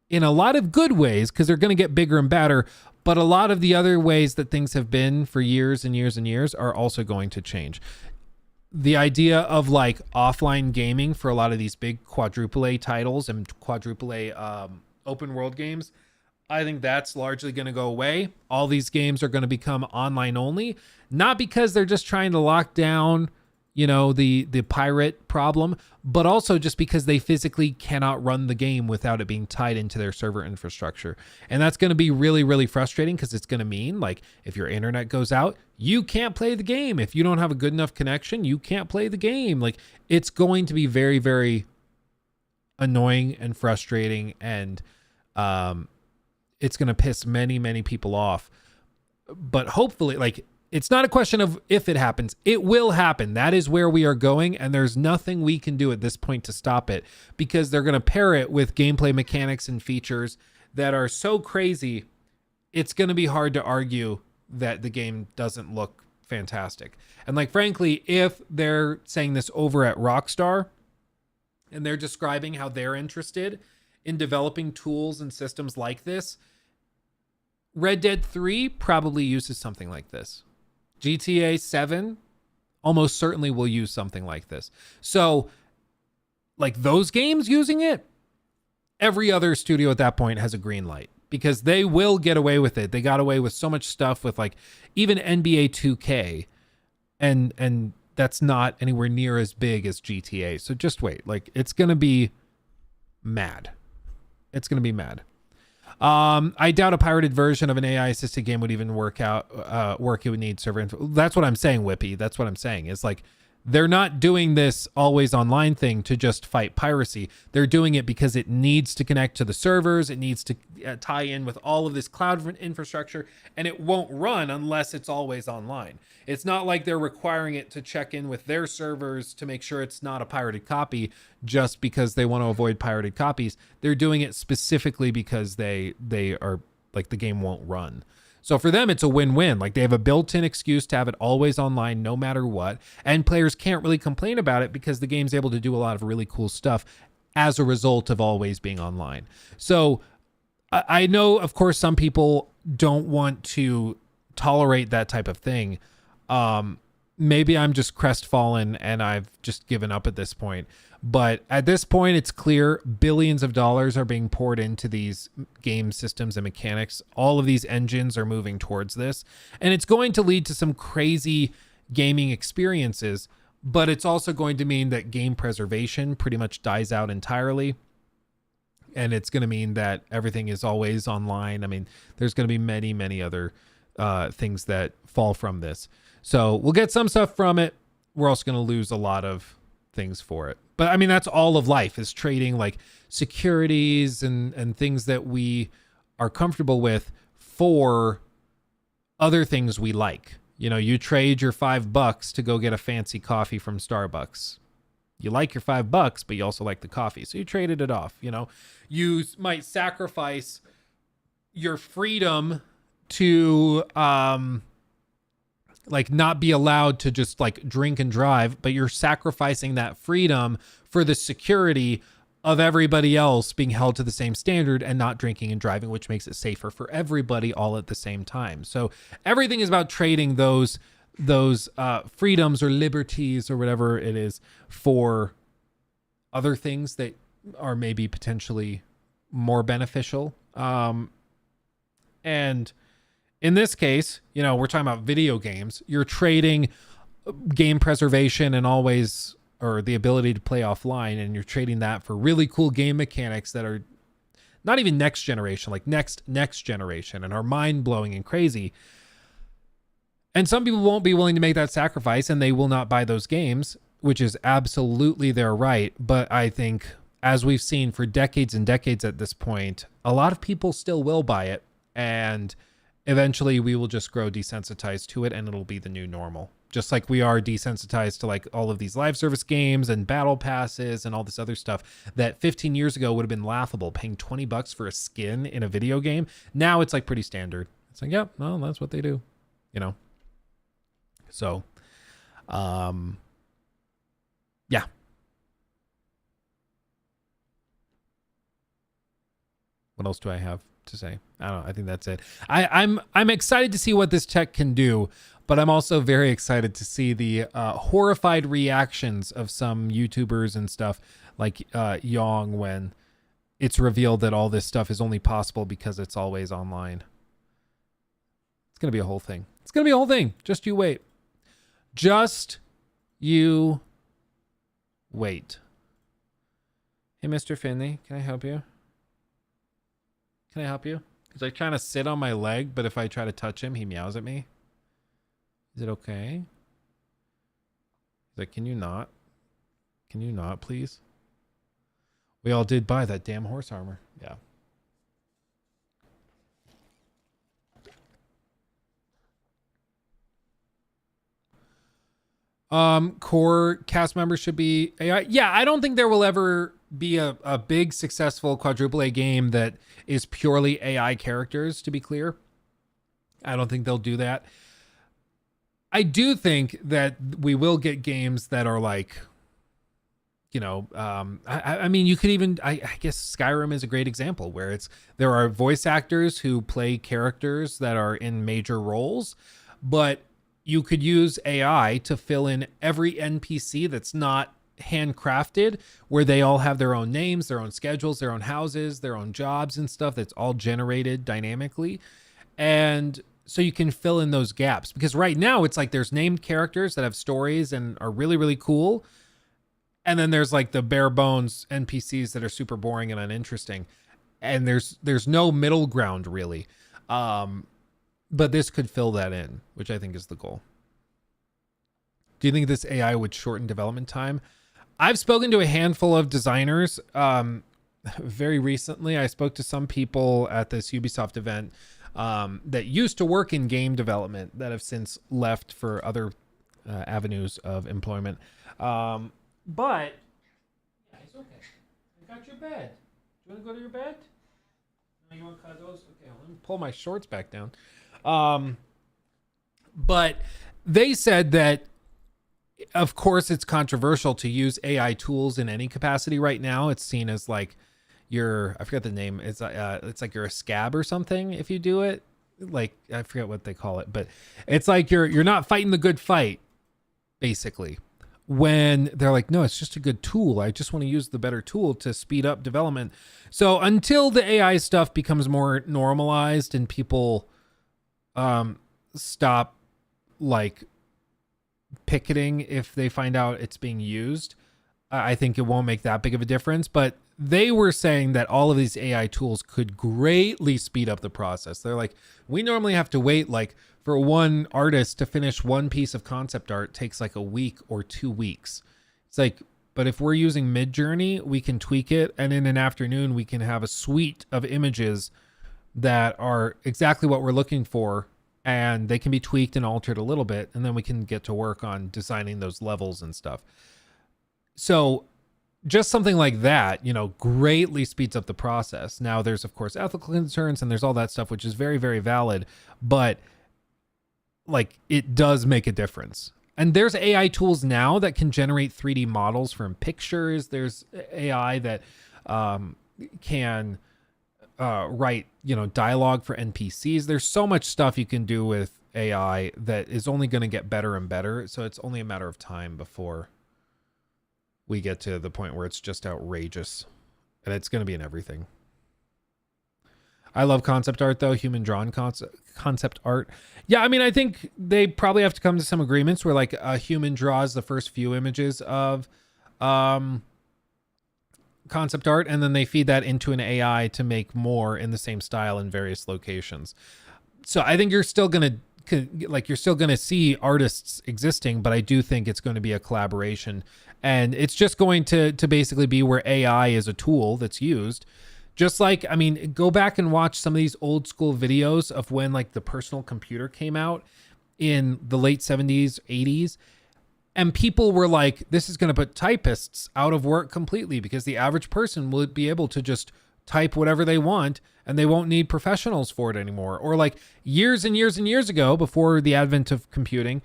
in a lot of good ways, because they're going to get bigger and better. But a lot of the other ways that things have been for years and years and years are also going to change. The idea of like offline gaming for a lot of these big quadruple A titles and quadruple A open world games, I think that's largely going to go away. All these games are going to become online only, not because they're just trying to lock down, you know, the pirate problem, but also just because they physically cannot run the game without it being tied into their server infrastructure. And that's going to be really, really frustrating, because it's going to mean, like, if your internet goes out, you can't play the game. If you don't have a good enough connection, you can't play the game. Like, it's going to be very, very annoying and frustrating, and it's going to piss many, many people off. But hopefully, like, it's not a question of if it happens. It will happen. That is where we are going, and there's nothing we can do at this point to stop it, because they're going to pair it with gameplay mechanics and features that are so crazy, it's going to be hard to argue that the game doesn't look fantastic. And, like, frankly, if they're saying this over at Rockstar and they're describing how they're interested in developing tools and systems like this, Red Dead 3 probably uses something like this. GTA 7 almost certainly will use something like this. So, like, those games using it, every other studio at that point has a green light, because they will get away with it. They got away with so much stuff with, like, even NBA 2K, and that's not anywhere near as big as GTA. So just wait. Like, it's going to be mad. It's going to be mad. I doubt a pirated version of an AI assisted game would even work. It would need server info. That's what I'm saying, Whippy. That's what I'm saying. It's like, they're not doing this always online thing to just fight piracy. They're doing it because it needs to connect to the servers. It needs to tie in with all of this cloud infrastructure, and it won't run unless it's always online. It's not like they're requiring it to check in with their servers to make sure it's not a pirated copy just because they want to avoid pirated copies. They're doing it specifically because they are, like, the game won't run. So for them, it's a win-win. Like, they have a built-in excuse to have it always online no matter what, and players can't really complain about it because the game's able to do a lot of really cool stuff as a result of always being online. So I know, of course, some people don't want to tolerate that type of thing. Maybe I'm just crestfallen and I've just given up at this point. But at this point, it's clear billions of dollars are being poured into these game systems and mechanics. All of these engines are moving towards this, and it's going to lead to some crazy gaming experiences, but it's also going to mean that game preservation pretty much dies out entirely. And it's going to mean that everything is always online. I mean, there's going to be many, many other things that fall from this. So we'll get some stuff from it. We're also going to lose a lot of things for it. But I mean, that's all of life, is trading like securities and things that we are comfortable with for other things we like. You know, you trade your $5 to go get a fancy coffee from Starbucks. You like your $5, but you also like the coffee. So you traded it off. You know, you might sacrifice your freedom to, like, not be allowed to just like drink and drive, but you're sacrificing that freedom for the security of everybody else being held to the same standard and not drinking and driving, which makes it safer for everybody all at the same time. So everything is about trading those freedoms or liberties or whatever it is for other things that are maybe potentially more beneficial. And in this case, you know, we're talking about video games. You're trading game preservation and always, or the ability to play offline, and you're trading that for really cool game mechanics that are not even next generation, like next generation, and are mind-blowing and crazy. And some people won't be willing to make that sacrifice, and they will not buy those games, which is absolutely their right. But I think, as we've seen for decades and decades at this point, a lot of people still will buy it. And eventually we will just grow desensitized to it and it'll be the new normal. Just like we are desensitized to like all of these live service games and battle passes and all this other stuff that 15 years ago would have been laughable, paying $20 for a skin in a video game. Now it's like pretty standard. It's like, yep, well, that's what they do, you know? So, yeah. What else do I have to say? I don't know. I think that's it. I'm excited to see what this tech can do, but I'm also very excited to see the horrified reactions of some YouTubers and stuff like Yong when it's revealed that all this stuff is only possible because it's always online. It's going to be a whole thing. It's going to be a whole thing. Just you wait. Just you wait. Hey, Mr. Finley, can I help you? Can I help you? He's like trying to sit on my leg, but if I try to touch him, he meows at me. Is it okay? He's like, can you not? Can you not, please? We all did buy that damn horse armor. Yeah. Core cast members should be AI. Yeah, I don't think there will ever be a big successful quadruple A game that is purely AI characters, to be clear. I don't think they'll do that. I do think that we will get games that are like, you know, I mean, you could even, I guess Skyrim is a great example where there are voice actors who play characters that are in major roles, but you could use AI to fill in every NPC that's not handcrafted, where they all have their own names, their own schedules, their own houses, their own jobs and stuff that's all generated dynamically. And so you can fill in those gaps, because right now it's like there's named characters that have stories and are really, really cool. And then there's like the bare bones NPCs that are super boring and uninteresting. And there's no middle ground really. But this could fill that in, which I think is the goal. Do you think this AI would shorten development time? I've spoken to a handful of designers. Very recently, I spoke to some people at this Ubisoft event that used to work in game development that have since left for other avenues of employment. But yeah, it's okay. I got your bed. Do you want to go to your bed? No, you want cuddles? Okay, let me pull my shorts back down. But they said that, of course, it's controversial to use AI tools in any capacity right now. It's seen as like I forget the name. It's like you're a scab or something if you do it. Like, I forget what they call it, but it's like you're not fighting the good fight, basically. When they're like, no, it's just a good tool. I just want to use the better tool to speed up development. So until the AI stuff becomes more normalized and people stop like picketing if they find out it's being used, I think it won't make that big of a difference. But they were saying that all of these AI tools could greatly speed up the process. They're like, we normally have to wait like for one artist to finish one piece of concept art takes like a week or 2 weeks. It's like, but if we're using Midjourney, we can tweak it, and in an afternoon we can have a suite of images that are exactly what we're looking for, and they can be tweaked and altered a little bit, and then we can get to work on designing those levels and stuff. So just something like that, you know, greatly speeds up the process. Now there's of course ethical concerns and there's all that stuff, which is very, very valid, but like it does make a difference. And there's AI tools now that can generate 3D models from pictures. There's AI that can write, you know, dialogue for NPCs. There's so much stuff you can do with AI that is only going to get better and better. So it's only a matter of time before we get to the point where it's just outrageous, and it's going to be in everything. I love concept art though, human drawn concept art. Yeah, I mean, I think they probably have to come to some agreements where like a human draws the first few images of concept art, and then they feed that into an AI to make more in the same style in various locations. So I think you're still going to see artists existing, but I do think it's going to be a collaboration, and it's just going to basically be where AI is a tool that's used Just like, I mean, go back and watch some of these old school videos of when like the personal computer came out in the late 70s, 80s. And people were like, this is going to put typists out of work completely because the average person will be able to just type whatever they want and they won't need professionals for it anymore. Or like years and years and years ago, before the advent of computing,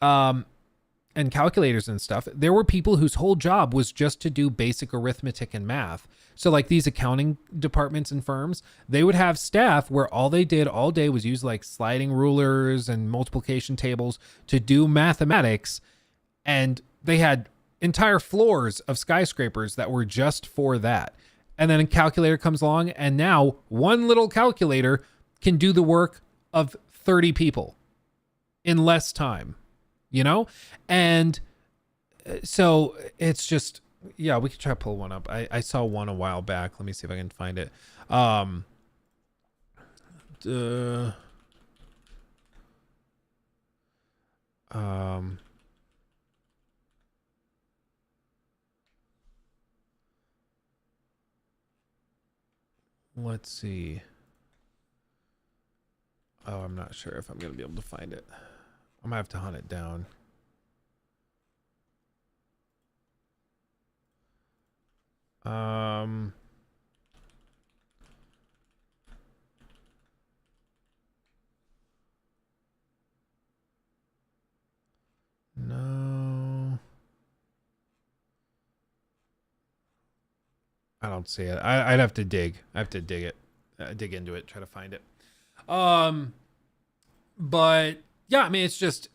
and calculators and stuff, there were people whose whole job was just to do basic arithmetic and math. So like these accounting departments and firms, they would have staff where all they did all day was use like sliding rulers and multiplication tables to do mathematics. And they had entire floors of skyscrapers that were just for that. And then a calculator comes along, and now one little calculator can do the work of 30 people in less time, you know? And so it's just, yeah, we could try to pull one up. I saw one a while back. Let me see if I can find it. Let's see. Oh, I'm not sure if I'm going to be able to find it. I'm going to have to hunt it down. No. I don't see it. I'd have to dig. I have to dig it, dig into it, try to find it. But yeah, I mean, it's just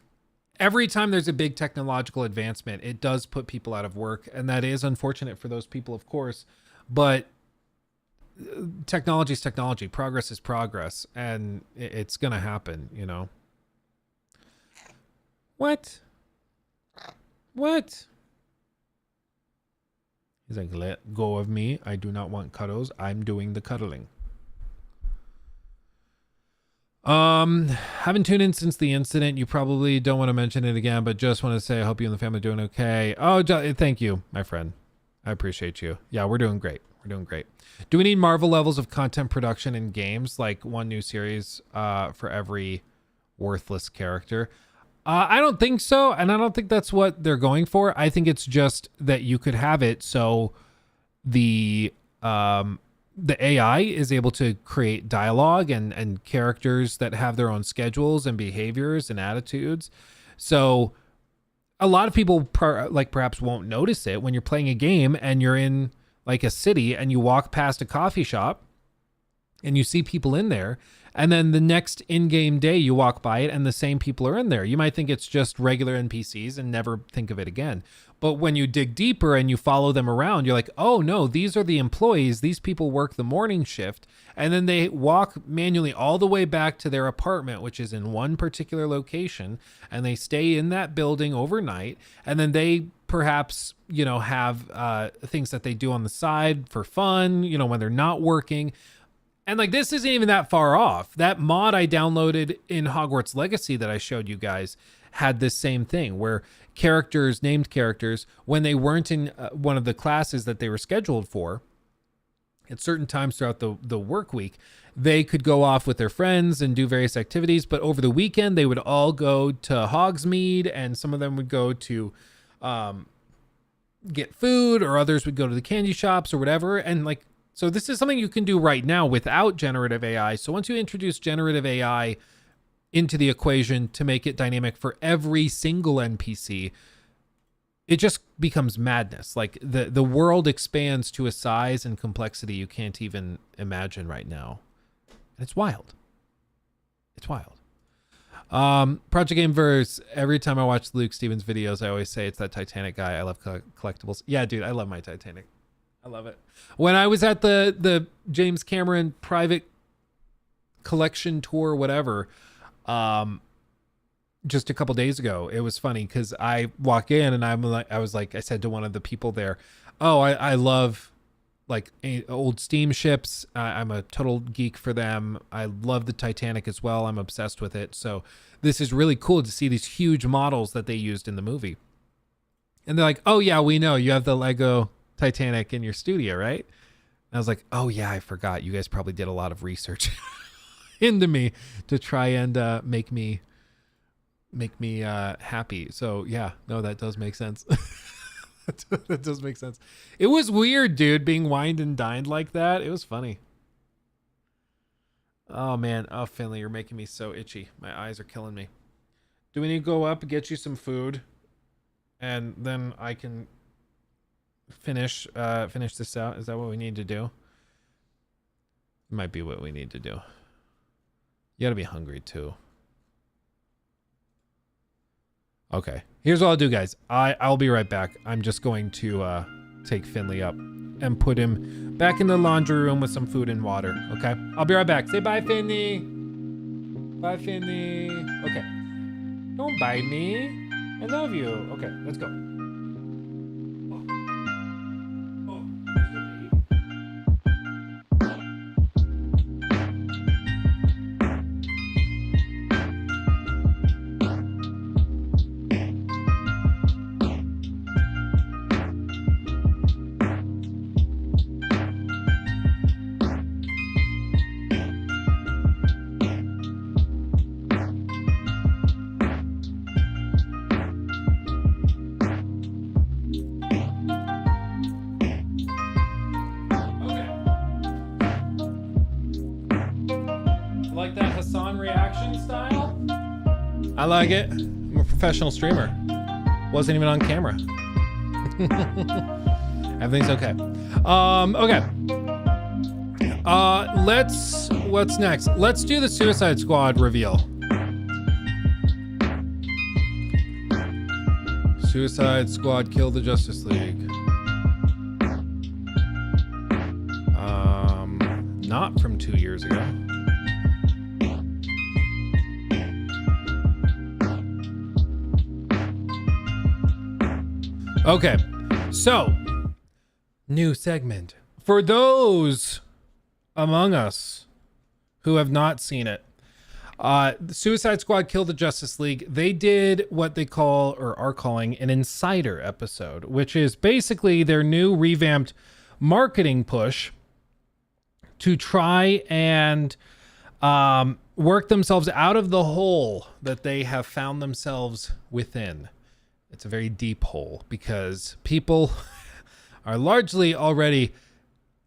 every time there's a big technological advancement, it does put people out of work, and that is unfortunate for those people, of course. But technology is technology, progress is progress, and it's gonna happen, you know. What? He's like, let go of me. I do not want cuddles. I'm doing the cuddling. Haven't tuned in since the incident. You probably don't want to mention it again, but just want to say I hope you and the family are doing okay. Oh, thank you, my friend. I appreciate you. Yeah, we're doing great. We're doing great. Do we need Marvel levels of content production in games, like one new series for every worthless character? I don't think so, and I don't think that's what they're going for. I think it's just that you could have it so the AI is able to create dialogue and characters that have their own schedules and behaviors and attitudes. So a lot of people perhaps won't notice it when you're playing a game and you're in like a city and you walk past a coffee shop and you see people in there. And then the next in-game day you walk by it and the same people are in there. You might think it's just regular NPCs and never think of it again. But when you dig deeper and you follow them around, you're like, oh no, these are the employees. These people work the morning shift. And then they walk manually all the way back to their apartment, which is in one particular location. And they stay in that building overnight. And then they perhaps, you know, have things that they do on the side for fun, you know, when they're not working. And like, this isn't even that far off. That mod I downloaded in Hogwarts Legacy that I showed you guys had this same thing where characters, named characters, when they weren't in one of the classes that they were scheduled for at certain times throughout the work week, they could go off with their friends and do various activities. But over the weekend, they would all go to Hogsmeade, and some of them would go to get food, or others would go to the candy shops or whatever. And like, so this is something you can do right now without generative AI. So once you introduce generative AI into the equation to make it dynamic for every single NPC, it just becomes madness. Like the world expands to a size and complexity you can't even imagine right now. And it's wild. It's wild. Project Gameverse, every time I watch Luke Stevens videos, I always say it's that Titanic guy. I love collectibles. Yeah, dude, I love my Titanic. I love it. When I was at the James Cameron private collection tour, whatever, just a couple days ago, it was funny because I walk in and I said to one of the people there, oh, I love like old steamships. I'm a total geek for them. I love the Titanic as well. I'm obsessed with it. So this is really cool to see these huge models that they used in the movie. And they're like, oh yeah, we know you have the Lego Titanic in your studio, right? I was like, oh yeah, I forgot. You guys probably did a lot of research into me to try and make me happy. So yeah, no, that does make sense. That does make sense. It was weird, dude, being wined and dined like that. It was funny. Oh man, oh Finley, you're making me so itchy. My eyes are killing me. Do we need to go up and get you some food, and then I can finish this out? Is that what we need to do? Might be what we need to do. You gotta be hungry too. Okay, here's what I'll do, guys. I'll be right back. I'm just going to take Finley up and put him back in the laundry room with some food and water. Okay, I'll be right back. Say bye, Finley. Bye, Finley. Okay, don't bite me. I love you. Okay, let's go. Like that Hassan reaction style? I like it. I'm a professional streamer. Wasn't even on camera. Everything's okay. Okay. What's next? Let's do the Suicide Squad reveal. Suicide Squad killed the Justice League. Not from 2 years ago. Okay, so new segment. For those among us who have not seen it, the Suicide Squad killed the Justice League. They did what they call, or are calling, an insider episode, which is basically their new revamped marketing push to try and work themselves out of the hole that they have found themselves within. It's a very deep hole because people are largely already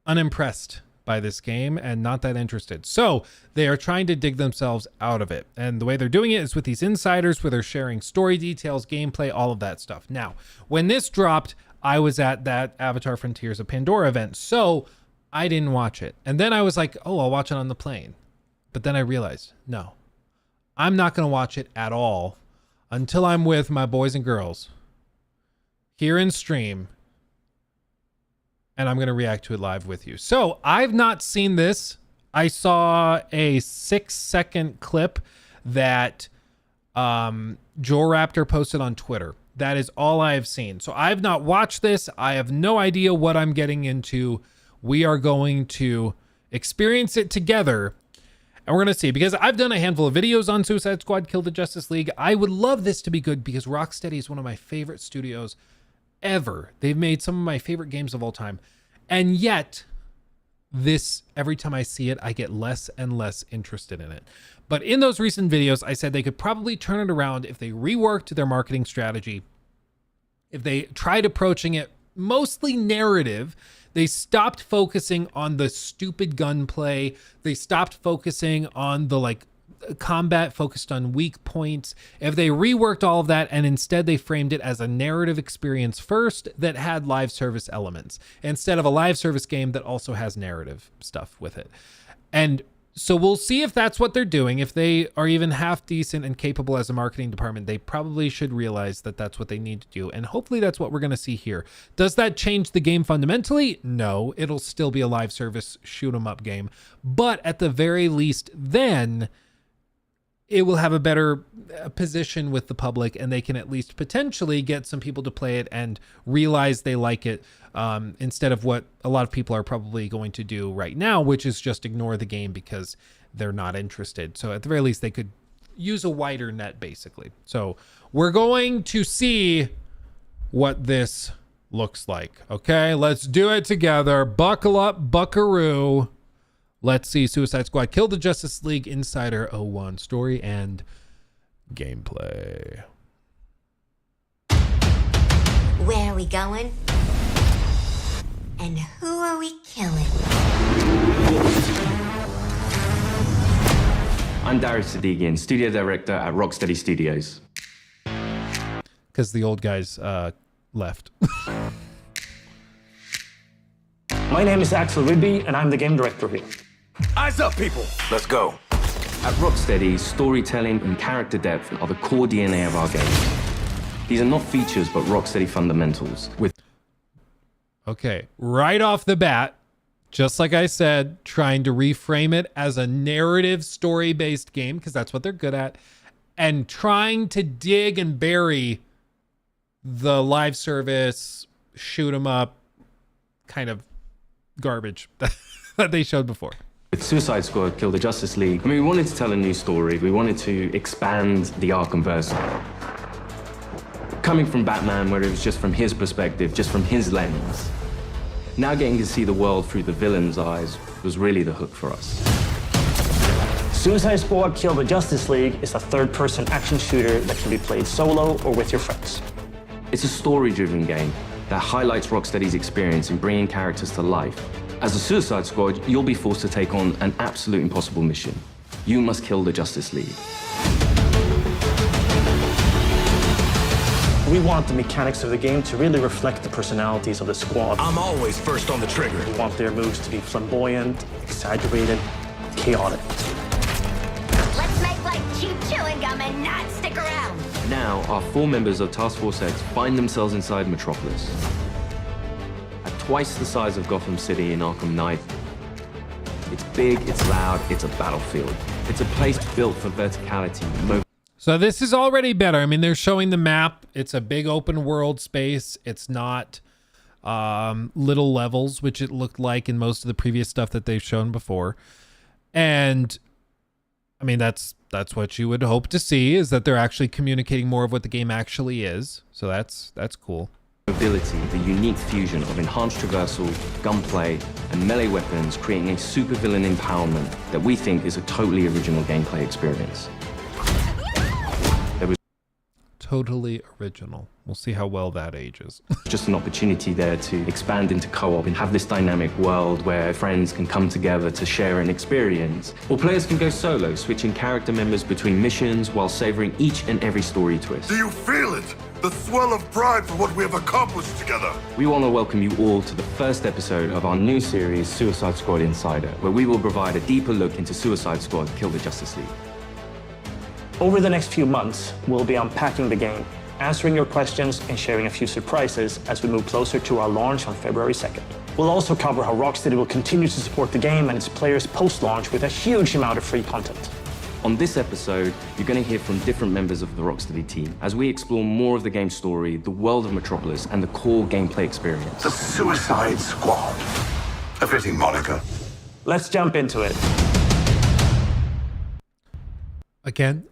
unimpressed by this game and not that interested. So they are trying to dig themselves out of it. And the way they're doing it is with these insiders where they're sharing story details, gameplay, all of that stuff. Now, when this dropped, I was at that Avatar Frontiers of Pandora event, so I didn't watch it. And then I was like, oh, I'll watch it on the plane. But then I realized, no, I'm not going to watch it at all until I'm with my boys and girls here in stream, and I'm going to react to it live with you. So I've not seen this. I saw a 6-second clip that Joel Raptor posted on Twitter. That is all I have seen. So I've not watched this. I have no idea what I'm getting into. We are going to experience it together. And we're going to see, because I've done a handful of videos on Suicide Squad Kill the Justice League. I would love this to be good because Rocksteady is one of my favorite studios ever. They've made some of my favorite games of all time. And yet, this, every time I see it, I get less and less interested in it. But in those recent videos, I said they could probably turn it around if they reworked their marketing strategy, if they tried approaching it mostly narrative. They stopped focusing on the stupid gunplay. They stopped focusing on the combat focused on weak points. If they reworked all of that and instead they framed it as a narrative experience first that had live service elements instead of a live service game that also has narrative stuff with it. And so we'll see if that's what they're doing. If they are even half decent and capable as a marketing department, they probably should realize that that's what they need to do. And hopefully that's what we're going to see here. Does that change the game fundamentally? No, it'll still be a live service shoot 'em up game. But at the very least, then it will have a better position with the public, and they can at least potentially get some people to play it and realize they like it, instead of what a lot of people are probably going to do right now, which is just ignore the game because they're not interested. So at the very least, they could use a wider net, basically. So we're going to see what this looks like. Okay, let's do it together. Buckle up, buckaroo. Let's see Suicide Squad Kill the Justice League Insider 01 story and gameplay. Where are we going? And who are we killing? I'm Darius Sadigian, studio director at Rocksteady Studios. Because the old guys left. My name is Axel Ribby, and I'm the game director here. Eyes up, people. Let's go. At Rocksteady, storytelling and character depth are the core DNA of our games. These are not features, but Rocksteady fundamentals. Okay, right off the bat, just like I said, trying to reframe it as a narrative story-based game, because that's what they're good at, and trying to dig and bury the live service, shoot 'em up kind of garbage that they showed before. With Suicide Squad, Kill the Justice League, we wanted to tell a new story. We wanted to expand the Arkhamverse. Coming from Batman, where it was just from his perspective, just from his lens. Now getting to see the world through the villain's eyes was really the hook for us. Suicide Squad Kill the Justice League is a third-person action shooter that can be played solo or with your friends. It's a story-driven game that highlights Rocksteady's experience in bringing characters to life. As a Suicide Squad, you'll be forced to take on an absolute impossible mission. You must kill the Justice League. We want the mechanics of the game to really reflect the personalities of the squad. I'm always first on the trigger. We want their moves to be flamboyant, exaggerated, chaotic. Let's make like cheap chewing gum and not stick around. Now, our 4 members of Task Force X find themselves inside Metropolis. At twice the size of Gotham City in Arkham Knight, it's big, it's loud, it's a battlefield. It's a place built for verticality. So this is already better. I mean, they're showing the map. It's a big open world space. It's not little levels, which it looked like in most of the previous stuff that they've shown before. And I mean, that's what you would hope to see, is that they're actually communicating more of what the game actually is. So that's cool. Mobility, the unique fusion of enhanced traversal, gunplay, and melee weapons, creating a supervillain empowerment that we think is a totally original gameplay experience. Totally original. We'll see how well that ages. Just an opportunity there to expand into co-op and have this dynamic world where friends can come together to share an experience. Or players can go solo, switching character members between missions while savoring each and every story twist. Do you feel it? The swell of pride for what we have accomplished together. We want to welcome you all to the first episode of our new series, Suicide Squad Insider, where we will provide a deeper look into Suicide Squad Kill the Justice League. Over the next few months, we'll be unpacking the game, answering your questions, and sharing a few surprises as we move closer to our launch on February 2nd. We'll also cover how Rocksteady will continue to support the game and its players post-launch with a huge amount of free content. On this episode, you're going to hear from different members of the Rocksteady team as we explore more of the game's story, the world of Metropolis, and the core gameplay experience. The Suicide Squad. A fitting moniker. Let's jump into it. Again,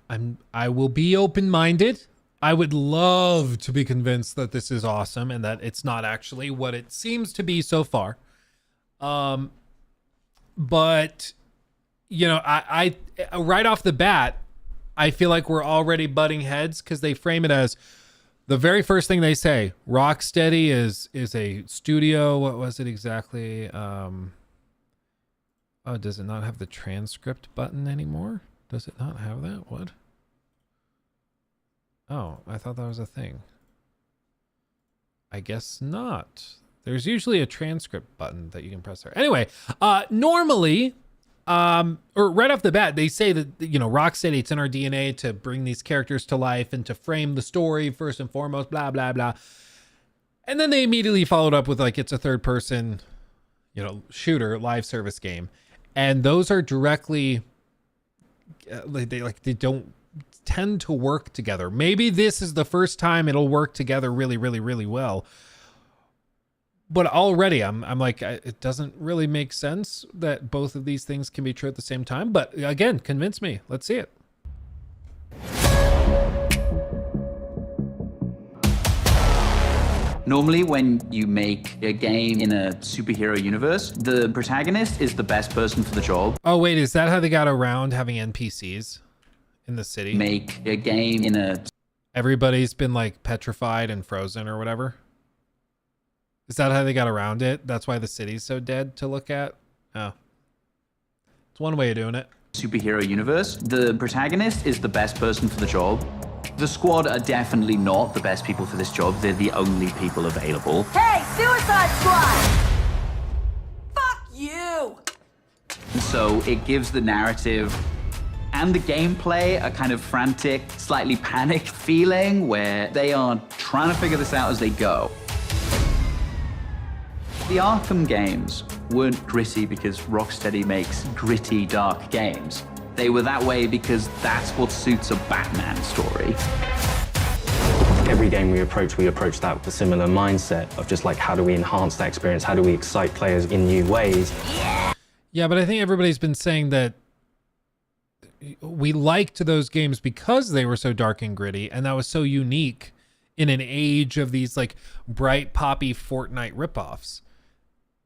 I will be open-minded. I would love to be convinced that this is awesome and that it's not actually what it seems to be so far. But you know, I right off the bat, I feel like we're already butting heads because they frame it as the very first thing they say. Rocksteady is a studio. What was it exactly? Oh, does it not have the transcript button anymore? Does it not have that? What? Oh, I thought that was a thing. I guess not. There's usually a transcript button that you can press there. Anyway, normally, or right off the bat, they say that, you know, Rocksteady, it's in our DNA to bring these characters to life and to frame the story first and foremost, blah, blah, blah. And then they immediately followed up with, like, it's a third person, you know, shooter, live service game. And those are directly... they don't tend to work together. Maybe this is the first time it'll work together really, really, really well. But already I'm like, it doesn't really make sense that both of these things can be true at the same time. But again, convince me. Let's see it. Normally, when you make a game in a superhero universe, the protagonist is the best person for the job. Oh, wait, is that how they got around having NPCs in the city? Make a game in a... Everybody's been like petrified and frozen or whatever. Is that how they got around it? That's why the city's so dead to look at? Oh. It's one way of doing it. Superhero universe, the protagonist is the best person for the job. The squad are definitely not the best people for this job. They're the only people available. Hey, Suicide Squad! Fuck you! And so it gives the narrative and the gameplay a kind of frantic, slightly panicked feeling where they are trying to figure this out as they go. The Arkham games weren't gritty because Rocksteady makes gritty, dark games. They were that way because that's what suits a Batman story. Every game we approach that with a similar mindset of just like, how do we enhance that experience? How do we excite players in new ways? Yeah, but I think everybody's been saying that we liked those games because they were so dark and gritty, and that was so unique in an age of these like bright, poppy Fortnite ripoffs.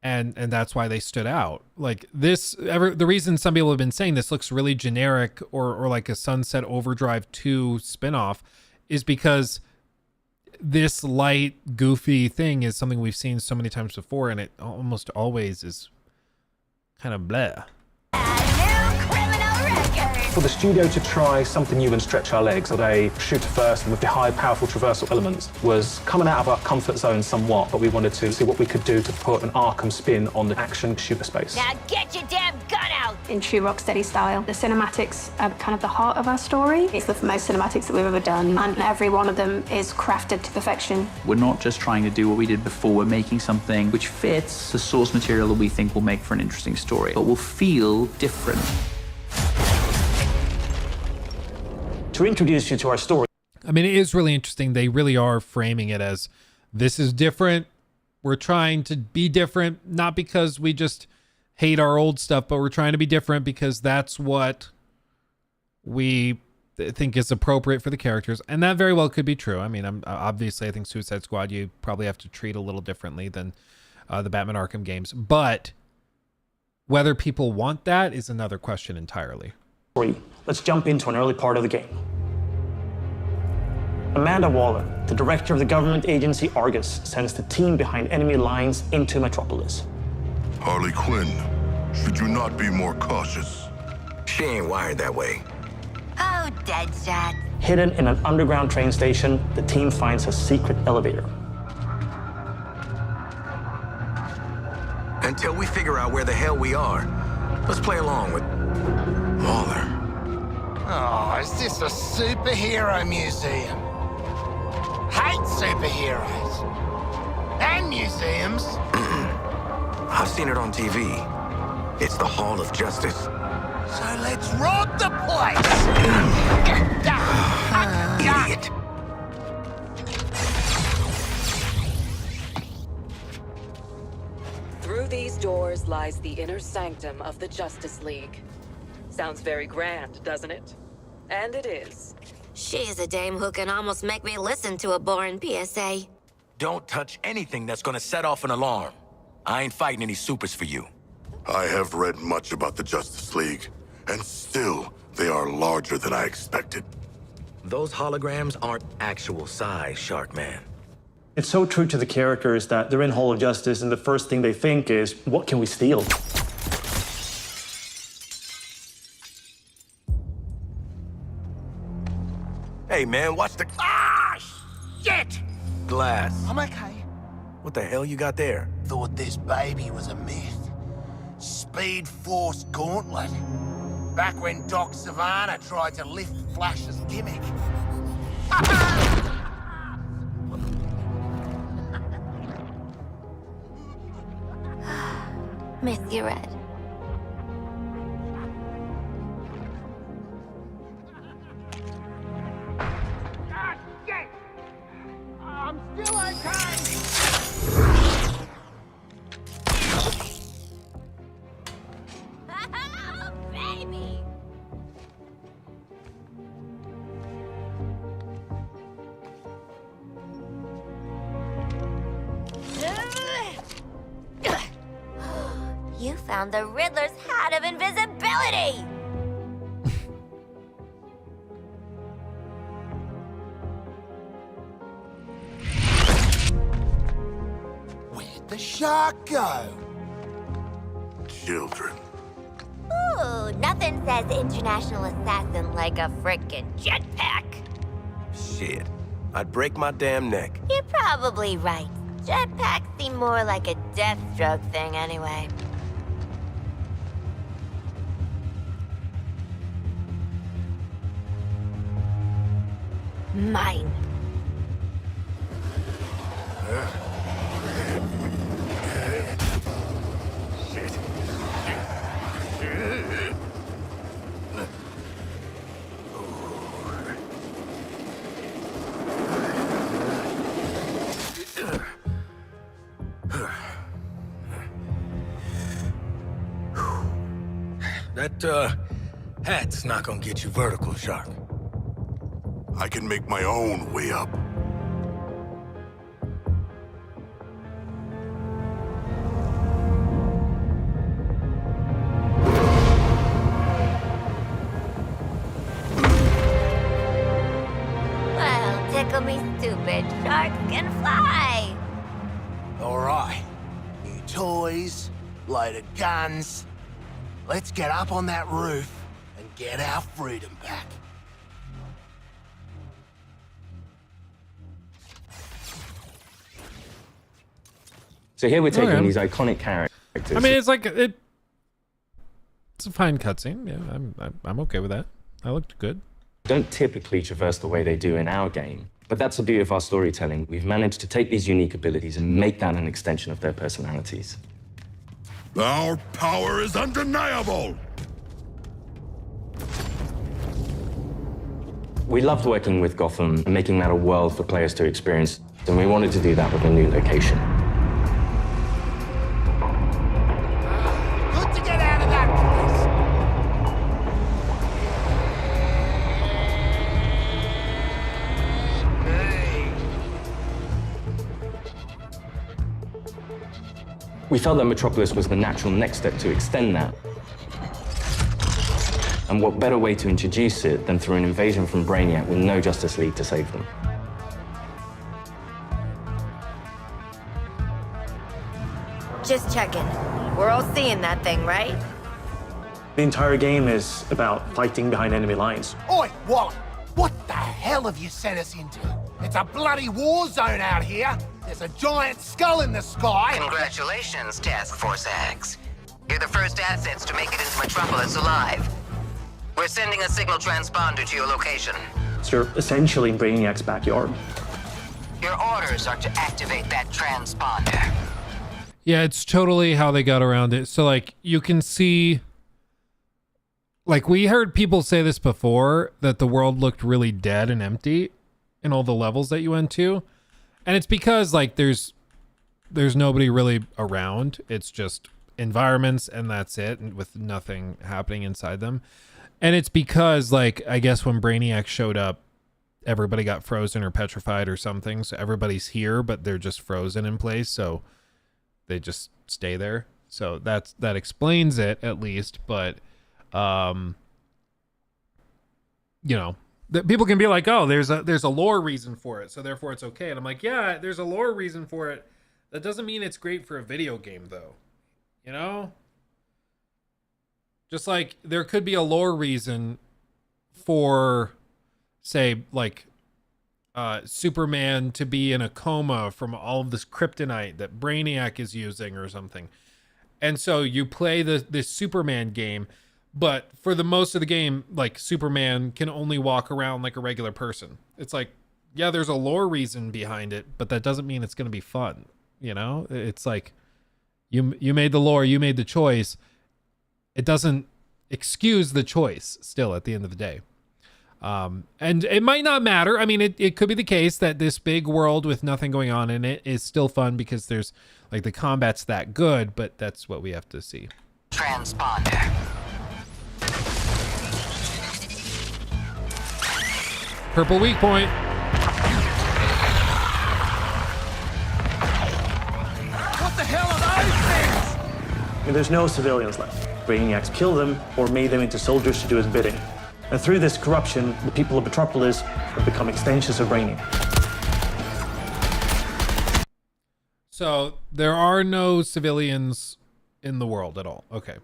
And that's why they stood out. Like this, the reason some people have been saying this looks really generic or like a Sunset Overdrive 2 spinoff is because this light, goofy thing is something we've seen so many times before, and it almost always is kind of bleh. For the studio to try something new and stretch our legs at a shooter first and with the high, powerful traversal elements was coming out of our comfort zone somewhat, but we wanted to see what we could do to put an Arkham spin on the action shooter space. Now get your damn gun out! In true Rocksteady style, the cinematics are kind of the heart of our story. It's the most cinematics that we've ever done, and every one of them is crafted to perfection. We're not just trying to do what we did before, we're making something which fits the source material that we think will make for an interesting story, but will feel different. To introduce you to our story. I mean, it is really interesting. They really are framing it as this is different. We're trying to be different, not because we just hate our old stuff, but we're trying to be different because that's what we think is appropriate for the characters. And that very well could be true. I mean, obviously, I think Suicide Squad, you probably have to treat a little differently than the Batman Arkham games. But whether people want that is another question entirely. Let's jump into an early part of the game. Amanda Waller, the director of the government agency Argus, sends the team behind enemy lines into Metropolis. Harley Quinn, should you not be more cautious? She ain't wired that way. Oh, Deadshot. Hidden in an underground train station, the team finds a secret elevator. Until we figure out where the hell we are, let's play along with Waller. Oh, is this a superhero museum? Hate superheroes. And museums. I've seen it on TV. It's the Hall of Justice. So let's rob the place! Idiot. Through these doors lies the inner sanctum of the Justice League. Sounds very grand, doesn't it? And it is. She's a dame who can almost make me listen to a boring PSA. Don't touch anything that's gonna set off an alarm. I ain't fighting any supers for you. I have read much about the Justice League, and still, they are larger than I expected. Those holograms aren't actual size, Sharkman. It's so true to the characters that they're in Hall of Justice, and the first thing they think is, what can we steal? Hey, man, watch the... Ah, shit! glass. I'm okay. What the hell you got there? Thought this baby was a myth. Speed Force Gauntlet. Back when Doc Savannah tried to lift Flash's gimmick. Miss you, Red. I'm still okay! Baby! found the Riddler's hat of invisibility! Where'd the shark go? Children. Ooh, nothing says international assassin like a frickin' jetpack. Shit. I'd break my damn neck. You're probably right. Jetpacks seem more like a Deathstroke thing anyway. Mine. That, hat's not gonna get you vertical, Shark. I can make my own way up. Well, tickle me stupid. Sharks can fly. All right. New toys, loaded guns. Let's get up on that roof and get our freedom back. So here we're taking Okay. these iconic characters. I mean, it's like it's a fine cutscene. Yeah, I'm okay with that. That looked good. Don't typically traverse the way they do in our game, but that's the beauty of our storytelling. We've managed to take these unique abilities and make that an extension of their personalities. Our power is undeniable! We loved working with Gotham and making that a world for players to experience, and we wanted to do that with a new location. Good to get out of that We felt that Metropolis was the natural next step to extend that. And what better way to introduce it than through an invasion from Brainiac with no Justice League to save them? Just checking. We're all seeing that thing, right? The entire game is about fighting behind enemy lines. Oi, Wally! What the hell have you sent us into? It's a bloody war zone out here. There's a giant skull in the sky. Congratulations, Task Force X. You're the first assets to make it into Metropolis alive. We're sending a signal transponder to your location. So you're essentially in Brainiac's backyard. Your orders are to activate that transponder. Yeah, it's totally how they got around it. So like you can see, like we heard people say this before, that the world looked really dead and empty in all the levels that you went to. And it's because like there's nobody really around. It's just environments and that's it, and with nothing happening inside them. And it's because like I guess when Brainiac showed up, everybody got frozen or petrified or something. So everybody's here, but they're just frozen in place. So they just stay there. So that explains it at least. But you know, people can be like, oh, there's a lore reason for it, so therefore it's okay. And I'm like, yeah, there's a lore reason for it. That doesn't mean it's great for a video game, though. You know? Just like there could be a lore reason for, say, like Superman to be in a coma from all of this kryptonite that Brainiac is using or something. And so you play this Superman game, but for the most of the game, like Superman can only walk around like a regular person. It's like, yeah, there's a lore reason behind it, but that doesn't mean it's going to be fun. You know, it's like you made the lore, you made the choice. It doesn't excuse the choice still at the end of the day. And it might not matter. I mean, it could be the case that this big world with nothing going on in it is still fun because there's like the combat's that good, but that's what we have to see. Transponder. Purple weak point. What the hell are those things? and there's no civilians left. Brainiacs killed them or made them into soldiers to do his bidding. And through this corruption, the people of Metropolis have become extensions of Brainiac. So there are no civilians in the world at all. Okay.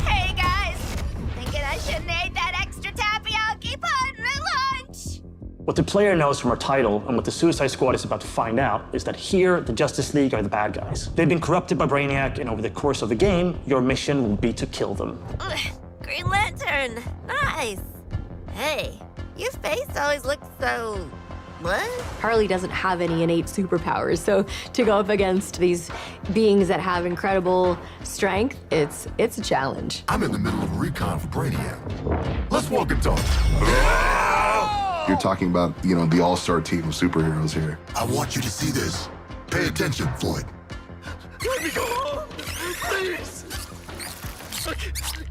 Hey guys! Thinking I shouldn't ate that extra tapioca put in my lunch! What the player knows from her title and what the Suicide Squad is about to find out is that here, the Justice League are the bad guys. They've been corrupted by Brainiac, and over the course of the game, your mission will be to kill them. Ugh, Green Lantern! Nice! Hey, your face always looks so... what? Harley doesn't have any innate superpowers, so to go up against these beings that have incredible strength, it's a challenge. I'm in the middle of a recon for Brainiac. Let's walk and talk. You're talking about, you know, the all-star team of superheroes here. I want you to see this. Pay attention, Floyd. Let me go home, please. Get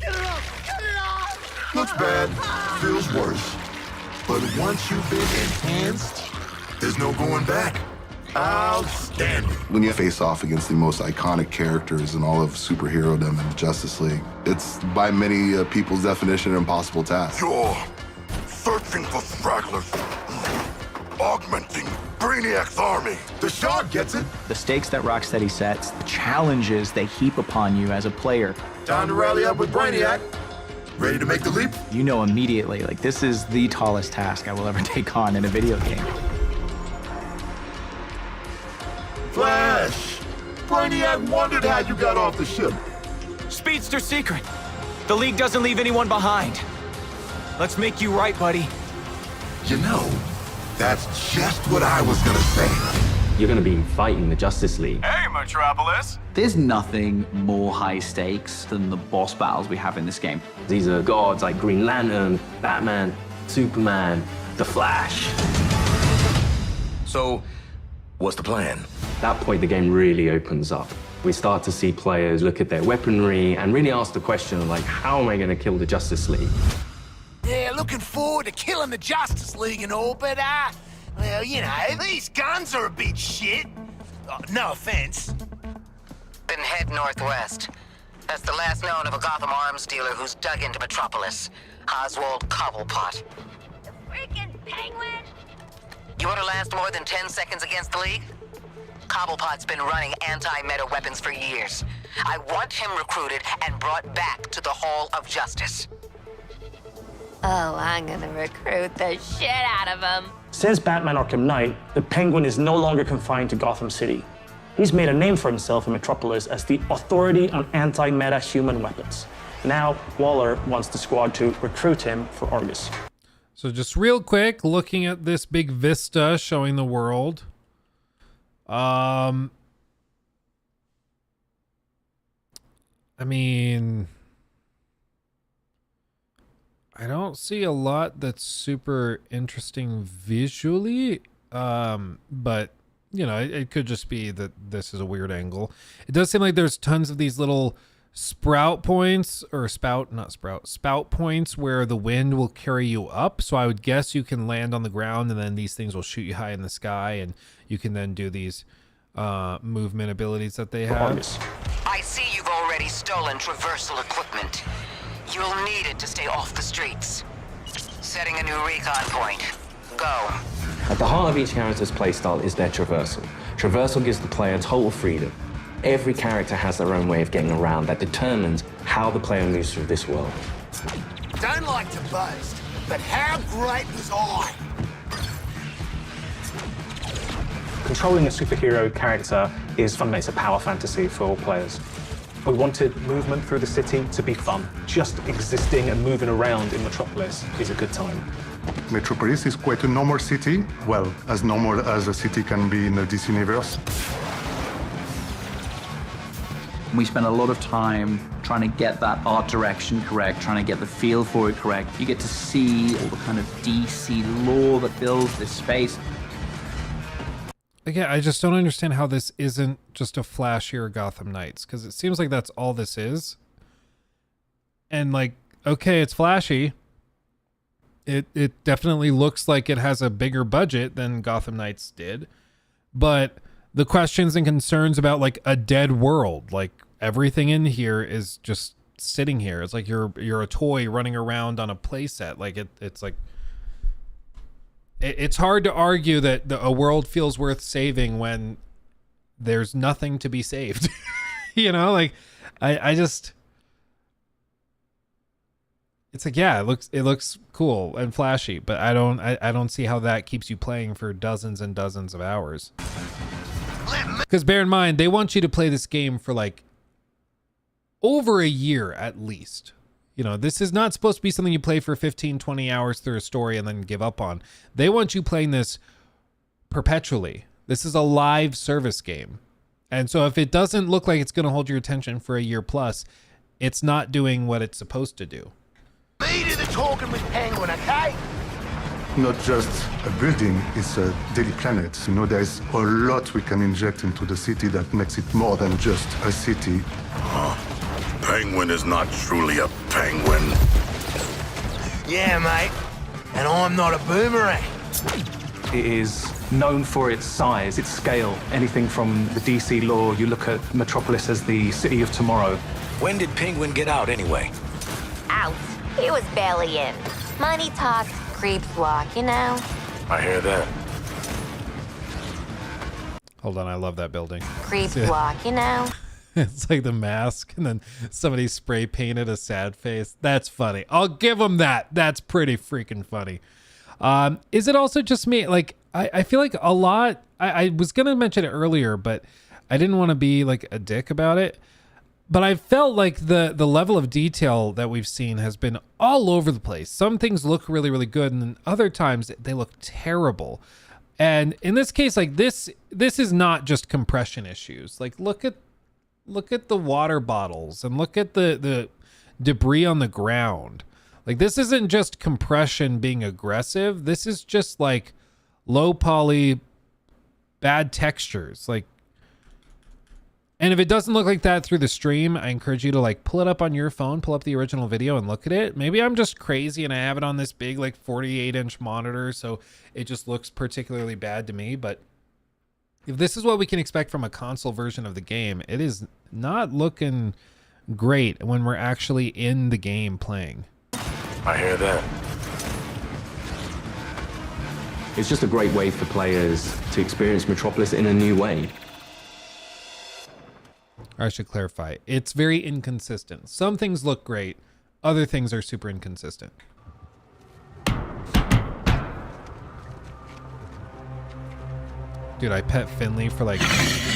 it off! Get it off! Looks bad, feels worse. But once you've been enhanced, there's no going back. Outstanding. When you face off against the most iconic characters in all of superhero-dom in the Justice League, it's by many people's definition an impossible task. You're searching for stragglers, augmenting Brainiac's army. The Shard gets it. The stakes that Rocksteady sets, the challenges they heap upon you as a player. Time to rally up with Brainiac. Ready to make the leap? You know immediately, like, this is the tallest task I will ever take on in a video game. Flash! Brainiac wondered how you got off the ship. Speedster secret. The League doesn't leave anyone behind. Let's make you right, buddy. You know, that's just what I was gonna say. You're gonna be fighting the Justice League. Hey, Metropolis! There's nothing more high stakes than the boss battles we have in this game. These are gods like Green Lantern, Batman, Superman, The Flash. So, what's the plan? At that point, the game really opens up. We start to see players look at their weaponry and really ask the question, like, how am I gonna kill the Justice League? Yeah, looking forward to killing the Justice League and all, but, well, you know, these guns are a bit shit. No offense. Then head northwest. That's the last known of a Gotham arms dealer who's dug into Metropolis. Oswald Cobblepot. The freaking penguin! You want to last more than 10 seconds against the League? Cobblepot's been running anti-meta weapons for years. I want him recruited and brought back to the Hall of Justice. Oh, I'm gonna recruit the shit out of him. Since Batman Arkham Knight, the Penguin is no longer confined to Gotham City. He's made a name for himself in Metropolis as the authority on anti-meta human weapons. Now, Waller wants the squad to recruit him for Argus. So just real quick, looking at this big vista showing the world. I mean, I don't see a lot that's super interesting visually, but you know, it could just be that this is a weird angle. It does seem like there's tons of these little spout points where the wind will carry you up. So I would guess you can land on the ground and then these things will shoot you high in the sky and you can then do these movement abilities that they have. I see you've already stolen traversal equipment. You'll need it to stay off the streets. Setting a new recon point. Go. At the heart of each character's playstyle is their traversal. Traversal gives the player total freedom. Every character has their own way of getting around that determines how the player moves through this world. Don't like to boast, but how great was I? Controlling a superhero character is fun. It's a power fantasy for all players. We wanted movement through the city to be fun. Just existing and moving around in Metropolis is a good time. Metropolis is quite a normal city. Well, as normal as a city can be in the DC universe. We spend a lot of time trying to get that art direction correct, trying to get the feel for it correct. You get to see all the kind of DC lore that builds this space. Again, I just don't understand how this isn't just a flashier Gotham Knights, because it seems like that's all this is. And like, okay, it's flashy. It definitely looks like it has a bigger budget than Gotham Knights did, but the questions and concerns about like a dead world, like everything in here is just sitting here. It's like you're a toy running around on a playset. Like it's like it's hard to argue that a world feels worth saving when there's nothing to be saved. You know, like I just, it's like, yeah, it looks cool and flashy, but I don't see how that keeps you playing for dozens and dozens of hours. Because bear in mind, they want you to play this game for like over a year at least. You know, this is not supposed to be something you play for 15, 20 hours through a story and then give up on. They want you playing this perpetually. This is a live service game. And so if it doesn't look like it's going to hold your attention for a year plus, it's not doing what it's supposed to do. Me do the talking with Penguin, okay? Not just a building, it's a daily planet. You know, there's a lot we can inject into the city that makes it more than just a city. Penguin is not truly a penguin. Yeah, mate. And I'm not a boomerang. It is known for its size, its scale. Anything from the DC lore, you look at Metropolis as the city of tomorrow. When did Penguin get out anyway? Out. He was barely in. Money talks, creeps walk, you know? I hear that. Hold on, I love that building. Creeps walk, you know? It's like The Mask, and then somebody spray painted a sad face. That's funny. I'll give them that. That's pretty freaking funny. Is it also just me? Like, I feel like a lot, I was going to mention it earlier, but I didn't want to be like a dick about it. But I felt like the level of detail that we've seen has been all over the place. Some things look really, really good, and then other times they look terrible. And in this case, like this is not just compression issues. Like look at the water bottles and look at the debris on the ground. Like this isn't just compression being aggressive. This is just like low poly, bad textures. Like, and if it doesn't look like that through the stream, I encourage you to like pull it up on your phone, pull up the original video and look at it. Maybe I'm just crazy and I have it on this big like 48-inch monitor, so it just looks particularly bad to me. But if this is what we can expect from a console version of the game, it is not looking great when we're actually in the game playing. I hear that. It's just a great way for players to experience Metropolis in a new way. Or I should clarify, it's very inconsistent. Some things look great, other things are super inconsistent. Dude, I pet Finley for like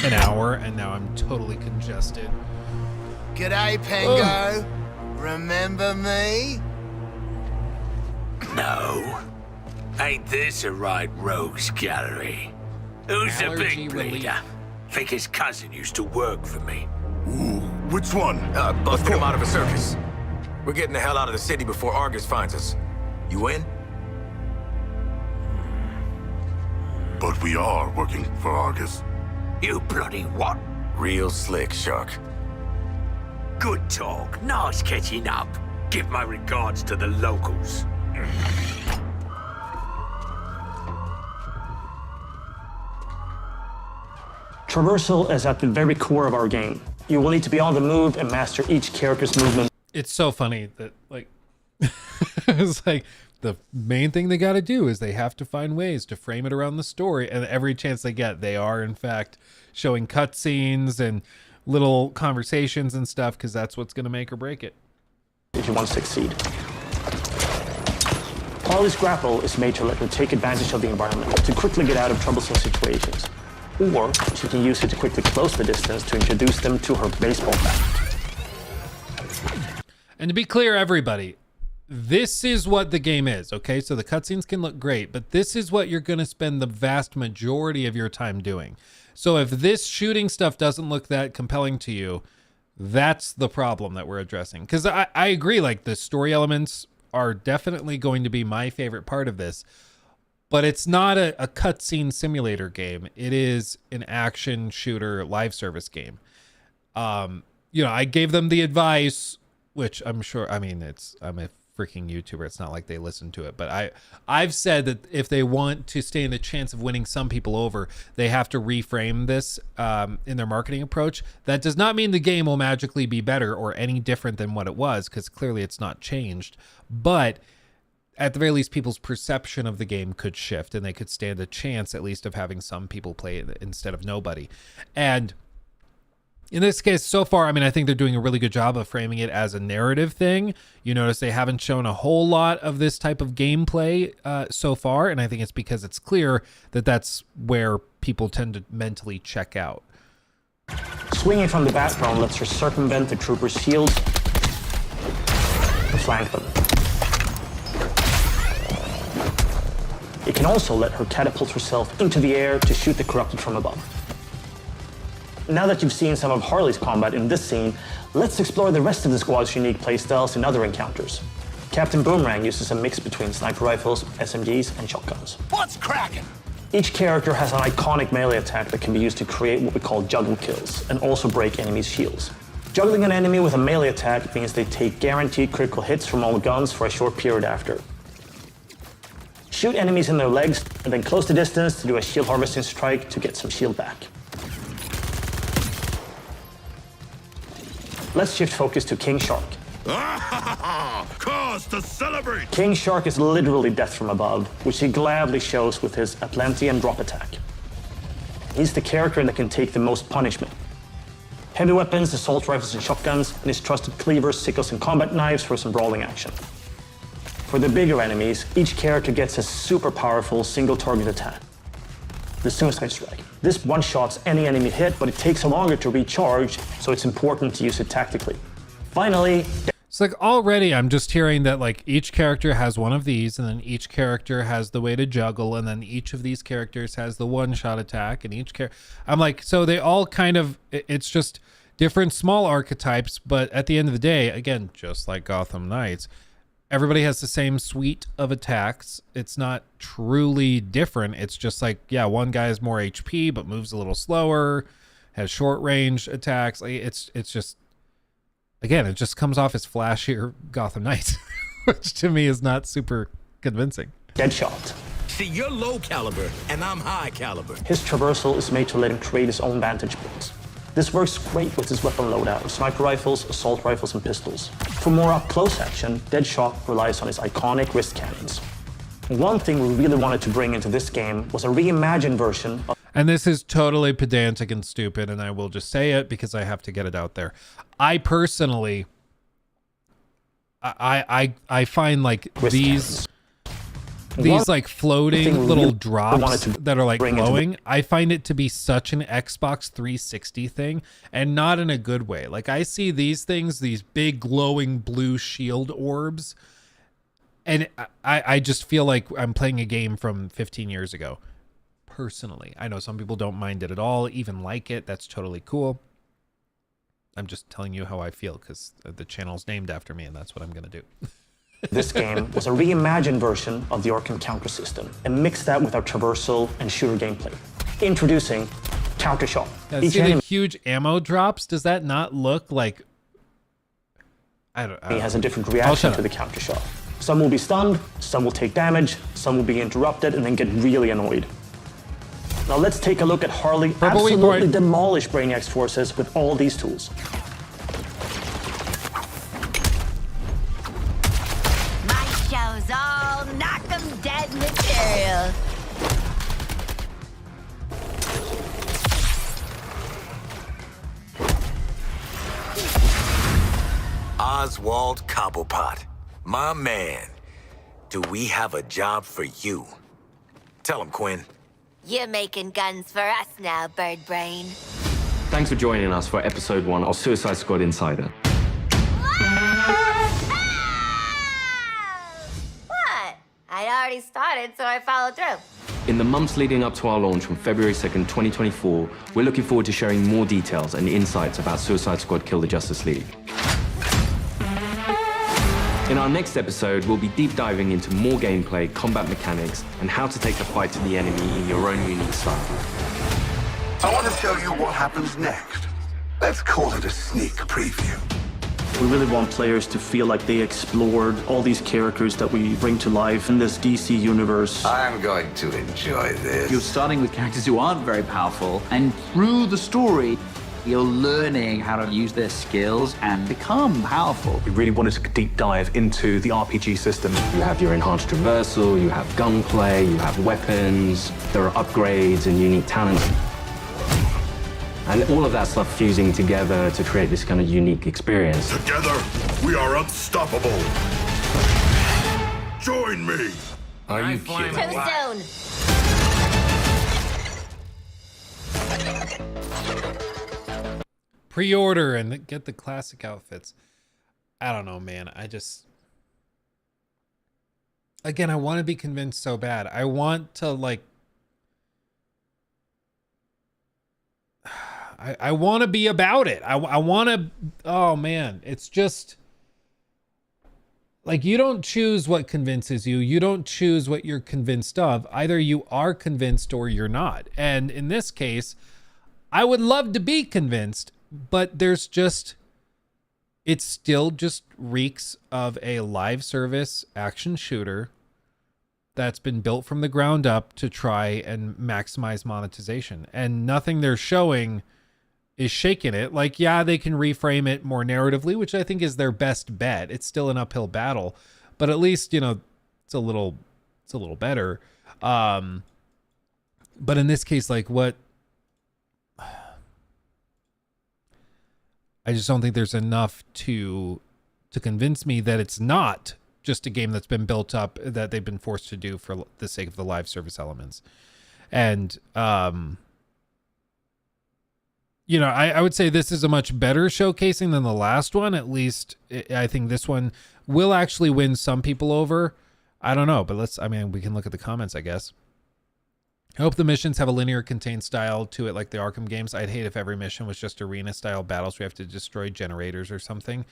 an hour and now I'm totally congested. G'day, Pengo. Remember me? No. Ain't this a right rogues gallery? Who's the big bleeder? Think his cousin used to work for me. Ooh, which one? Busted him out of a circus. We're getting the hell out of the city before Argus finds us. You in? But we are working for Argus. You bloody what? Real slick, Shark. Good talk. Nice catching up. Give my regards to the locals. Traversal is at the very core of our game. You will need to be on the move and master each character's movement. It's so funny that like it's like the main thing they got to do is they have to find ways to frame it around the story, and every chance they get, they are in fact showing cutscenes and little conversations and stuff, because that's what's going to make or break it. If you want to succeed. Harley's grapple is made to let her take advantage of the environment to quickly get out of troublesome situations. Or she can use it to quickly close the distance to introduce them to her baseball bat. And to be clear, everybody, this is what the game is, okay? So the cutscenes can look great, but this is what you're going to spend the vast majority of your time doing. So if this shooting stuff doesn't look that compelling to you, that's the problem that we're addressing. Because I agree, like the story elements are definitely going to be my favorite part of this, but it's not a cutscene simulator game. It is an action shooter live service game. You know, I gave them the advice, which I'm sure, I mean, I'm a freaking YouTuber. It's not like they listen to it. But I've said that if they want to stand a chance of winning some people over, they have to reframe this in their marketing approach. That does not mean the game will magically be better or any different than what it was, because clearly it's not changed. But at the very least, people's perception of the game could shift, and they could stand a chance at least of having some people play it instead of nobody. And in this case, so far, I mean, I think they're doing a really good job of framing it as a narrative thing. You notice they haven't shown a whole lot of this type of gameplay so far, and I think it's because it's clear that that's where people tend to mentally check out. Swinging from the background lets her circumvent the trooper's shields and flank them. It can also let her catapult herself into the air to shoot the corrupted from above. Now that you've seen some of Harley's combat in this scene, let's explore the rest of the squad's unique playstyles in other encounters. Captain Boomerang uses a mix between sniper rifles, SMGs, and shotguns. What's cracking? Each character has an iconic melee attack that can be used to create what we call juggle kills, and also break enemies' shields. Juggling an enemy with a melee attack means they take guaranteed critical hits from all guns for a short period after. Shoot enemies in their legs, and then close the distance to do a shield harvesting strike to get some shield back. Let's shift focus to King Shark. Cause to celebrate! King Shark is literally death from above, which he gladly shows with his Atlantean drop attack. He's the character that can take the most punishment. Heavy weapons, assault rifles and shotguns, and his trusted cleavers, sickles, and combat knives for some brawling action. For the bigger enemies, each character gets a super powerful single target attack, the Suicide Strike. This one-shots any enemy hit, but it takes longer to recharge, so it's important to use it tactically. Finally, it's like already I'm just hearing that like each character has one of these, and then each character has the way to juggle, and then each of these characters has the one-shot attack, and each character, I'm like, so they all kind of, it's just different small archetypes, but at the end of the day, again, just like Gotham Knights, everybody has the same suite of attacks. It's not truly different. It's just like, yeah, one guy has more HP but moves a little slower, has short range attacks. Like it's just, again, it just comes off as flashier Gotham Knights, which to me is not super convincing. Deadshot. See, you're low caliber and I'm high caliber. His traversal is made to let him create his own vantage points. This works great with his weapon loadout of sniper rifles, assault rifles, and pistols. For more up-close action, Deadshot relies on his iconic wrist cannons. One thing we really wanted to bring into this game was a reimagined version of... And this is totally pedantic and stupid, and I will just say it because I have to get it out there. I personally, I find like these like floating little drops that are like glowing, I find it to be such an Xbox 360 thing, and not in a good way. Like I see these things, these big glowing blue shield orbs, and I just feel like I'm playing a game from 15 years ago. Personally, I know some people don't mind it at all, even like it. That's totally cool. I'm just telling you how I feel because the channel's named after me, and that's what I'm gonna do. This game was a reimagined version of the Arkham counter system and mixed that with our traversal and shooter gameplay. Introducing Counter Shot. See the huge ammo drops? Does that not look like... I don't He has a different reaction to the Counter Shot. Some will be stunned, some will take damage, some will be interrupted and then get really annoyed. Now let's take a look at Harley absolutely demolish Brainiac's forces with all these tools. Show's all knock 'em dead material. Oswald Cobblepot, my man. Do we have a job for you? Tell him, Quinn. You're making guns for us now, Bird Brain. Thanks for joining us for episode 1 of Suicide Squad Insider. I'd already started, so I followed through. In the months leading up to our launch on February 2nd, 2024, we're looking forward to sharing more details and insights about Suicide Squad Kill the Justice League. In our next episode, we'll be deep diving into more gameplay, combat mechanics, and how to take the fight to the enemy in your own unique style. I want to tell you what happens next. Let's call it a sneak preview. We really want players to feel like they explored all these characters that we bring to life in this DC universe. I'm going to enjoy this. You're starting with characters who aren't very powerful, and through the story, you're learning how to use their skills and become powerful. We really wanted to deep dive into the RPG system. You have your enhanced traversal, you have gunplay, you have weapons, there are upgrades and unique talents. And all of that stuff fusing together to create this kind of unique experience. Together, we are unstoppable. Join me. Are you kidding? Tombstone. Pre-order and get the classic outfits. I don't know, man. Again, I want to be convinced so bad. I want to I want to be about it. I want to, oh man, it's just like, you don't choose what convinces you. You don't choose what you're convinced of. Either you are convinced or you're not. And in this case, I would love to be convinced, but there's just, it still just reeks of a live service action shooter that's been built from the ground up to try and maximize monetization. And nothing they're showing is shaking it. Like, yeah, they can reframe it more narratively, which I think is their best bet. It's still an uphill battle, but at least, you know, it's a little better. But in this case, like, what, I just don't think there's enough to convince me that it's not just a game that's been built up that they've been forced to do for the sake of the live service elements. And, you know, I would say this is a much better showcasing than the last one. At least I think this one will actually win some people over. I don't know, but we can look at the comments, I guess. I hope the missions have a linear contained style to it like the Arkham games. I'd hate if every mission was just arena style battles. We have to destroy generators or something.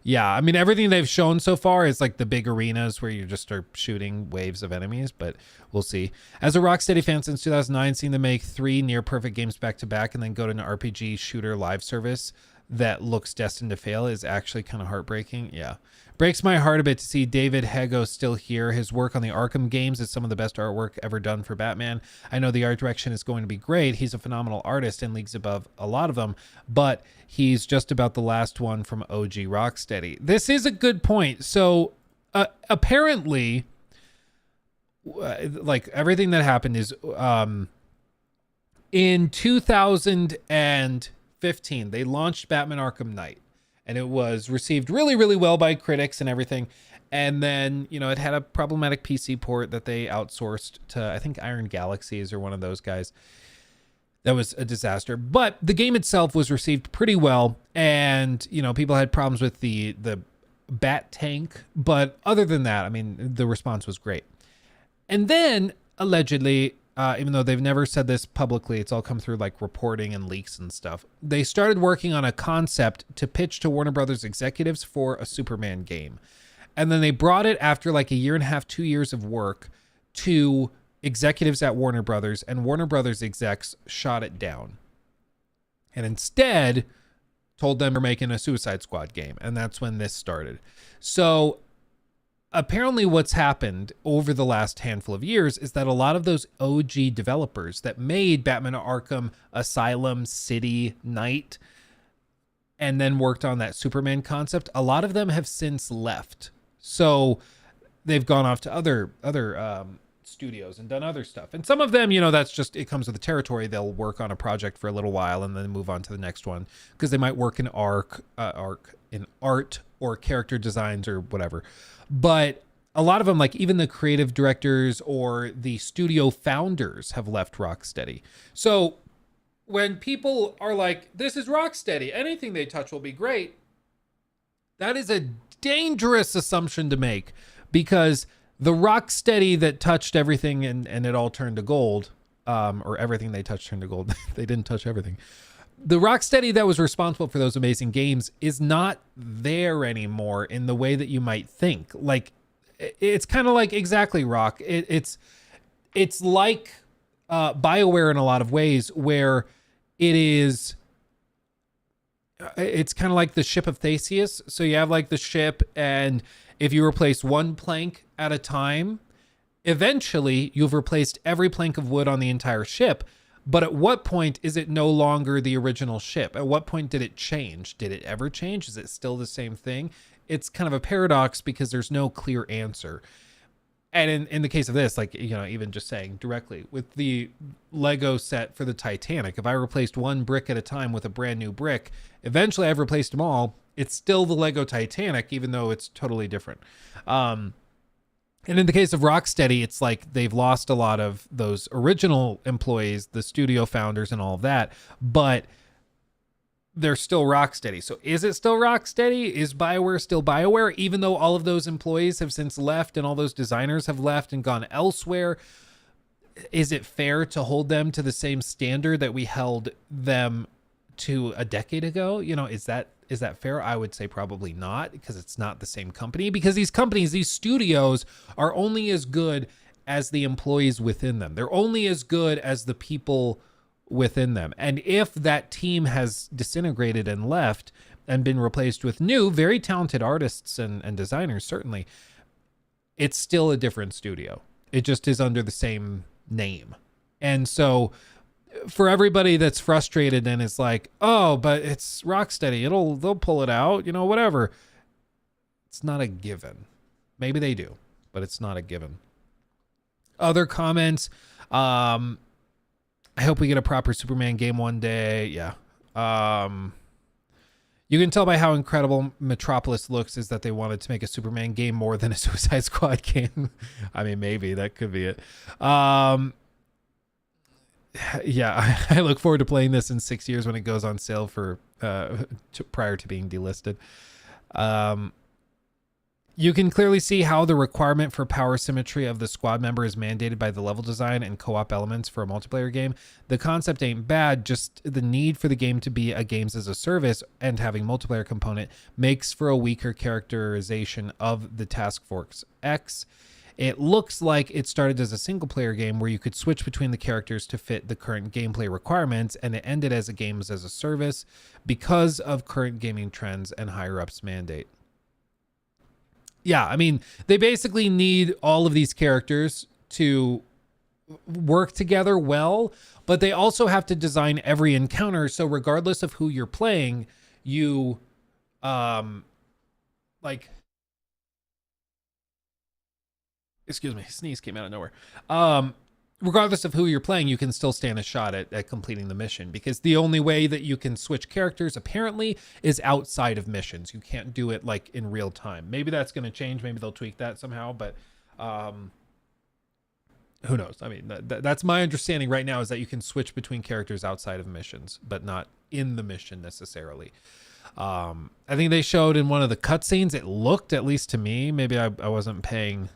Yeah, I mean, everything they've shown so far is like the big arenas where you just are shooting waves of enemies, but we'll see. As a Rocksteady fan since 2009, seeing them make 3 near perfect games back to back and then go to an RPG shooter live service that looks destined to fail is actually kind of heartbreaking. Yeah. Breaks my heart a bit to see David Hego still here. His work on the Arkham games is some of the best artwork ever done for Batman. I know the art direction is going to be great. He's a phenomenal artist and leagues above a lot of them, but he's just about the last one from OG Rocksteady. This is a good point. So apparently, like, everything that happened is in 2015, they launched Batman Arkham Knight. And it was received really, really well by critics and everything. And then, you know, it had a problematic PC port that they outsourced to, I think, Iron Galaxies or one of those guys. That was a disaster. But the game itself was received pretty well. And, you know, people had problems with the bat tank. But other than that, I mean, the response was great. And then, allegedly, even though they've never said this publicly, it's all come through like reporting and leaks and stuff. They started working on a concept to pitch to Warner Brothers executives for a Superman game. And then they brought it after like a year and a half, 2 years of work to executives at Warner Brothers, and Warner Brothers execs shot it down. And instead told them we're making a Suicide Squad game. And that's when this started. So apparently what's happened over the last handful of years is that a lot of those OG developers that made Batman Arkham Asylum, City, Night, and then worked on that Superman concept, a lot of them have since left. So they've gone off to other studios and done other stuff. And some of them, you know, that's just, it comes with the territory. They'll work on a project for a little while and then move on to the next one because they might work in art or character designs or whatever. But a lot of them, like even the creative directors or the studio founders, have left Rocksteady. So when people are like, this is Rocksteady, anything they touch will be great, that is a dangerous assumption to make, because the Rocksteady that touched everything and it all turned to gold, or everything they touched turned to gold. They didn't touch everything. The Rocksteady that was responsible for those amazing games is not there anymore in the way that you might think. Like, it's kind of like, exactly, Rock. It's like BioWare in a lot of ways, where it is, it's kind of like the ship of Theseus. So you have like the ship, and if you replace one plank at a time, eventually you've replaced every plank of wood on the entire ship. But at what point is it no longer the original ship? At what point did it change? Did it ever change? Is it still the same thing? It's kind of a paradox because there's no clear answer. And in the case of this, like, you know, even just saying directly with the Lego set for the Titanic, if I replaced one brick at a time with a brand new brick, eventually I've replaced them all. It's still the Lego Titanic, even though it's totally different. And in the case of Rocksteady, it's like they've lost a lot of those original employees, the studio founders and all of that, but they're still Rocksteady. So is it still Rocksteady? Is BioWare still BioWare? Even though all of those employees have since left and all those designers have left and gone elsewhere, is it fair to hold them to the same standard that we held them to a decade ago? You know, is that fair? I would say probably not, because it's not the same company, because these companies, these studios are only as good as the employees within them. They're only as good as the people within them. And if that team has disintegrated and left and been replaced with new, very talented artists and designers, certainly, it's still a different studio. It just is under the same name. And so for everybody that's frustrated and is like, oh, but it's Rocksteady, they'll pull it out, you know, whatever. It's not a given. Maybe they do, but it's not a given. Other comments, I hope we get a proper Superman game one day. Yeah. You can tell by how incredible Metropolis looks is that they wanted to make a Superman game more than a Suicide Squad game. I mean, maybe that could be it. Yeah, I look forward to playing this in 6 years when it goes on sale for prior to being delisted. You can clearly see how the requirement for power symmetry of the squad member is mandated by the level design and co-op elements for a multiplayer game. The concept ain't bad, just the need for the game to be a games as a service and having multiplayer component makes for a weaker characterization of the Task Force X. It looks like it started as a single player game where you could switch between the characters to fit the current gameplay requirements, and it ended as a games as a service because of current gaming trends and higher ups mandate. Yeah, I mean, they basically need all of these characters to work together well, but they also have to design every encounter so regardless of who you're playing, you like, excuse me, sneeze came out of nowhere. Regardless of who you're playing, you can still stand a shot at completing the mission, because the only way that you can switch characters apparently is outside of missions. You can't do it like in real time. Maybe that's going to change. Maybe they'll tweak that somehow, but who knows? I mean, that's my understanding right now, is that you can switch between characters outside of missions, but not in the mission necessarily. I think they showed in one of the cutscenes, it looked, at least to me, maybe I wasn't paying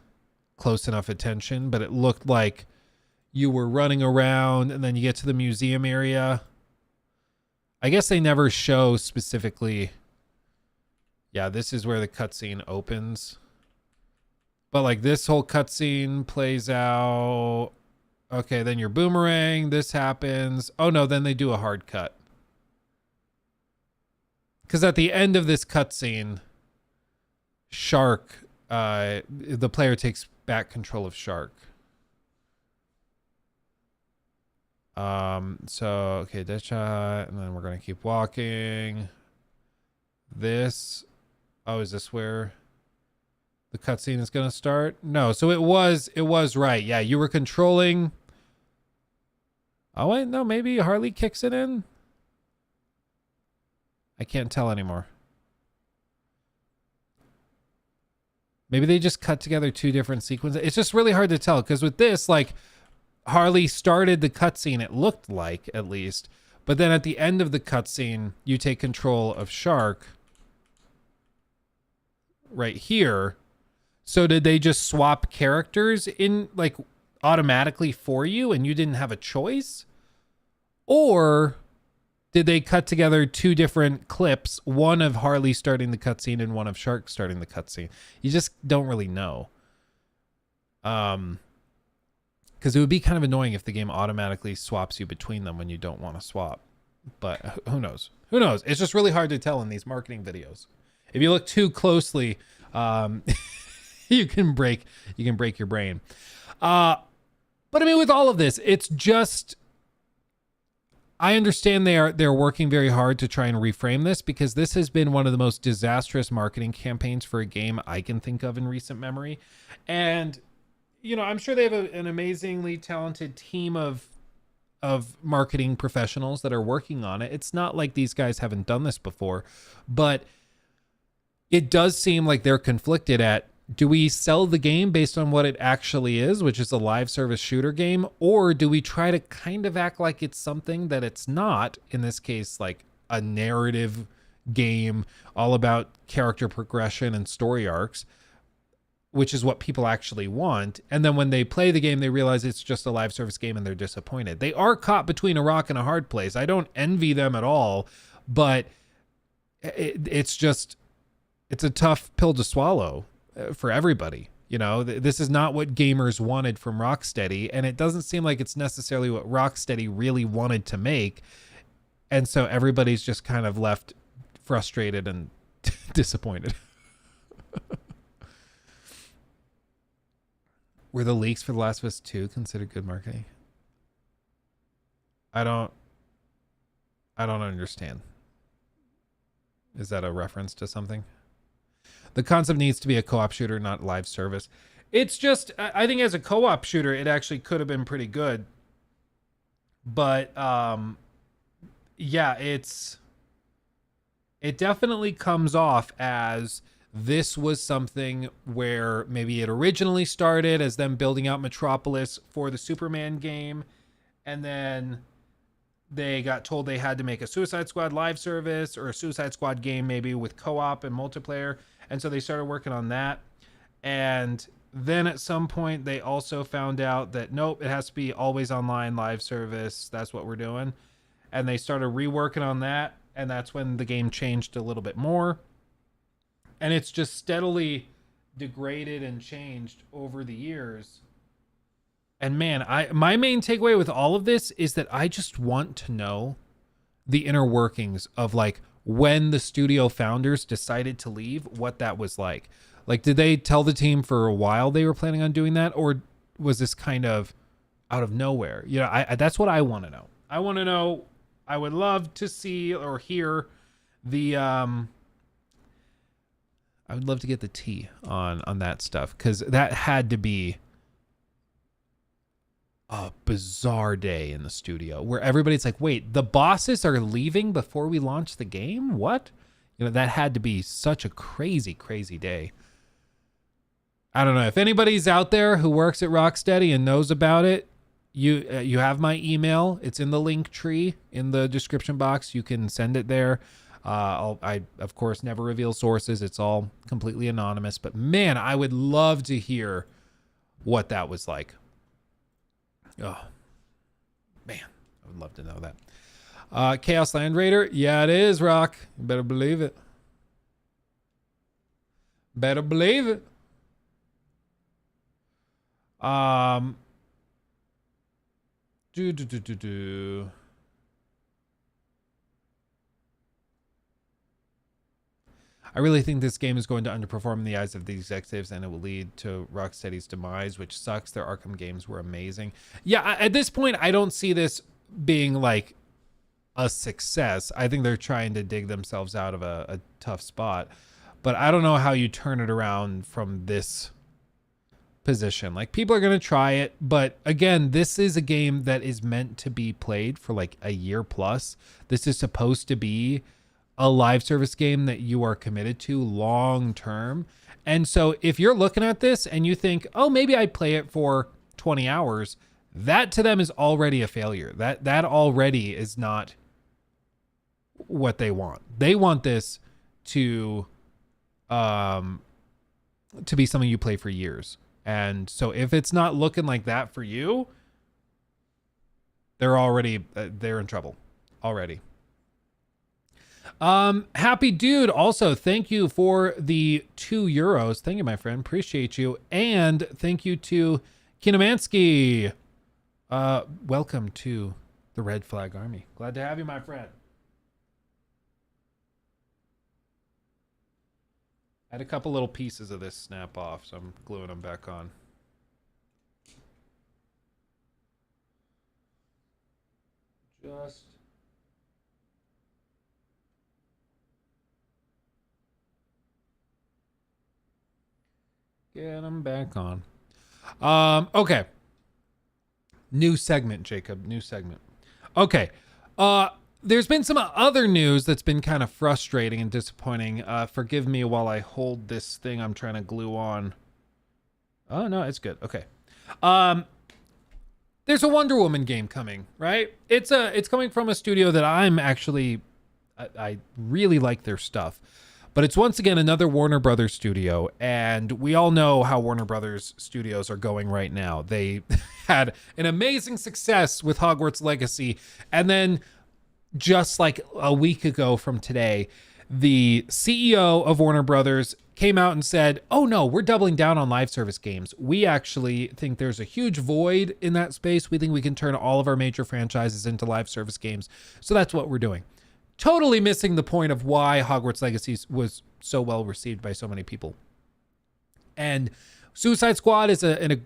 close enough attention, but it looked like you were running around and then you get to the museum area. I guess they never show specifically. Yeah, this is where the cutscene opens. But like this whole cutscene plays out. Okay, then your boomerang, this happens. Oh no, then they do a hard cut. Because at the end of this cutscene, Shark, the player takes back control of Shark. So okay, this shot, and then we're gonna keep walking. This, oh, is this where the cutscene is gonna start? No, so it was right. Yeah, you were controlling. Oh wait, no, maybe Harley kicks it in. I can't tell anymore. Maybe they just cut together two different sequences. It's just really hard to tell, because with this, like, Harley started the cutscene, it looked like, at least. But then at the end of the cutscene, you take control of Shark right here. So did they just swap characters in, like, automatically for you and you didn't have a choice? Or did they cut together two different clips, one of Harley starting the cutscene and one of Shark starting the cutscene? You just don't really know. Because it would be kind of annoying if the game automatically swaps you between them when you don't want to swap. But who knows? Who knows? It's just really hard to tell in these marketing videos. If you look too closely, you can break your brain. But I mean, with all of this, it's just, I understand they're working very hard to try and reframe this, because this has been one of the most disastrous marketing campaigns for a game I can think of in recent memory. And, you know, I'm sure they have an amazingly talented team of marketing professionals that are working on it. It's not like these guys haven't done this before, but it does seem like they're conflicted at, do we sell the game based on what it actually is, which is a live service shooter game, or do we try to kind of act like it's something that it's not, in this case, like a narrative game all about character progression and story arcs, which is what people actually want. And then when they play the game, they realize it's just a live service game and they're disappointed. They are caught between a rock and a hard place. I don't envy them at all, but it's a tough pill to swallow for everybody. You know, this is not what gamers wanted from Rocksteady, and it doesn't seem like it's necessarily what Rocksteady really wanted to make. And so everybody's just kind of left frustrated and disappointed. Were the leaks for The Last of Us 2 considered good marketing? I don't understand. Is that a reference to something? The concept needs to be a co-op shooter, not live service. It's just, I think as a co-op shooter, it actually could have been pretty good. But, yeah, it definitely comes off as this was something where maybe it originally started as them building out Metropolis for the Superman game, and then they got told they had to make a Suicide Squad live service or a Suicide Squad game maybe with co-op and multiplayer, and so they started working on that. And then at some point they also found out that nope, it has to be always online live service, that's what we're doing, and they started reworking on that, and that's when the game changed a little bit more. And it's just steadily degraded and changed over the years. And man, my main takeaway with all of this is that I just want to know the inner workings of like when the studio founders decided to leave, what that was like. Like, did they tell the team for a while they were planning on doing that? Or was this kind of out of nowhere? You know, that's what I want to know. I want to know, I would love to see or hear the, I would love to get the tea on that stuff, because that had to be a bizarre day in the studio where everybody's like, wait, the bosses are leaving before we launch the game? What? You know, that had to be such a crazy, crazy day. I don't know if anybody's out there who works at Rocksteady and knows about it. You have my email. It's in the link tree in the description box. You can send it there. I of course never reveal sources. It's all completely anonymous, but man, I would love to hear what that was like. Oh man, I would love to know that. Chaos Land Raider. Yeah, it is, Rock. You better believe it. Better believe it. I really think this game is going to underperform in the eyes of the executives, and it will lead to Rocksteady's demise, which sucks. Their Arkham games were amazing. Yeah, at this point, I don't see this being like a success. I think they're trying to dig themselves out of a tough spot, but I don't know how you turn it around from this position. Like, people are going to try it, but again, this is a game that is meant to be played for like a year plus. This is supposed to be a live service game that you are committed to long term. And so if you're looking at this and you think, oh, maybe I'd play it for 20 hours, that to them is already a failure. That already is not what they want. They want this to be something you play for years. And so if it's not looking like that for you, they're in trouble already. Happy Dude, also thank you for the €2. Thank you, my friend. Appreciate you. And thank you to Kinomansky. Welcome to The Red Flag Army. Glad to have you, my friend. I had a couple little pieces of this snap off, so I'm gluing them back on. Just get them back on. Okay. New segment, Jacob. New segment. Okay. There's been some other news that's been kind of frustrating and disappointing. Forgive me while I hold this thing I'm trying to glue on. Oh, no, it's good. Okay. There's a Wonder Woman game coming, right? It's coming from a studio that I'm actually, I really like their stuff. But it's once again another Warner Brothers studio, and we all know how Warner Brothers studios are going right now. They had an amazing success with Hogwarts Legacy, and then just like a week ago from today, the CEO of Warner Brothers came out and said, oh no, we're doubling down on live service games. We actually think there's a huge void in that space. We think we can turn all of our major franchises into live service games. So that's what we're doing. Totally missing the point of why Hogwarts Legacy was so well received by so many people. And Suicide Squad is an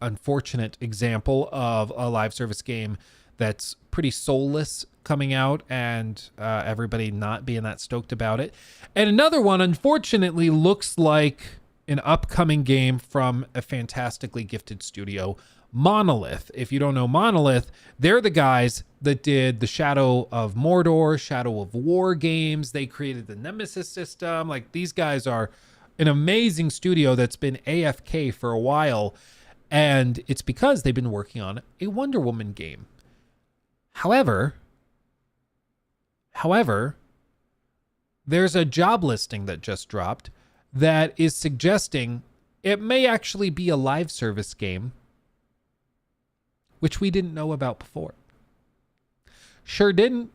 unfortunate example of a live service game that's pretty soulless coming out, and everybody not being that stoked about it. And another one, unfortunately, looks like an upcoming game from a fantastically gifted studio, Monolith. If you don't know Monolith, they're the guys that did the Shadow of Mordor, Shadow of War games. They created the Nemesis system. Like, these guys are an amazing studio that's been AFK for a while, and it's because they've been working on a Wonder Woman game. However, there's a job listing that just dropped that is suggesting it may actually be a live service game, which we didn't know about before. Sure didn't.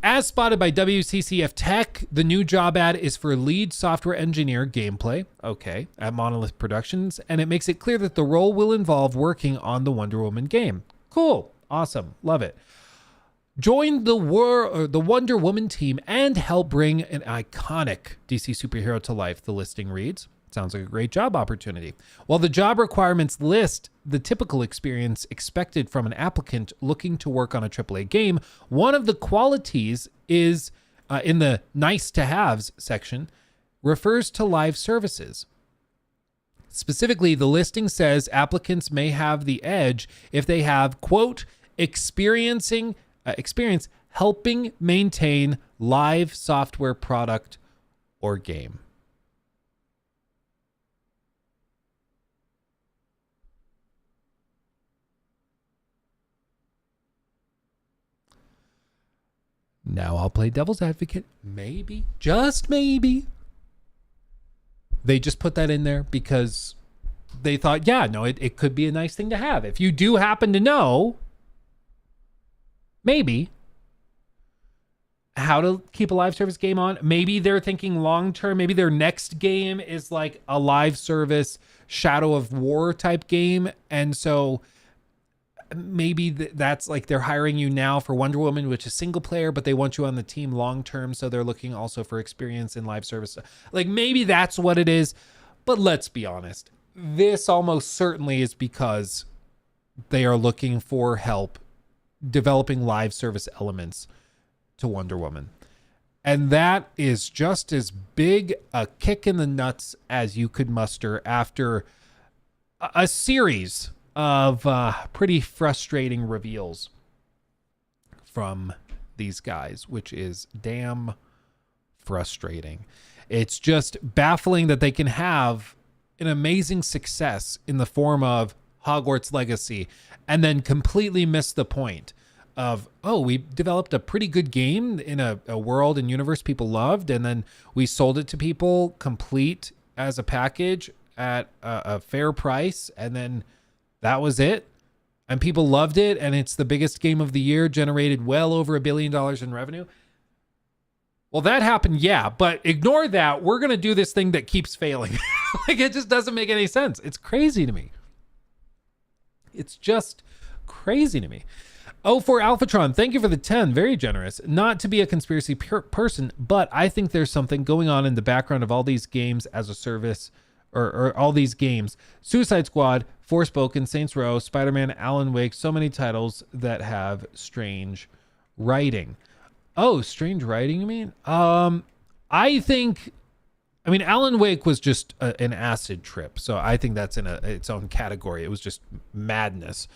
As spotted by WCCF Tech, the new job ad is for lead software engineer gameplay, okay, at Monolith Productions, and it makes it clear that the role will involve working on the Wonder Woman game. Cool. Awesome. Love it. Join the Wonder Woman team and help bring an iconic DC superhero to life, the listing reads. Sounds like a great job opportunity. While the job requirements list the typical experience expected from an applicant looking to work on a AAA game, one of the qualities is in the nice to haves section refers to live services. Specifically, the listing says applicants may have the edge if they have, quote, experience helping maintain live software product or game. Now I'll play devil's advocate. Maybe, just maybe, they just put that in there because they thought, yeah, no, it could be a nice thing to have. If you do happen to know, maybe, how to keep a live service game on, maybe they're thinking long-term, maybe their next game is like a live service Shadow of War type game. And so maybe that's like they're hiring you now for Wonder Woman, which is single player, but they want you on the team long term, so they're looking also for experience in live service. Like, maybe that's what it is, but let's be honest. This almost certainly is because they are looking for help developing live service elements to Wonder Woman. And that is just as big a kick in the nuts as you could muster after a series of pretty frustrating reveals from these guys, which is damn frustrating. It's just baffling that they can have an amazing success in the form of Hogwarts Legacy and then completely miss the point of, oh, we developed a pretty good game in a world and universe people loved, and then we sold it to people complete as a package at a fair price, and then that was it. And people loved it, and it's the biggest game of the year, generated well over $1 billion in revenue. Well, that happened, yeah, but ignore that. We're going to do this thing that keeps failing. Like, it just doesn't make any sense. It's crazy to me. It's just crazy to me. Oh, for Alphatron, thank you for the 10. Very generous. Not to be a conspiracy person, but I think there's something going on in the background of all these games as a service, or all these games. Suicide Squad, Forspoken, Saints Row, Spider-Man, Alan Wake, so many titles that have strange writing. Oh, strange writing, you mean? I think, Alan Wake was just an acid trip, so I think that's in its own category. It was just madness.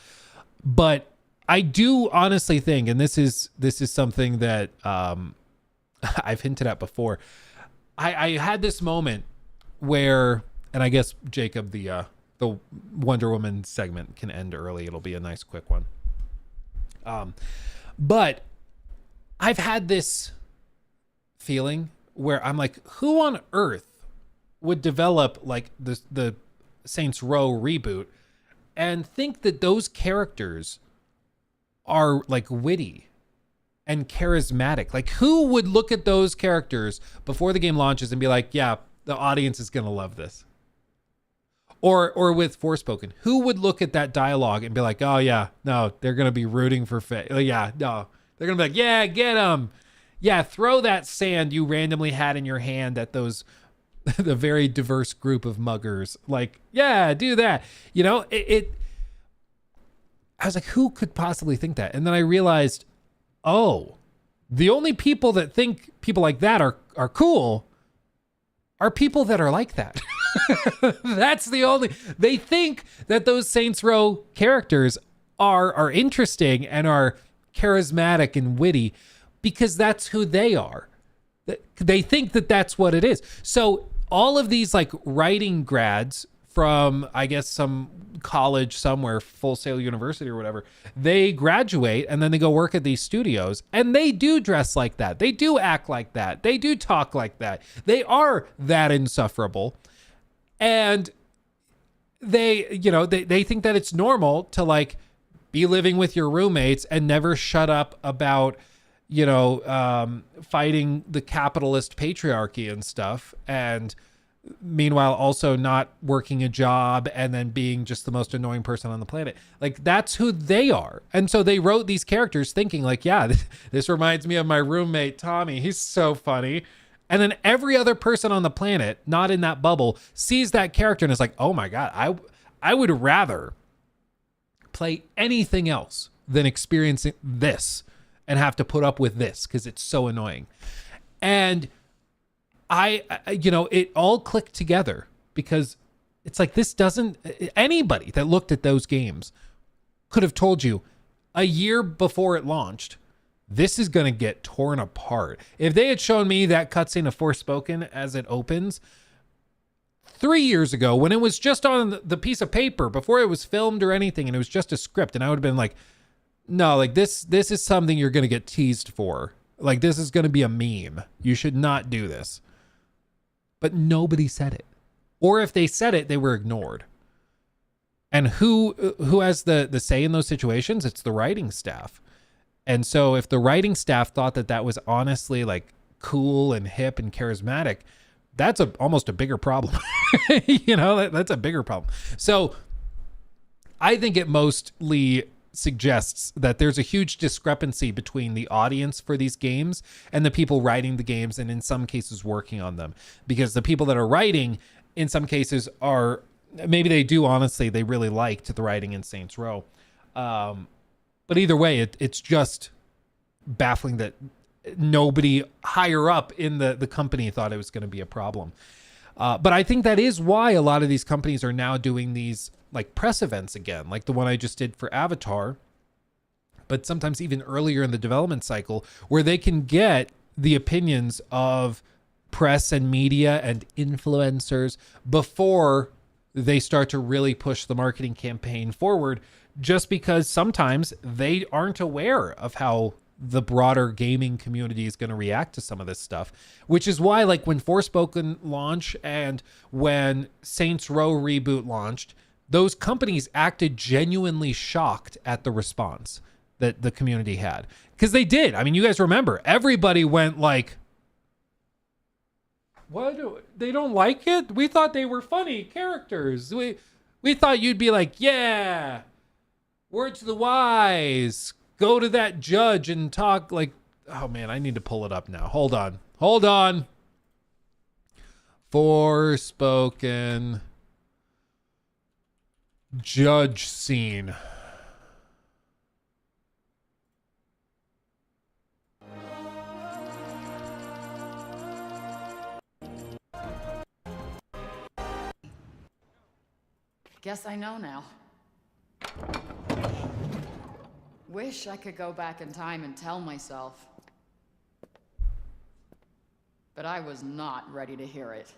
But I do honestly think, and this is something that I've hinted at before. I had this moment where, and I guess Jacob, the Wonder Woman segment can end early. It'll be a nice quick one. But I've had this feeling where I'm like, who on earth would develop like the Saints Row reboot and think that those characters are like witty and charismatic? Like, who would look at those characters before the game launches and be like, yeah, the audience is going to love this? Or with Forspoken, who would look at that dialogue and be like, oh yeah, no, they're going to be rooting for Faye. Yeah, no, they're going to be like, yeah, get them. Yeah, throw that sand you randomly had in your hand at those, the very diverse group of muggers. Like, yeah, do that. You know, I was like, who could possibly think that? And then I realized, oh, the only people that think people like that are cool are people that are like that. That's the only, they think that those Saints Row characters are interesting and are charismatic and witty because that's who they are. They think that that's what it is. So all of these like writing grads from, I guess, some college somewhere, Full Sail University or whatever, they graduate and then they go work at these studios and they do dress like that. They do act like that. They do talk like that. They are that insufferable. And they think that it's normal to like be living with your roommates and never shut up about, fighting the capitalist patriarchy and stuff. And meanwhile, also not working a job and then being just the most annoying person on the planet. Like, that's who they are. And so they wrote these characters thinking like, yeah, this reminds me of my roommate, Tommy. He's so funny. And then every other person on the planet, not in that bubble, sees that character and is like, oh my God, I would rather play anything else than experiencing this and have to put up with this because it's so annoying. And it all clicked together because it's like, this doesn't, anybody that looked at those games could have told you a year before it launched, this is going to get torn apart. If they had shown me that cutscene of Forspoken as it opens 3 years ago, when it was just on the piece of paper before it was filmed or anything, and it was just a script, and I would have been like, no, like this is something you're going to get teased for. Like, this is going to be a meme. You should not do this. But nobody said it. Or if they said it, they were ignored. And who has the say in those situations? It's the writing staff. And so if the writing staff thought that was honestly like cool and hip and charismatic, that's almost a bigger problem. That's a bigger problem. So I think it mostly suggests that there's a huge discrepancy between the audience for these games and the people writing the games, and in some cases working on them, because the people that are writing in some cases are, maybe they do honestly, they really liked the writing in Saints Row. But either way, it's just baffling that nobody higher up in the company thought it was going to be a problem. But I think that is why a lot of these companies are now doing these like press events again, like the one I just did for Avatar, but sometimes even earlier in the development cycle, where they can get the opinions of press and media and influencers before they start to really push the marketing campaign forward, just because sometimes they aren't aware of how the broader gaming community is going to react to some of this stuff, which is why, like, when Forspoken launched and when Saints Row reboot launched, those companies acted genuinely shocked at the response that the community had. Because they did. I mean, you guys remember, everybody went like, what? They don't like it? We thought they were funny characters. We thought you'd be like, yeah, Word to the wise. Go to that judge and talk like, oh man, I need to pull it up now. Hold on. Hold on. Forspoken judge scene. Guess I know now. Wish I could go back in time and tell myself. But I was not ready to hear it.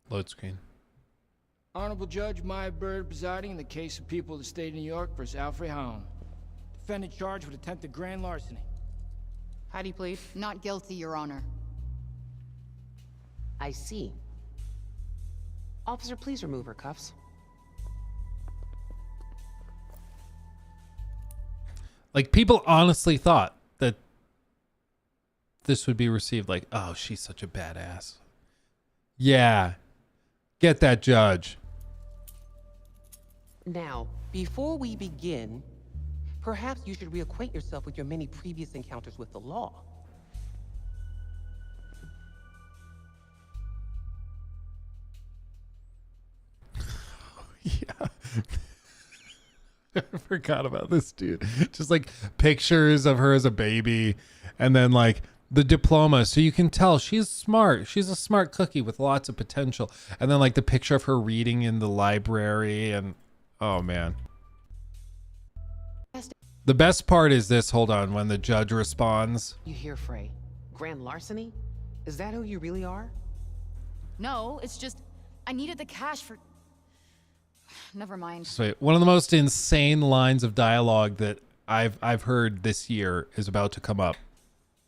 Load screen. Honorable Judge Maya Bird presiding in the case of people of the state of New York versus Alfred Hound. Defendant charged with attempted grand larceny. How do you plead? Not guilty, Your Honor. I see. Officer, please remove her cuffs. Like, people honestly thought that this would be received like, oh, she's such a badass. Yeah. Get that judge. Now, before we begin, perhaps you should reacquaint yourself with your many previous encounters with the law. Yeah. I forgot about this dude. Just like pictures of her as a baby and then like the diploma. So you can tell she's smart. She's a smart cookie with lots of potential. And then like the picture of her reading in the library and oh man. The best part is this. Hold on. When the judge responds. You hear, Frey? Grand larceny? Is that who you really are? No, it's just I needed the cash for... Never mind. So one of the most insane lines of dialogue that I've heard this year is about to come up.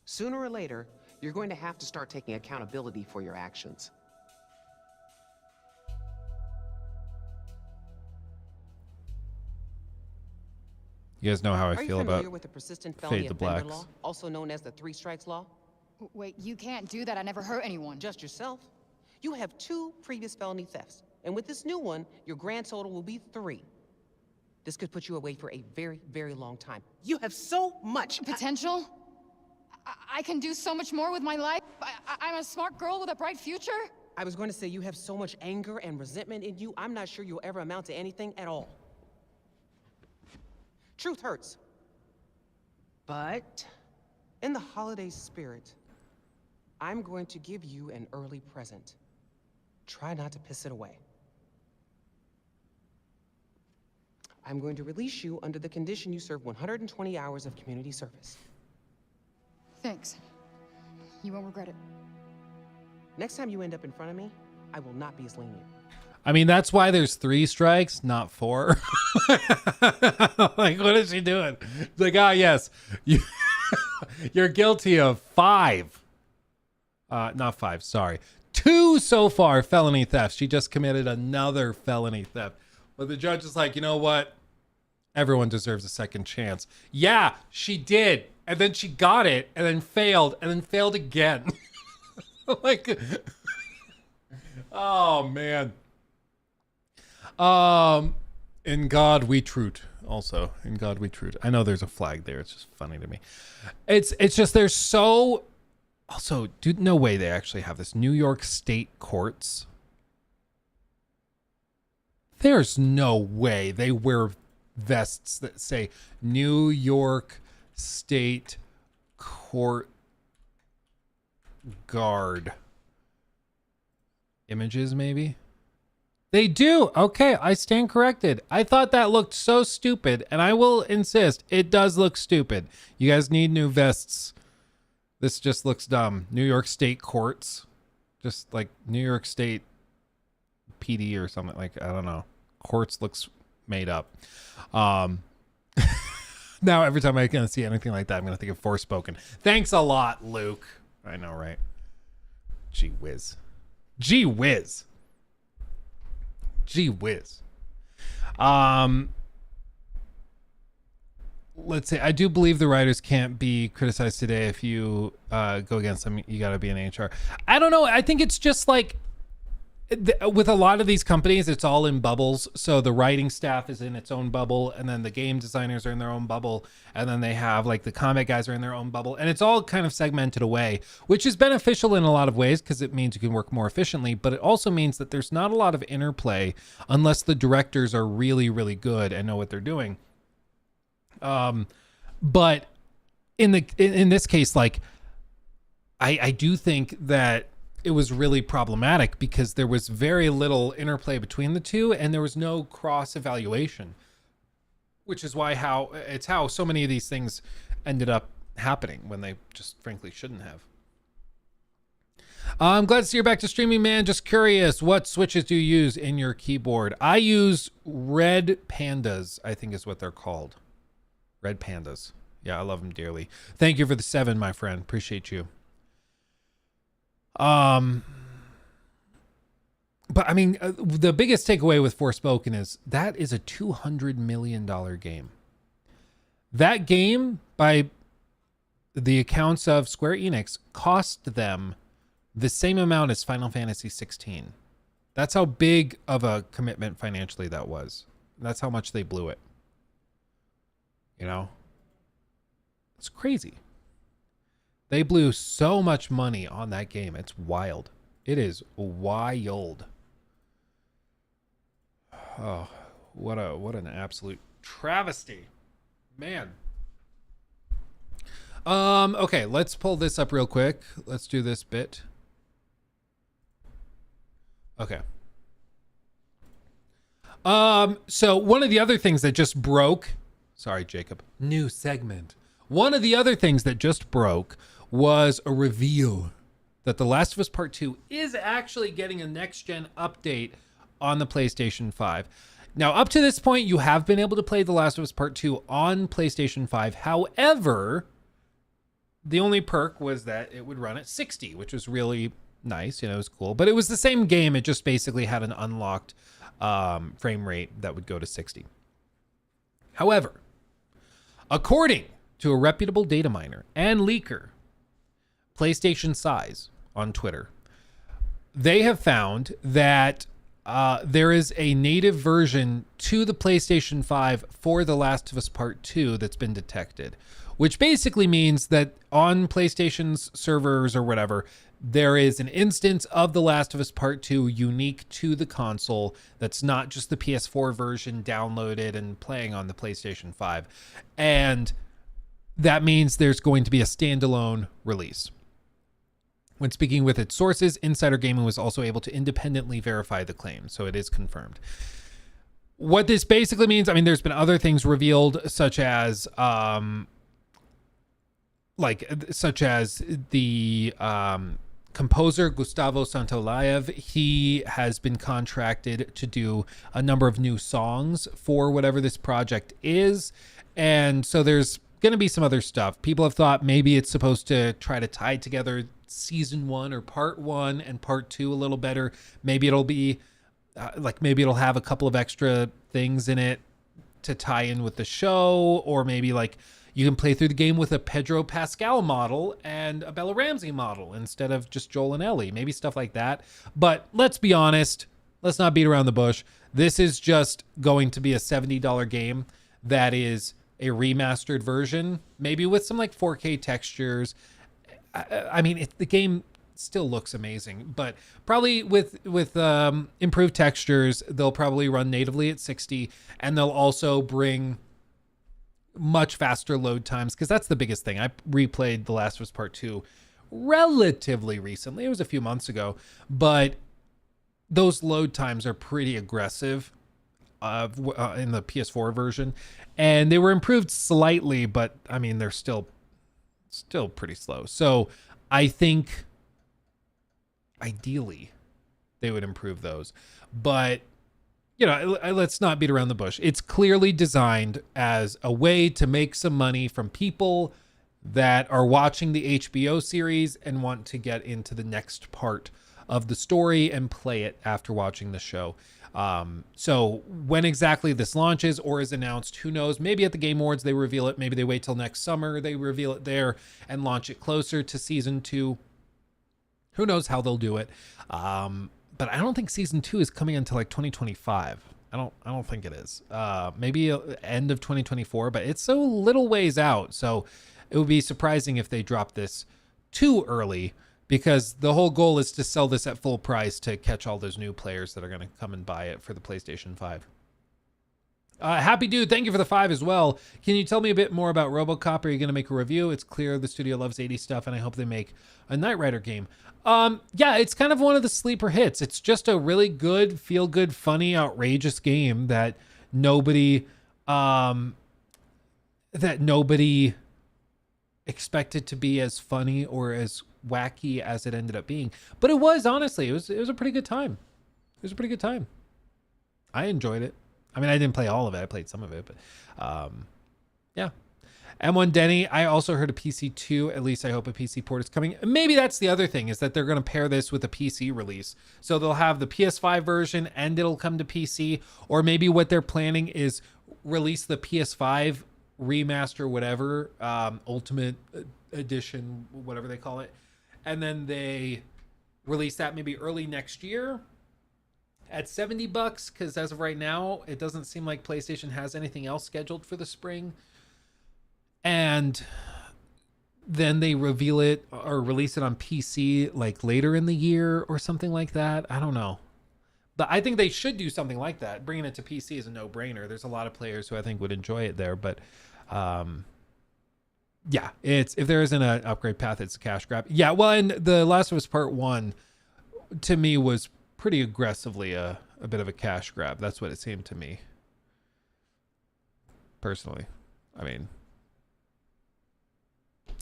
Sooner or later, you're going to have to start taking accountability for your actions. You guys know how I feel about with the persistent felony Fade the offender Blacks. law, also known as the Three Strikes Law? Wait, you can't do that. I never hurt anyone. Just yourself. You have 2 previous felony thefts, and with this new one, your grand total will be 3. This could put you away for a very, very long time. You have so much potential. I can do so much more with my life. I'm a smart girl with a bright future. I was going to say you have so much anger and resentment in you, I'm not sure you'll ever amount to anything at all. Truth hurts. But in the holiday spirit, I'm going to give you an early present. Try not to piss it away. I'm going to release you under the condition you serve 120 hours of community service. Thanks. You won't regret it. Next time you end up in front of me, I will not be as lenient. I mean, that's why there's 3 strikes, not 4. Like, what is she doing? It's like, ah, yes, you're guilty of 5. Not 5, sorry. 2 so far felony thefts. She just committed another felony theft. But the judge is like, you know what? Everyone deserves a second chance. Yeah, she did. And then she got it and then failed again. Like, oh man. In God we true. Also, in God we true. I know there's a flag there. It's just funny to me. It's just they're so. Also, dude, no way they actually have this. New York State courts. There's no way they wear vests that say New York State Court Guard. Images, maybe? They do. Okay, I stand corrected. I thought that looked so stupid, and I will insist, it does look stupid. You guys need new vests. This just looks dumb. New York State Courts. Just like New York State PD or something. Like, I don't know. Courts looks made up. Now every time I can see anything like that, I'm going to think of Forspoken. Thanks a lot, Luke. I know, right? Gee whiz. Gee whiz. Gee whiz. let's say I do believe the writers can't be criticized today. If you go against them, you got to be in HR. I don't know. I think it's just like with a lot of these companies, it's all in bubbles. So the writing staff is in its own bubble, and then the game designers are in their own bubble, and then they have like the combat guys are in their own bubble, and it's all kind of segmented away, which is beneficial in a lot of ways because it means you can work more efficiently, but it also means that there's not a lot of interplay unless the directors are really, really good and know what they're doing. But in this case, like I do think that it was really problematic because there was very little interplay between the two, and there was no cross evaluation, which is why how so many of these things ended up happening when they just frankly shouldn't have. I'm glad to see you're back to streaming, man. Just curious, what switches do you use in your keyboard? I use Red Pandas, I think is what they're called. Red Pandas. Yeah, I love them dearly. Thank you for the 7, my friend. Appreciate you. But I mean, the biggest takeaway with Forspoken is that is a $200 million game. That game, by the accounts of Square Enix, cost them the same amount as Final Fantasy 16. That's how big of a commitment financially that was. That's how much they blew it. You know? It's crazy. They blew so much money on that game. It's wild. It is wild. Oh, what an absolute travesty. Man. Okay, let's pull this up real quick. Let's do this bit. Okay. So one of the other things that just broke, sorry, Jacob, new segment. One of the other things that just broke was a reveal that The Last of Us Part 2 is actually getting a next-gen update on the PlayStation 5. Now, up to this point, you have been able to play The Last of Us Part 2 on PlayStation 5. However, the only perk was that it would run at 60, which was really nice. You know, it was cool. But it was the same game. It just basically had an unlocked frame rate that would go to 60. However, according to a reputable data miner and leaker, PlayStation Size on Twitter, they have found that there is a native version to the PlayStation 5 for The Last of Us Part 2 that's been detected, which basically means that on PlayStation's servers or whatever, there is an instance of The Last of Us Part 2 unique to the console that's not just the PS4 version downloaded and playing on the PlayStation 5. And that means there's going to be a standalone release. When speaking with its sources, Insider Gaming was also able to independently verify the claim, so it is confirmed. What this basically means, I mean, there's been other things revealed, such as the composer Gustavo Santaolalla. He has been contracted to do a number of new songs for whatever this project is, and so there's going to be some other stuff. People have thought maybe it's supposed to try to tie together season 1 or part 1 and part 2 a little better. Maybe it'll be maybe it'll have a couple of extra things in it to tie in with the show, or maybe like you can play through the game with a Pedro Pascal model and a Bella Ramsey model instead of just Joel and Ellie, maybe stuff like that. But let's be honest, let's not beat around the bush. This is just going to be a $70 game that is a remastered version, maybe with some like 4K textures. I mean, the game still looks amazing, but probably with improved textures, they'll probably run natively at 60, and they'll also bring much faster load times, because that's the biggest thing. I replayed The Last of Us Part 2 relatively recently. It was a few months ago, but those load times are pretty aggressive in the PS4 version, and they were improved slightly, but I mean, they're still pretty slow. So I think ideally they would improve those, but you know, let's not beat around the bush. It's clearly designed as a way to make some money from people that are watching the HBO series and want to get into the next part of the story and play it after watching the show. So when exactly this launches or is announced, who knows? Maybe at the Game Awards they reveal it. Maybe they wait till next summer, they reveal it there and launch it closer to season 2. Who knows how they'll do it? But I don't think season 2 is coming until like 2025. I don't think it is. Maybe end of 2024, but it's so little ways out. So it would be surprising if they drop this too early, because the whole goal is to sell this at full price to catch all those new players that are going to come and buy it for the PlayStation 5. Happy Dude, thank you for the 5 as well. Can you tell me a bit more about RoboCop? Are you going to make a review? It's clear the studio loves 80s stuff, and I hope they make a Knight Rider game. Yeah, it's kind of one of the sleeper hits. It's just a really good, feel-good, funny, outrageous game that nobody expected to be as funny or as wacky as it ended up being. But it was, honestly, it was a pretty good time. It was a pretty good time. I enjoyed it. I mean, I didn't play all of it. I played some of it, but yeah. M1 Denny, I also heard a PC 2. At least I hope a PC port is coming. Maybe that's the other thing, is that they're going to pair this with a PC release. So they'll have the PS5 version and it'll come to PC. Or maybe what they're planning is release the PS5 remaster, whatever, Ultimate Edition, whatever they call it. And then they release that maybe early next year at $70, because as of right now, it doesn't seem like PlayStation has anything else scheduled for the spring. And then they reveal it or release it on PC like later in the year or something like that. I don't know. But I think they should do something like that. Bringing it to PC is a no-brainer. There's a lot of players who I think would enjoy it there. But yeah, if there isn't an upgrade path, it's a cash grab. Yeah, well, and The Last of Us Part 1 to me was pretty aggressively a bit of a cash grab. That's what it seemed to me. Personally. I mean,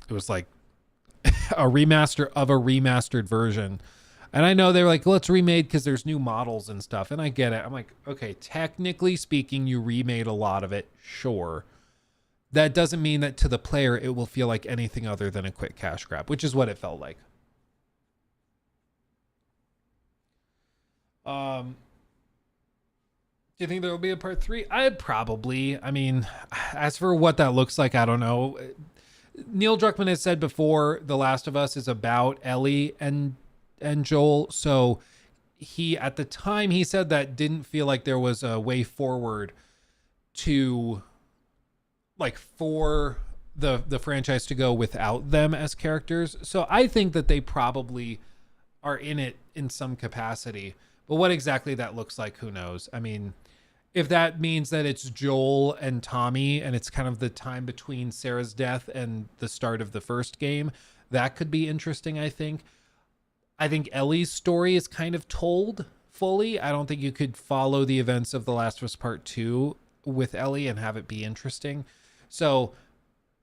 it was like a remaster of a remastered version. And I know they were like, well, it's remade because there's new models and stuff. And I get it. I'm like, okay, technically speaking, you remade a lot of it. Sure. That doesn't mean that to the player, it will feel like anything other than a quick cash grab, which is what it felt like. Do you think there will be a part 3? I mean, as for what that looks like, I don't know. Neil Druckmann has said before, The Last of Us is about Ellie and Joel. So he, at the time he said that, didn't feel like there was a way forward to, like, for the franchise to go without them as characters. So I think that they probably are in it in some capacity. But what exactly that looks like, who knows? I mean, if that means that it's Joel and Tommy and it's kind of the time between Sarah's death and the start of the first game, that could be interesting, I think. I think Ellie's story is kind of told fully. I don't think you could follow the events of The Last of Us Part 2 with Ellie and have it be interesting. So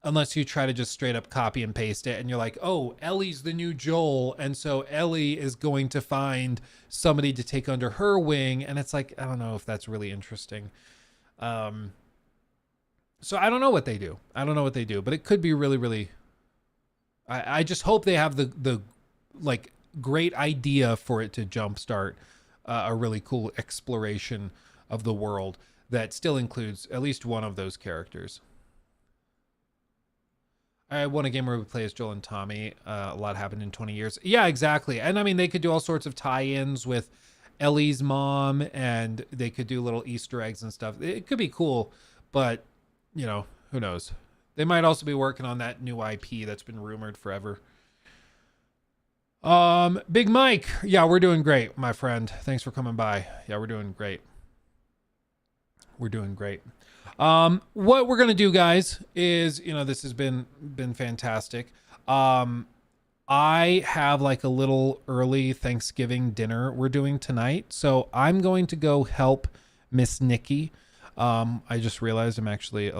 unless you try to just straight up copy and paste it and you're like, oh, Ellie's the new Joel, and so Ellie is going to find somebody to take under her wing, and it's like, I don't know if that's really interesting. So I don't know what they do. But it could be really, really, I just hope they have the like great idea for it to jumpstart a really cool exploration of the world that still includes at least one of those characters. I want a game where we play as Joel and Tommy. A lot happened in 20 years. Yeah, exactly. And I mean, they could do all sorts of tie-ins with Ellie's mom, and they could do little Easter eggs and stuff. It could be cool, but, you know, who knows? They might also be working on that new IP that's been rumored forever. Big Mike. Yeah, we're doing great, my friend. Thanks for coming by. Yeah, we're doing great. What we're gonna do, guys, is, you know, this has been fantastic. I have like a little early Thanksgiving dinner we're doing tonight, so I'm going to go help Miss Nikki. I just realized I'm actually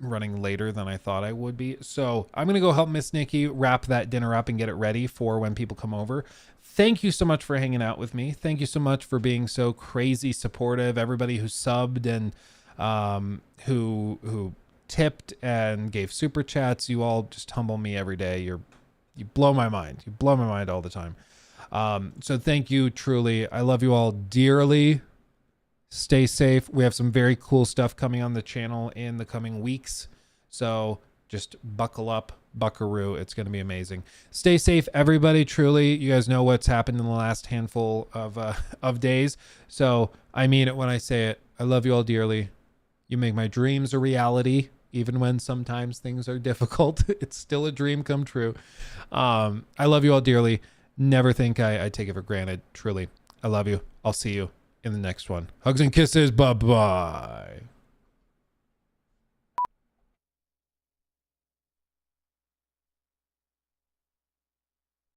running later than I thought I would be, so I'm gonna go help Miss Nikki wrap that dinner up and get it ready for when people come over. Thank you so much for hanging out with me. Thank you so much for being so crazy supportive. Everybody who subbed and who tipped and gave super chats, you all just humble me every day. You blow my mind. You blow my mind all the time. So thank you, truly. I love you all dearly. Stay safe. We have some very cool stuff coming on the channel in the coming weeks. So just buckle up, buckaroo. It's going to be amazing. Stay safe, everybody. Truly, you guys know what's happened in the last handful of days. So I mean it when I say it. I love you all dearly. You make my dreams a reality. Even when sometimes things are difficult, it's still a dream come true. I love you all dearly. Never think I take it for granted. Truly, I love you. I'll see you in the next one. Hugs and kisses. Bye-bye.